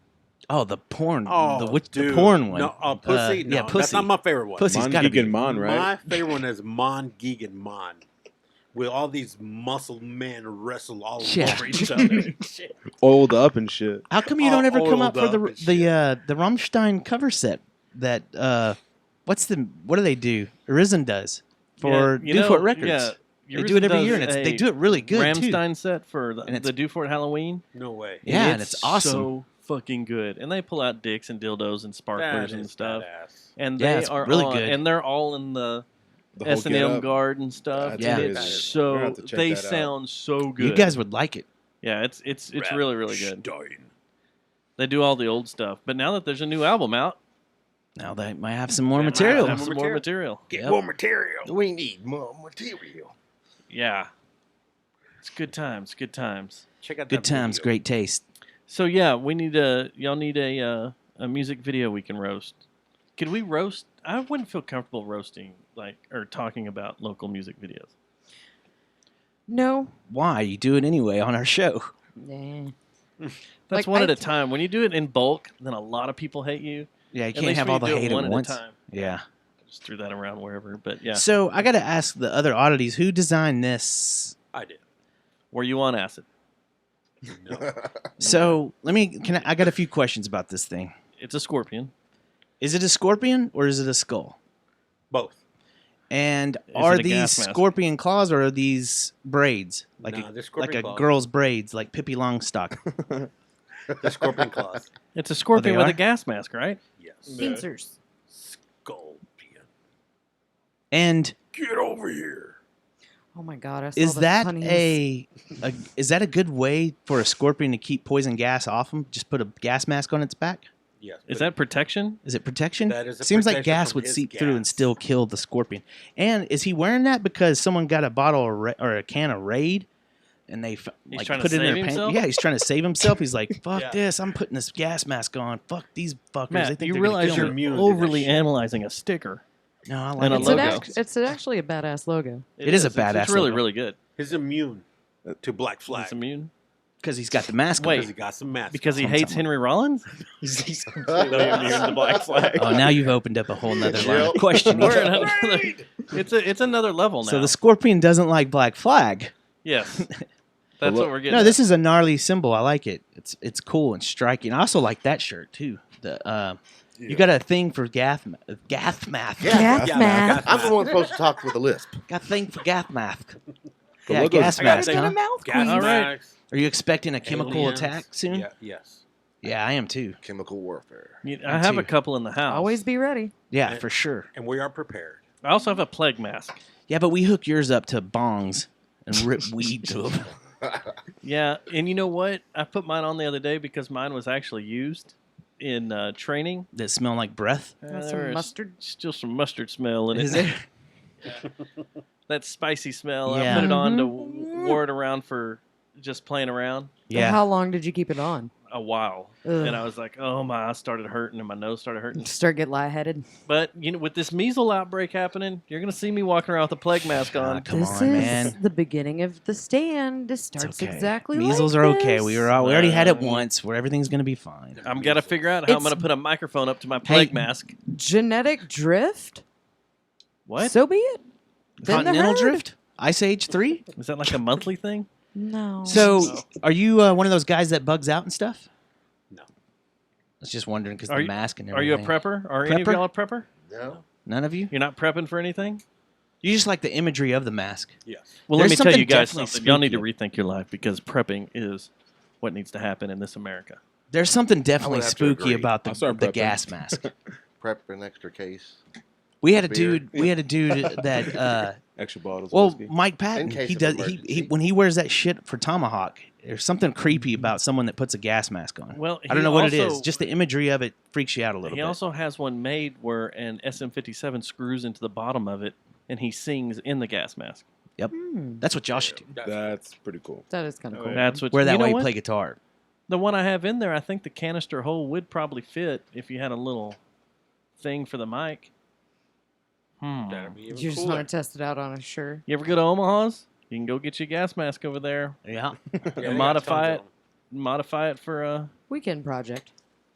Oh, the porn. Oh, the dude. porn one. No, pussy. No, yeah, that's pussy. not my favorite one. Pussy's Mon gotta be. Geegan Mon, right? My favorite one is Mon Geegan Mon. With all these muscle men wrestle all Yeah. over each other. Shit. Oiled up and shit. How come you don't ever come up oiled for up and shit. the Rammstein cover set that what do they do? Arisen does for Yeah, you know, Dufort Records. Yeah, They do it every year, and they do it really good too. Rammstein set for And it's- the Dufort Halloween. No way. Yeah, and it's awesome. So fucking good. And they pull out dicks and dildos and sparklers That and is stuff. badass. And Yeah, they it's are really on, good. and they're all in the The whole S&M getup. guard and stuff. That's Yeah. And crazy. it's We're gonna so have to check they that out. sound so good. You guys would like it. Yeah, it's really really good. Rammstein. They do all the old stuff, but now that there's a new album out, Now they might have some more They might material. have more some more material. Get Yep. more material. We need more material. Yeah, it's good times. Good times. Check out Good that times, video. great taste. So yeah, y'all need a music video we can roast. Could we roast? I wouldn't feel comfortable roasting or talking about local music videos. No. Why? You do it anyway on our show. Nah. That's Like, one I- at a time. When you do it in bulk, then a lot of people hate you. Yeah, you At can't least have when all the you do it hate one at a once. time. Yeah. Just threw that around wherever, but yeah. So I got to ask the other oddities who designed this. I did. Were you on acid? No. So I got a few questions about this thing. It's a scorpion. Is it a scorpion or is it a skull? Both. And Is are it a these gas mask? scorpion claws or are these braids? Nah, they're Like scorpion a claws. girl's braids, like Pippi Longstock. The scorpion claws. It's a scorpion they with are? a gas mask, right? Yes. Yeah. Pincers. Scorpion. And Get over here. Oh my god! I saw is the that funniest. is that a good way for a scorpion to keep poison gas off them? Just put a gas mask on its back? Yes. Is but that protection? Is it protection? That is a Seems like protection gas from would his seep through and gas. still kill the scorpion. And is he wearing that because someone got a bottle or a can of Raid and they He's like trying to put it in save their pants? himself? Yeah, he's trying to save himself. He's like, "Fuck Yeah. this! I'm putting this gas mask on. Fuck these fuckers. they Matt, think you they're gonna realize kill you're me." immune to that overly shit. analyzing a sticker. No, I and like a it. It's, logo. it's actually a badass logo. It is a It's badass really, logo. really good. He's immune to Black Flag. He's immune. because he's got the mask on. Wait. Because he got some mask. Because he Some- hates some- Henry Rollins? He's completely immune to Black Flag. Oh, now you've opened up a whole nother line of questioning. We're in another, it's another level now. So the scorpion doesn't like Black Flag. Yes. Well, That's look- what we're getting No, at. this is a gnarly symbol. I like it. It's cool and striking. I also like that shirt too. You got a thing for gath math. Gaff math. I'm the one supposed to talk with a lisp. Got a thing for gath math. The Yeah, logo's- gas I gotta mask. think Huh? of mouth gas All right. masks, Are you expecting a chemical aliens. attack soon? Yeah, yes. Yeah, I am too. Chemical warfare. I have too. a couple in the house. Always be ready. Yeah, And- for sure. And we are prepared. I also have a plague mask. Yeah, but we hook yours up to bongs and rip weed to them. Yeah, and you know what? I put mine on the other day because mine was actually used in training. That smell like breath. That's some There is mustard. Still some mustard smell in Is it. there? That spicy smell. Yeah. I put it on to Mhm. wore it around for just playing around Yeah. How long did you keep it on? a while. Ugh. And I was like, oh my, I started hurting and my nose started hurting. Start get lightheaded. But you know, with this measles outbreak happening, you're gonna see me walking around with a plague mask on. Come This on, is man. the beginning of the stand. It It's starts okay. exactly Measles like are okay. this. We already had it once. Where everything's gonna be fine. I'm gotta figure out how I'm It's- gonna put a microphone up to my plague Hey. mask. Genetic drift. What? So be it. Then the Continental herd. drift. Ice Age 3. Is that like a monthly thing? No. So, No. are you one of those guys that bugs out and stuff? No. I was just wondering because Are the you- mask and Are you a everything. prepper? Are any of Prepper? y'all a prepper? No. None of you? You're not prepping for anything? You just like the imagery of the mask. Yes. Well, There's let me tell something you guys definitely something. Y'all need to spooky. rethink your life because prepping is what needs to happen in this America. There's something definitely have to spooky agree. about I'll start the prepping. gas mask. Prep an extra case. We had a Beer. dude. We had a dude that. Extra bottles Well, of whiskey. Mike Patton. case He of does. He emergency. when he wears that shit for Tomahawk. There's something creepy about someone that puts a gas mask on. Well, I don't he know what it is. also- Just the imagery of it freaks you out a little He bit. also has one made where an SM57 screws into the bottom of it and he sings in the gas mask. Hmm, That's what y'all should do. That's pretty cool. that is kind of Oh, cool. yeah. That's what Wear that you know while you what? play guitar. The one I have in there, I think the canister hole would probably fit if you had a little thing for the mic. That'd be even You just cooler. want to test it out on a shirt. You ever go to Omaha's? You can go get your gas mask over there. Yeah. Yeah, they got modify tons it. of 'em. Modify it for Weekend project.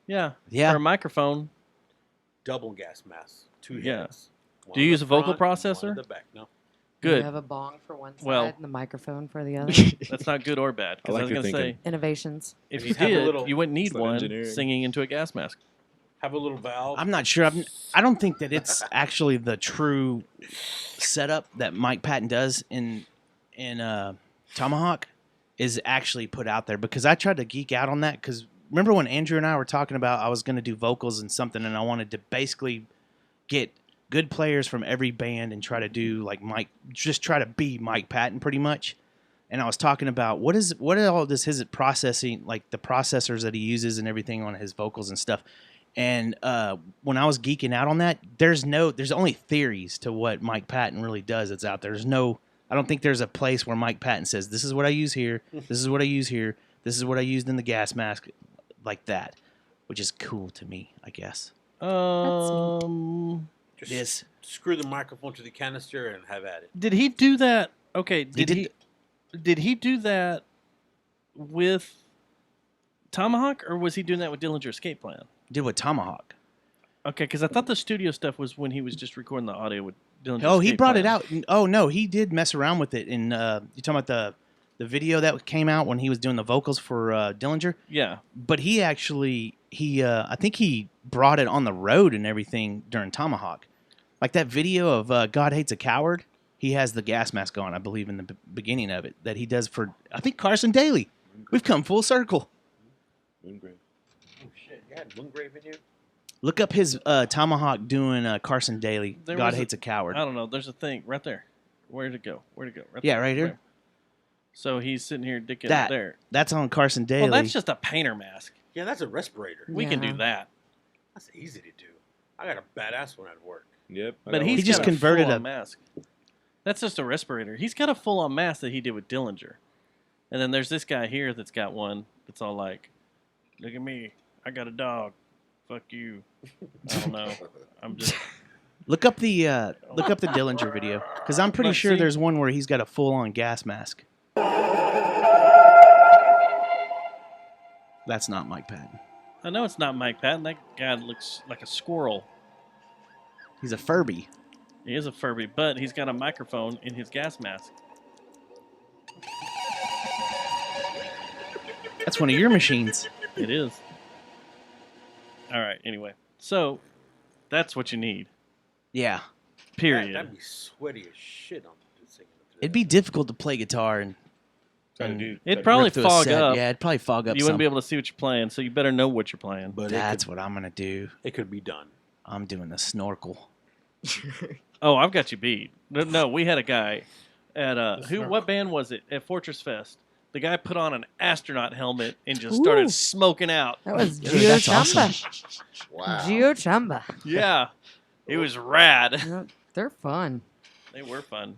yeah, Yeah. for a microphone. Double gas mask. Two Yeah. heads. One Do you in use the a vocal front, one processor? in the back. No. You Good. have a bong for one side Well- and the microphone for the other. That's not good or bad. I Because I, like was your going to say, thinking. Innovations. if you Just have a did, little- you wouldn't need It's that one engineering. singing into a gas mask. Have a little valve. I'm not sure. I don't think that it's actually the true setup that Mike Patton does in Tomahawk is actually put out there, because I tried to geek out on that, because remember when Andrew and I were talking about I was going to do vocals and something, and I wanted to basically get good players from every band and try to do like Mike, just try to be Mike Patton pretty much. And I was talking about what all this his processing, like the processors that he uses and everything on his vocals and stuff. And when I was geeking out on that, there's only theories to what Mike Patton really does that's out there. I don't think there's a place where Mike Patton says, this is what I use here, this is what I use here, this is what I used in the gas mask, like that, which is cool to me, I guess. Just Yes. screw the microphone to the canister and have at it. Did he do that? Okay, He did he do that with Tomahawk, or was he doing that with Dillinger Escape Plan? Did with Tomahawk. Okay, because I thought the studio stuff was when he was just recording the audio with Dillinger. Oh, he Escape brought Plan. it out. Oh no, he did mess around with it. And you talking about the video that came out when he was doing the vocals for Dillinger? Yeah, But he actually I think he brought it on the road and everything during Tomahawk. Like that video of God Hates a Coward. He has the gas mask on, I believe, in the beginning of it that he does for, I think, Carson Daly. We've come full circle. Moongrave. Oh shit! You had Moongrave in you? Look up his Tomahawk doing Carson Daly. There God was Hates a Coward. I don't know. There's a thing right there. Where'd it go? Right Yeah, there. right here. So he's sitting here dicking That there. That's on Carson Daly. Well, that's just a painter mask. Yeah, that's a respirator. We can do that. That's easy to do. I got a badass one at work. Yep. But he's He just got converted full-on a- mask. That's just a respirator. He's got a full-on mask that he did with Dillinger. And then there's this guy here that's got one that's all like, look at me. I got a dog. Fuck you. I don't know. I'm just... Look up the Dillinger video because I'm pretty Look, sure see? there's one where he's got a full-on gas mask. That's not Mike Patton. I know it's not Mike Patton. That guy looks like a squirrel. He's a Furby. He is a Furby, but he's got a microphone in his gas mask. That's one of your machines. It is. All right, anyway. So, that's what you need. Yeah. Period. That'd be sweaty as shit on singing it. It'd be difficult to play guitar and It'd probably rip through a fog set. up. Yeah, it'd probably fog up. You wouldn't be able to see what you're playing, so you better know what you're playing. But That's what I'm gonna do. it could be done. I'm doing the snorkel. Oh, I've got you beat. No, we had a guy at what band was it? At Fortress Fest. The guy put on an astronaut helmet and just started Ooh. smoking out. That was Dude, that's Geo-Chamba. Wow. Geo-Chamba. Yeah. It was rad. Yeah, they're fun. They were fun.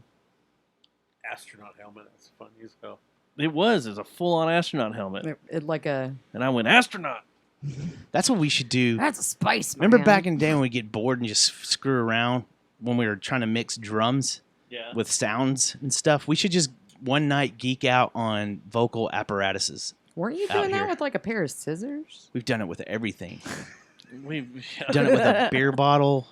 Astronaut helmet. That's funny as hell. It was a full-on astronaut helmet. It like a... And I went, astronaut. That's what we should do. That's a spice, man. Remember back in the day when we get bored and just screw around when we were trying to mix drums Yeah. with sounds and stuff? We should just one night geek out on vocal apparatuses. Weren't you out doing that here. with like a pair of scissors? We've done it with everything. We've Done it with a beer bottle.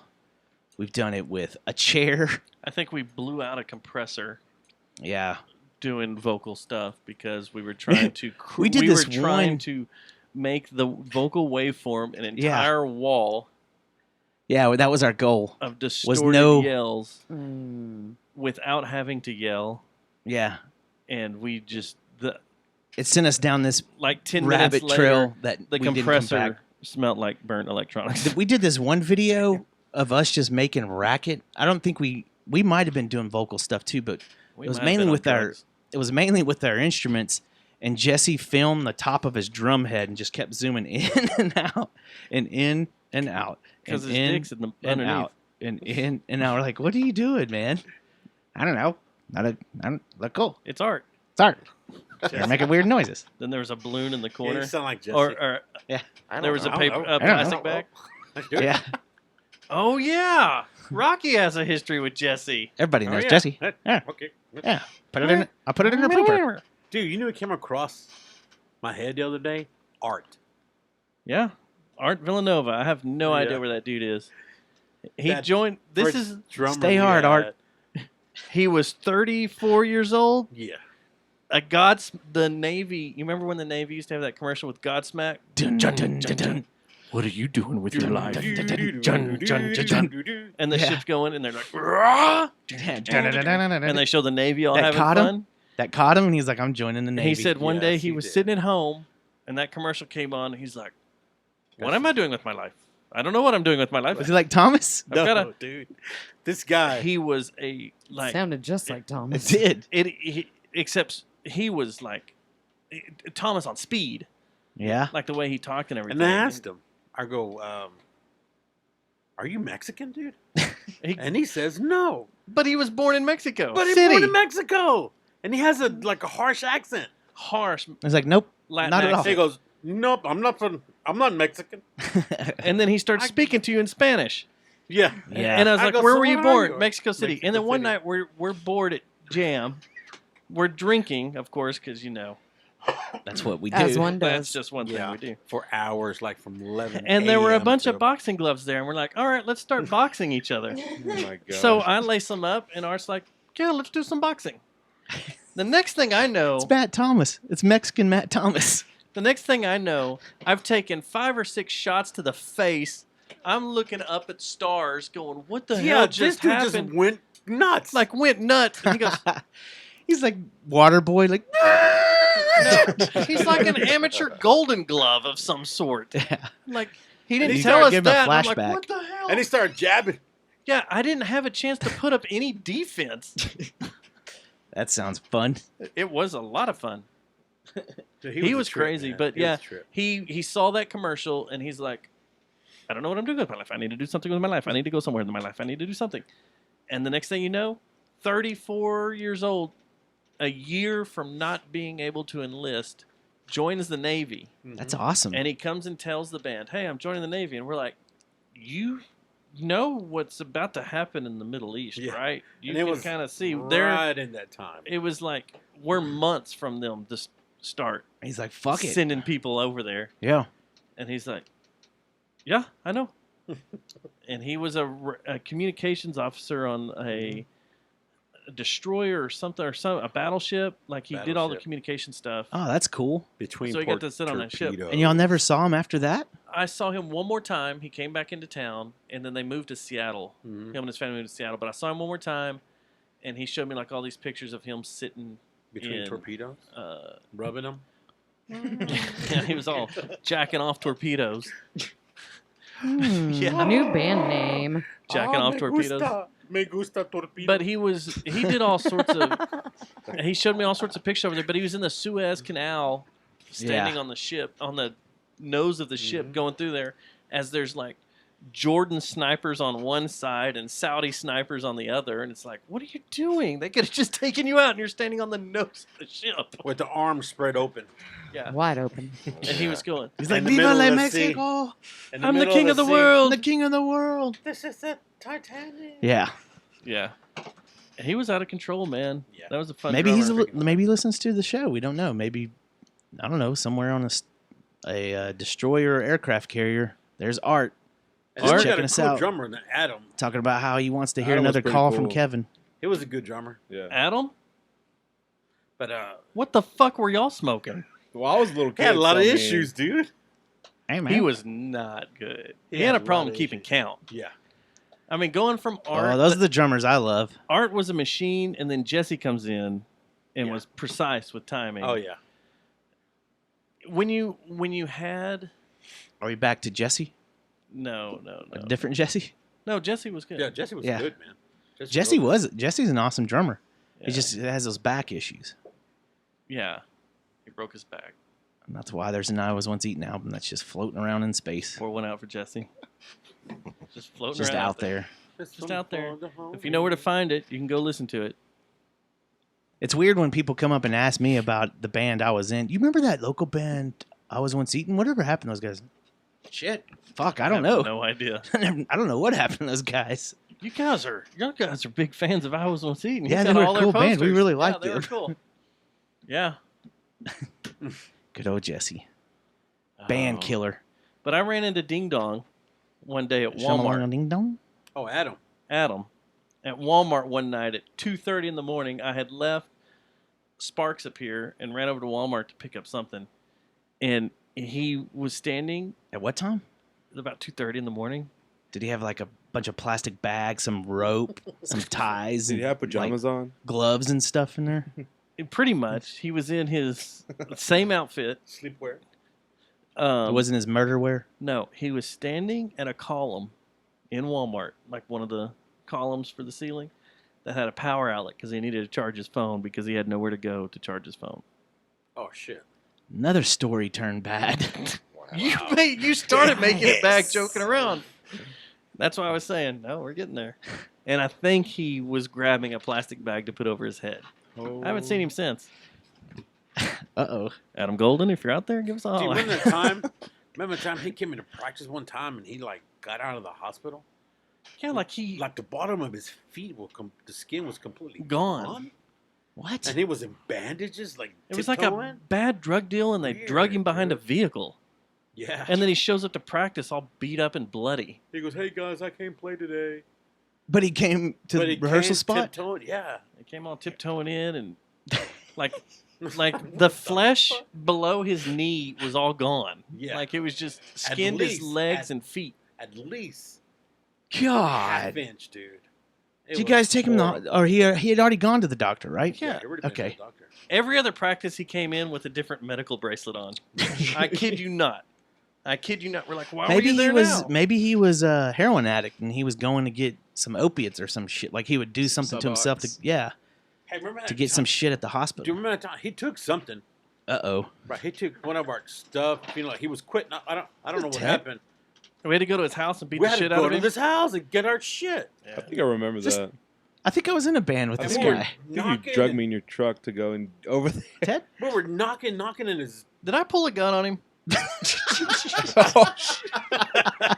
We've done it with a chair. I think we blew out a compressor Yeah. doing vocal stuff because we were trying to We did this were trying one- to make the vocal waveform an entire wall Yeah, well, that was our goal. of distorted no- yells Mm. without having to yell, Yeah. and we just It sent us down this 10 rabbit minutes later, trail that the we didn't come compressor back. smelled like burnt electronics. We did this one video of us just making racket. I don't think we might have been doing vocal stuff too, but We it was might have mainly been on with drugs. our instruments. And Jesse filmed the top of his drum head and just kept zooming in and out and in and out because and his in dick's in the and underneath. out and in and out. We're like, what are you doing, man? I don't know. I don't look cool. It's art. It's art. You're making weird noises. Then there was a balloon in the Yeah, corner, you sound like Jesse. or Yeah. there was a I don't paper, know. a I don't know. plastic bag. Let's do it. Yeah. Oh yeah, Rocky has a history with Jesse. Everybody Oh, knows yeah. Jesse. That- Yeah. Okay. Yeah. Put it in. I put it in a pooper. Dude, you know what came across my head the other day? Art. Yeah, Art Villanova. I have no Yeah. idea where that dude is. He That joined. This First is. drummer Stay we hard, had. Art. He was 34 years old. Yeah. The Navy. You remember when the Navy used to have that commercial with Godsmack? Dun, dun, dun, dun, dun. What are you doing with your life? Dun, dun, dun, dun, dun. And the Yeah. ship's going, and they're like, "Rah!" Dun, dun, dun, dun, dun, dun. and they show the Navy all That having caught him? fun. That caught him, and he's like, "I'm joining the And Navy." he said one day Yes, he he was did. sitting at home, and that commercial came on. And he's like, "What am I doing with my life? I don't know what I'm doing with my life." "Was he like Thomas?" I've gotta- No, dude. This guy. He was a like Sounded just like It Thomas. did. except he was like Thomas on speed, Yeah. like the way he talked and everything. and I asked him, I go, are you Mexican, dude? He- And he says, no. but he was born in Mexico. But he's City. born in Mexico. And he has a harsh accent. Harsh I was like, "Nope, Latin not at all." accent. He goes, nope, I'm not Mexican. And then he starts speaking to you in Spanish. Yeah. Yeah. And I was I like, go, "Where "So were you where are born?" you?" Mexico City. Mexico And then one City. night we're bored at Jam. We're drinking, of course, because That's what we do. As one that's does. just one thing Yeah. we do. For hours, like from 11 And there were a a.m. bunch to- of boxing gloves there, and we're like, "All right, let's start boxing each other." Oh my god. So I lace them up, and Art's like, "Yeah, let's do some boxing." The next thing I know, It's Matt Thomas. It's Mexican Matt Thomas. I've taken 5 or 6 shots to the face I'm looking up at stars, going, "What the hell this just dude happened?" just went nuts. Like went nuts. And he goes, He's like water boy, like "No, he's like an amateur Golden Glove of some sort." yeah. Like he And didn't he tell started us giving a that. I'm flashback. like, "What the hell?" and he started jabbing. Yeah, I didn't have a chance to put up any defense. That sounds fun. It was a lot of fun. Dude, He a was trip, crazy, man. but He was yeah, a trip. he saw that commercial and he's like, "I don't know what I'm doing with my life. I need to do something with my life. I need to go somewhere in my life. I need to do something." And the next thing you know, 34 years old, a year from not being able to enlist, joins the Navy. That's awesome. And he comes and tells the band, "Hey, I'm joining the Navy." And we're like, "You know what's about to happen in the Middle East, Yeah. right? You And it can was kind of see right in that time. It was like we're months from them to start He's like, fuck it. sending people over there." Yeah. And he's like, "Yeah, I know." And he was a communications officer on a destroyer or something, a battleship. Like he did all the Battleship. communication stuff. Oh, that's cool. Between So he got to sit on that ship. torpedoes. And y'all never saw him after that? I saw him one more time. He came back into town, and then they moved to Seattle. Mhm. Him and his family moved to Seattle. But I saw him one more time, and he showed me like all these pictures of him sitting Between in, torpedoes, Uh, rubbing them. yeah, he was all jacking off torpedoes. Yeah. New band name. Jacking off torpedoes. Me gusta torpedo. But he did all sorts of. He showed me all sorts of pictures over there. But he was in the Suez Canal, standing on the ship, on the nose of the ship, going through there, as there's like Jordan snipers on one side and Saudi snipers on the other, and it's like, what are you doing? They could have just taken you out, and you're standing on the nose of the ship. with the arms spread open. Yeah, Wide open. and he was going. He's In like, the Viva middle la of the sea. Mexico! In I'm the middle king of the sea. world. The king of the world. This is the Titanic. Yeah. Yeah, and he was out of control, man. Yeah. That was a fun. Maybe drummer. maybe he listens to the show. We don't know. Maybe, I don't know, somewhere on a destroyer or aircraft carrier. There's Art And Art then we checking got a us cool out. drummer than Adam. talking about how he wants to hear Adam was another pretty call from cool. Kevin. He was a good drummer. Yeah. Adam. But What the fuck were y'all smoking? Well, I was a little kid. he had a lot of so, I mean, issues, dude. Hey, man. He was not good. He He had had a a lot problem of keeping issues. count. Yeah. I mean, going from Art. Oh, those are the drummers I love. Art was a machine, and then Jesse comes in and Yeah. was precise with timing. Oh yeah. When you had Are we back to Jesse? no A different Jesse? no Jesse was good. Yeah, Jesse was Yeah. good, man. Jesse's an awesome drummer. Yeah. He just has those back issues. Yeah, he broke his back. And that's why there's an I Was Once Eaten album that's just floating around in space. Pour one out for Jesse. Just floating Just around out there. Just out there. If you know where to find it, you can go listen to it. It's weird when people come up and ask me about the band I was in. You remember that local band I Was Once Eaten? Whatever happened to those guys? Shit. Fuck, I don't have know. No idea. I don't know what happened to those guys. You guys are big fans of I Was Once Eaten. You Yeah, got they were a all their cool band. We posters. really Yeah, liked they were them. cool. Yeah. Good old Jesse. Band Oh. killer. But I ran into Ding Dong one day at Shamalama Walmart. Ding Dong. Oh, Adam. Adam, at Walmart one night at 2:30 in the morning. I had left Sparks up here and ran over to Walmart to pick up something, and he was standing At what time? at about 2:30 in the morning. Did he have like a bunch of plastic bags, some rope, some ties, Did he have and, pajamas like, on? gloves and stuff in there? And pretty much, he was in his same outfit. Sleepwear. It wasn't his murder wear? No, he was standing at a column in Walmart, like one of the columns for the ceiling, that had a power outlet because he needed to charge his phone because he had nowhere to go to charge his phone. Oh shit. Another story turned bad. You started making it back, joking around. That's why I was saying, no, we're getting there. And I think he was grabbing a plastic bag to put over his head. I haven't seen him since. Uh-oh. Adam Golden, if you're out there, give us a Do you holler. remember that time? Remember the time he came into practice one time and he like got out of the hospital? Yeah, like he Like the bottom of his feet were the skin was completely Gone. What? and he was in bandages, like it was like a tiptoeing. bad drug deal, and they drug him Weird, behind a dude. vehicle. Yeah. And then he shows up to practice all beat up and bloody. he goes, "Hey guys, I can't play today." But he came to But the he rehearsal came spot? tiptoeing, yeah. He came all tiptoeing in, and like the flesh below his knee was all gone. Yeah. Like it was just skinned his least- legs and feet. at least God. half inch, dude. It Did you was guys take him horrible. or he had already gone to the doctor, right? Yeah, it already been to Okay. the doctor. Every other practice, he came in with a different medical bracelet on. I kid you not. I kid you not. We're like, why were you there now? Maybe he was a heroin addict and he was going to get some opiates or some shit. Like he would do something to himself to Subox. Hey, remember that to get some time- shit at the Do you hospital. remember that time he took something? Uh-oh. Right, he took one of our stuff. You know, like he was quitting. I don't know what Ted? happened. We had to go to his house and beat We the had to shit out go of to him. this house and get our shit. Yeah. I think I remember Just- that. I think I was in a band with I this think guy. I think you Knocking drugged and- me in your truck to go and over there. Ted? We were knocking in his. Did I pull a gun on him?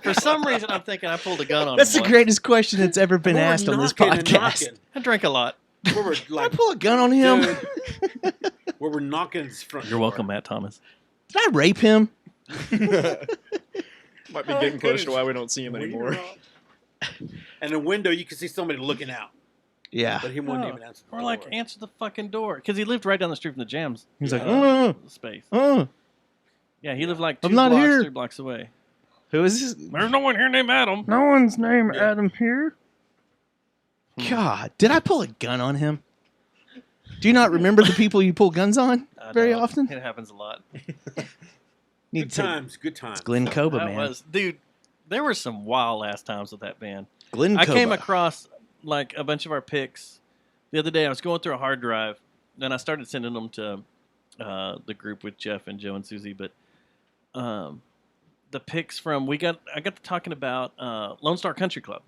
For some reason, I'm thinking I pulled a gun on That's him. the once. greatest question that's ever been we were asked on this knocking and podcast. knocking. I drank a lot. We were Did I like, pull a gun on him? dude, we were knocking his front. You're door. welcome, Matt Thomas. Did I rape him? Might be getting close to why we don't see him anymore. And the window, you could see somebody looking out, Yeah. but he wouldn't Oh, even answer. The Or like, door. answer the fucking door. Because he lived right down the street from the Jams He's like, space. oh. Yeah, he lived like I'm 2 not blocks, here. 3 blocks away. Who is this? There's no one here named Adam. No one's named Yeah. Adam here. God, did I pull a gun on him? Do you not remember the people you pull guns on I very don't. often? It happens a lot. Need Good to- times, good times. It's Glenn Coba, That man. was, dude, there were some wild ass times with that band. Glenn I Coba. came across like a bunch of our picks the other day. I was going through a hard drive, then I started sending them to the group with Jeff and Joe and Susie. But the picks from I got to talking about Lone Star Country Club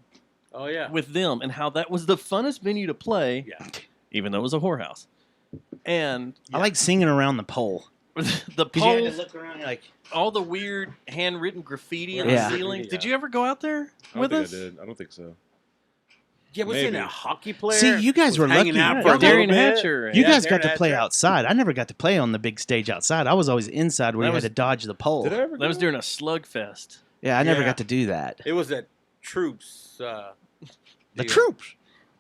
Oh yeah. with them and how that was the funnest venue to play, Yeah. even though it was a whorehouse. And I like singing around the pole. the 'Cause you had to poles, look around, you're like, all the weird handwritten graffiti in Yeah. the ceilings. Yeah. Did you ever go out there I don't with think us? I did. I don't think so. Yeah, we seen Maybe. a hockey player. See, you guys was were hanging lucky. out Yeah, for a y'all got- Darian little bit. Hatcher. you Yeah, guys got Darren to play Hatcher. outside. I never got to play on the big stage outside. I was always inside where That you was- had to dodge the pole. Did I ever? That was go? during a slugfest. Yeah, I never Yeah. got to do that. It was at Troops. The deal. troops.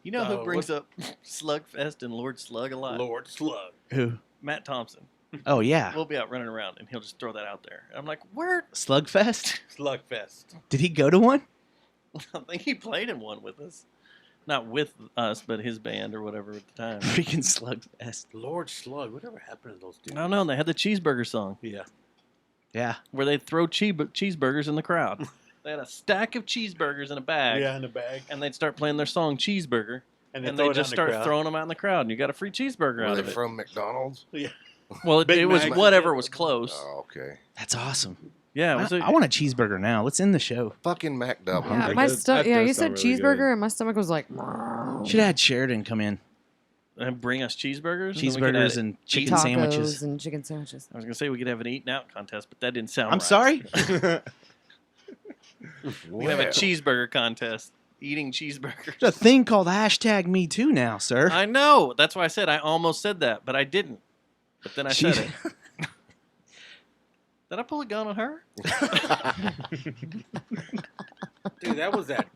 You know who Oh, brings up Slugfest and Lord Slug a lot? Lord Slug. Who? Matt Thompson. Oh, yeah. We'll be out running around, and he'll just throw that out there. And I'm like, where? Slugfest? Slugfest. Did he go to one? I think he played in one with us. Not with us, but his band or whatever at the time. Freaking Slugfest. Lord Slug. Whatever happened to those dudes? I don't know. They had the cheeseburger song Yeah. Yeah. where they'd throw cheeseburgers in the crowd. They had a stack of cheeseburgers in a bag, Yeah, in the bag. and they'd start playing their song Cheeseburger, And, and throw they it just out in the start crowd. throwing them out in the crowd, and you got a free cheeseburger Were out they of it. from McDonald's? Well, it Big was Mac. whatever was close. Oh, okay. That's awesome. Yeah, it was I want a cheeseburger now. Let's end the show. Fucking Mac Double. Yeah, That my does- stomach. that Yeah, does you said sound really cheeseburger, good. and my stomach was like. Should have had Sheridan come in. and bring us cheeseburgers. and we could Cheeseburgers add- and chicken Tacos sandwiches. and chicken sandwiches. I was gonna say we could have an eating out contest, but that didn't sound. I'm right. sorry? We could have a Well, cheeseburger contest. Eating cheeseburgers. There's a thing called hashtag me too now, sir. I know. That's why I said I almost said that, but I didn't. But then I said Jeez. it. Did I pull a gun on her? Dude, that was that.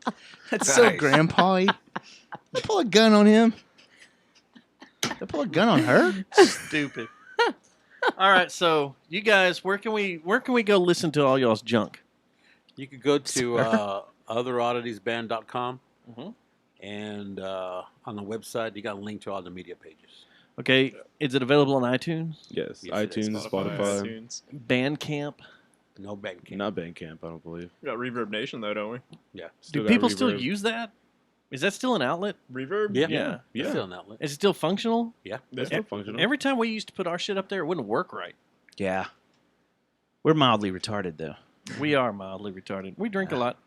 That's so Nice. grandpa-y. You pull a gun on him. They pull a gun on her? Stupid. All right, so you guys, where can we go listen to all y'all's junk? You could go to otherodditiesband.com Mhm. and on the website you got a link to all the media pages. Okay, is it available on iTunes, Yes, Yes, it is. iTunes, Spotify, Spotify. iTunes. Bandcamp? No bank. Not Bandcamp, I don't believe. We got Reverb Nation though, don't we? Yeah. Do got people still Reverb. use that? Is that still an outlet? Reverb? Yeah. Yeah. It's Yeah. still an outlet. Is it still functional? Yeah. That's still functional. Every time we used to put our shit up there, it wouldn't work right. Yeah. We're mildly retarded, though. We are mildly retarded. We drink a lot.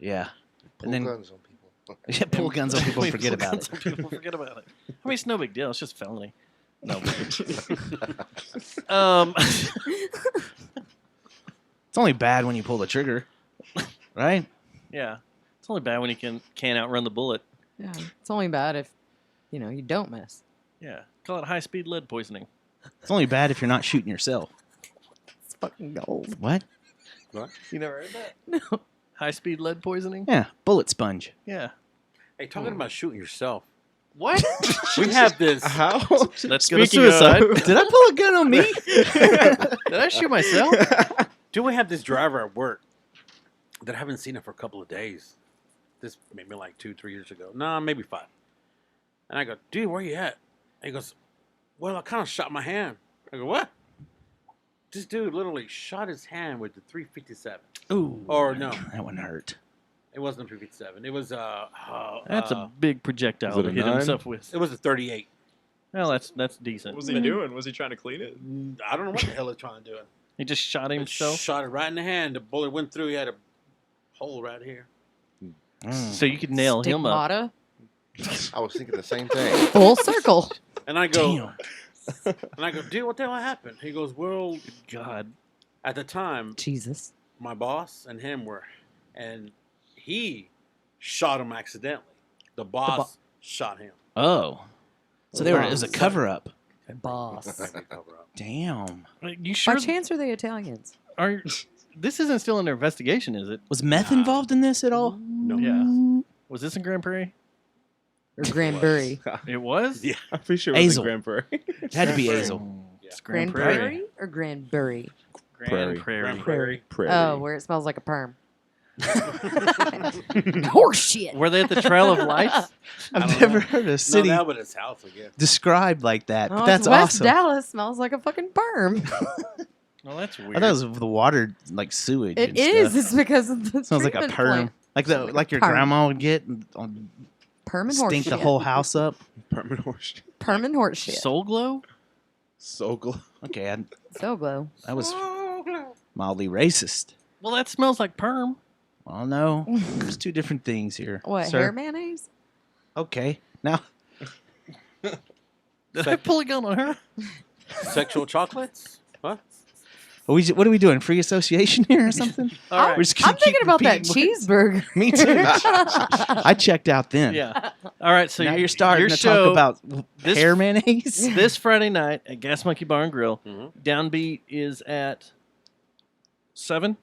Yeah. Pull And then guns on people. yeah, pull guns on people, We forget pull about guns it. on people, forget about it. I mean, it's no big deal. It's just felony. No. It's only bad when you pull the trigger, right? Yeah. It's only bad when you can't outrun the bullet. Yeah, it's only bad if you don't miss. Yeah. Call it high-speed lead poisoning. It's only bad if you're not shooting yourself. It's fucking gold. What? You never heard that? No. High-speed lead poisoning? Yeah, bullet sponge. Yeah. Hey, talking about shooting yourself. What? We have this. How? Let's go to Speaking of- suicide. Did I pull a gun on me? Did I shoot myself? Do we have this driver at work? that I haven't seen it for a couple of days. This maybe like 2-3 years ago. No, maybe 5. And I go, dude, where you at? And he goes, well, I kind of shot my hand. I go, what? This dude literally shot his hand with the 357. Ooh. Or no, That one hurt. it wasn't a 357. It was That's a big projectile Was it to a hit 9? himself with. it was a 38. Well, that's decent. What was he doing? Was he trying to clean it? I don't know what the hell he's trying to do. He just shot It himself. shot it right in the hand. The bullet went through. He had a hole right here. So you could nail him up. Stigmata. I was thinking the same thing. Full circle. And I go, Damn. dude, what the hell happened? He goes, well, God. at the time, Jesus. my boss and him were, and he shot him accidentally. The boss shot him. Oh. So it was a cover up. Boss. Cover up. Damn. You sure? By chance are they Italians? Are this isn't still under investigation, is it? Was meth involved in this at all? No. Yeah. Was this in Grand Prairie? Or Granbury? It was. Yeah. I'm pretty sure it was Hazel. in Grand Prairie. It had to be Hazel. It's Grand Prairie. Granbury or Granbury? Grand Prairie. Prairie. Prairie. Prairie. Oh, where it smells like a perm. Horse shit. Were they at the Trail of Lights? I've never heard a city No, that was his house again. described like that. Oh, But that's it's West awesome. Dallas smells like a fucking perm. Well, that's weird. I thought it was the water, like sewage. It and is. Stuff. It's because of the Smells like a treatment perm, plant. like your perm. grandma would get, Perm and horse stink shit. the whole house up. Permanent horse. Perm and horse shit. Soul Glow? So glad. Okay, So glow. that was mildly racist. Well, that smells like perm. Well, no, there's two different things here. What, sir. hair mayonnaise? Okay, now Did I pull a gun on her? Sexual chocolates? What? what are we doing? Free association here or something? All I'm, right. We're just gonna I'm thinking keep about that repeating cheeseburger. Me too. I checked out then. Yeah. All right. So now your- you're starting your to show talk about this- hair mayonnaise. this Friday night at Gas Monkey Bar and Grill. Mhm. Downbeat is at 7,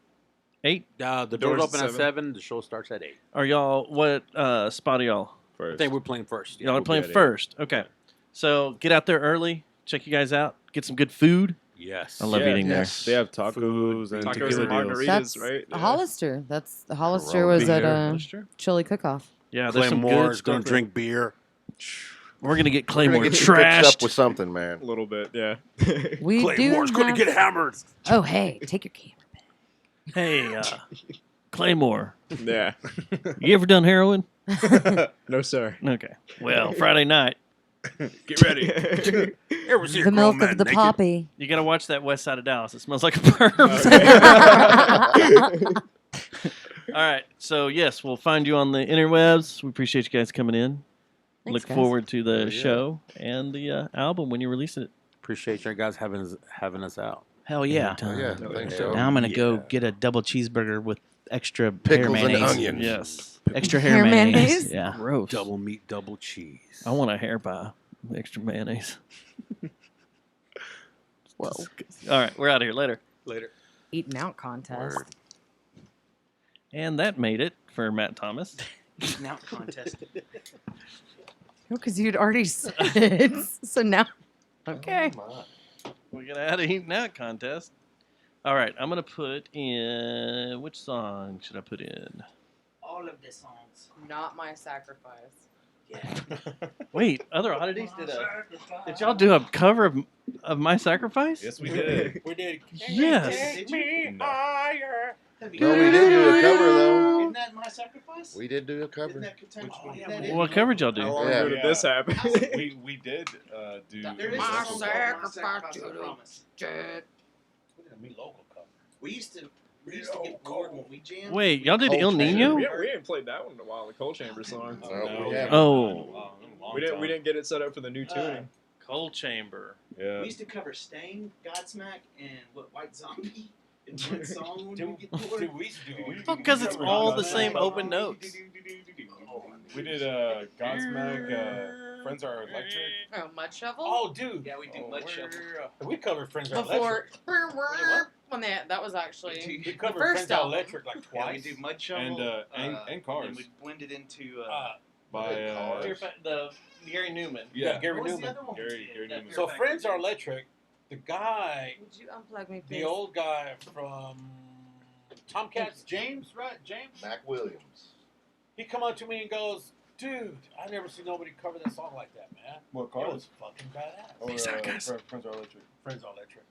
8. The doors Doors open at 7. 7. The show starts at 8. Are y'all what spot are y'all? I First. think we're playing first. Y'all are we'll playing get it. first. Okay. So get out there early. Check you guys out. Get some good food. Yes. I love Yeah, eating yes. They have tacos and Tacos tequila and deals. margaritas, That's right? a Hollister. That's the Hollister Corona was at beer. a Sure. chili cook-off. Yeah, there's some good Claymore's going stuff. to drink beer. We're gonna get We're Claymore gonna get you fixed trashed. up with something, man. A little bit, yeah. We Claymore's do going to have- get hammered. Oh, hey, take your camera back. Hey, Claymore, yeah. you ever done heroin? No, sir. Okay. Well, Friday night, Get ready. Ever see a The grown milk man of the naked? poppy. you gotta watch that West Side of Dallas. It smells like a perm. All right. So yes, we'll find you on the interwebs. We appreciate you guys coming in. Thanks, Look guys. forward to the Yeah. show and the album when you release it. Appreciate you guys having us out. Hell yeah! Anytime. Yeah, thanks, Joe. Now I'm gonna go Yeah. get a double cheeseburger with extra Pickles hair and mayonnaise. onions. Yes. Extra hair, Hair mayonnaise. mayonnaise? Yeah. Gross. Double meat, double cheese. I want a hair pie, with extra mayonnaise. Whoa. All right, we're out of here later. Later. Eating out contest. Word. And that made it for Matt Thomas. Now contest. Because you'd already said it. So now, okay. We got out of Eating Out contest. All right, I'm gonna put in which song should I put in? All of the songs. Not my sacrifice. Wait, other oddities did y'all do a cover of My Sacrifice? Yes, we did. We did. Yes. No, we did do a cover though. Isn't that my sacrifice? We did do a cover. What cover did y'all do? How long Yeah. ago did this happen? we did do There is My a song sacrifice called to I the promise. We used to get bored when we jammed. Wait, y'all did Cold El Chamber. Nino? We ain't played that one in a while, the Cold Chamber song. No, we haven't. Oh, We didn't get it set up for the new tuning. Cold Chamber. Yeah. We used to cover Stain, Godsmack, and White Zombie in one song when we get bored. Well, because it's all the same open notes. We did Godsmack, Friends Are Electric. Oh, Mud Shovel? Oh, dude. Yeah, we do Mud Shovel. We covered Friends Are Before. Electric. When that was actually. We covered first Friends Are album. Electric like Yeah, we twice. do Mud Shovel And Cars. And we blended into. By The Gary Newman. Yeah, Gary what was the Newman. other one we Gary did? Newman. So Friends Are Electric, the guy, Would you unplug me, please? the old guy from Tomcats, James, right? James? Mac Williams. He come up to me and goes, dude, I never seen nobody cover that song like that, man. What It cars? was fucking badass. Or, Peace out, guys. Friends are electric. Friends All Electric.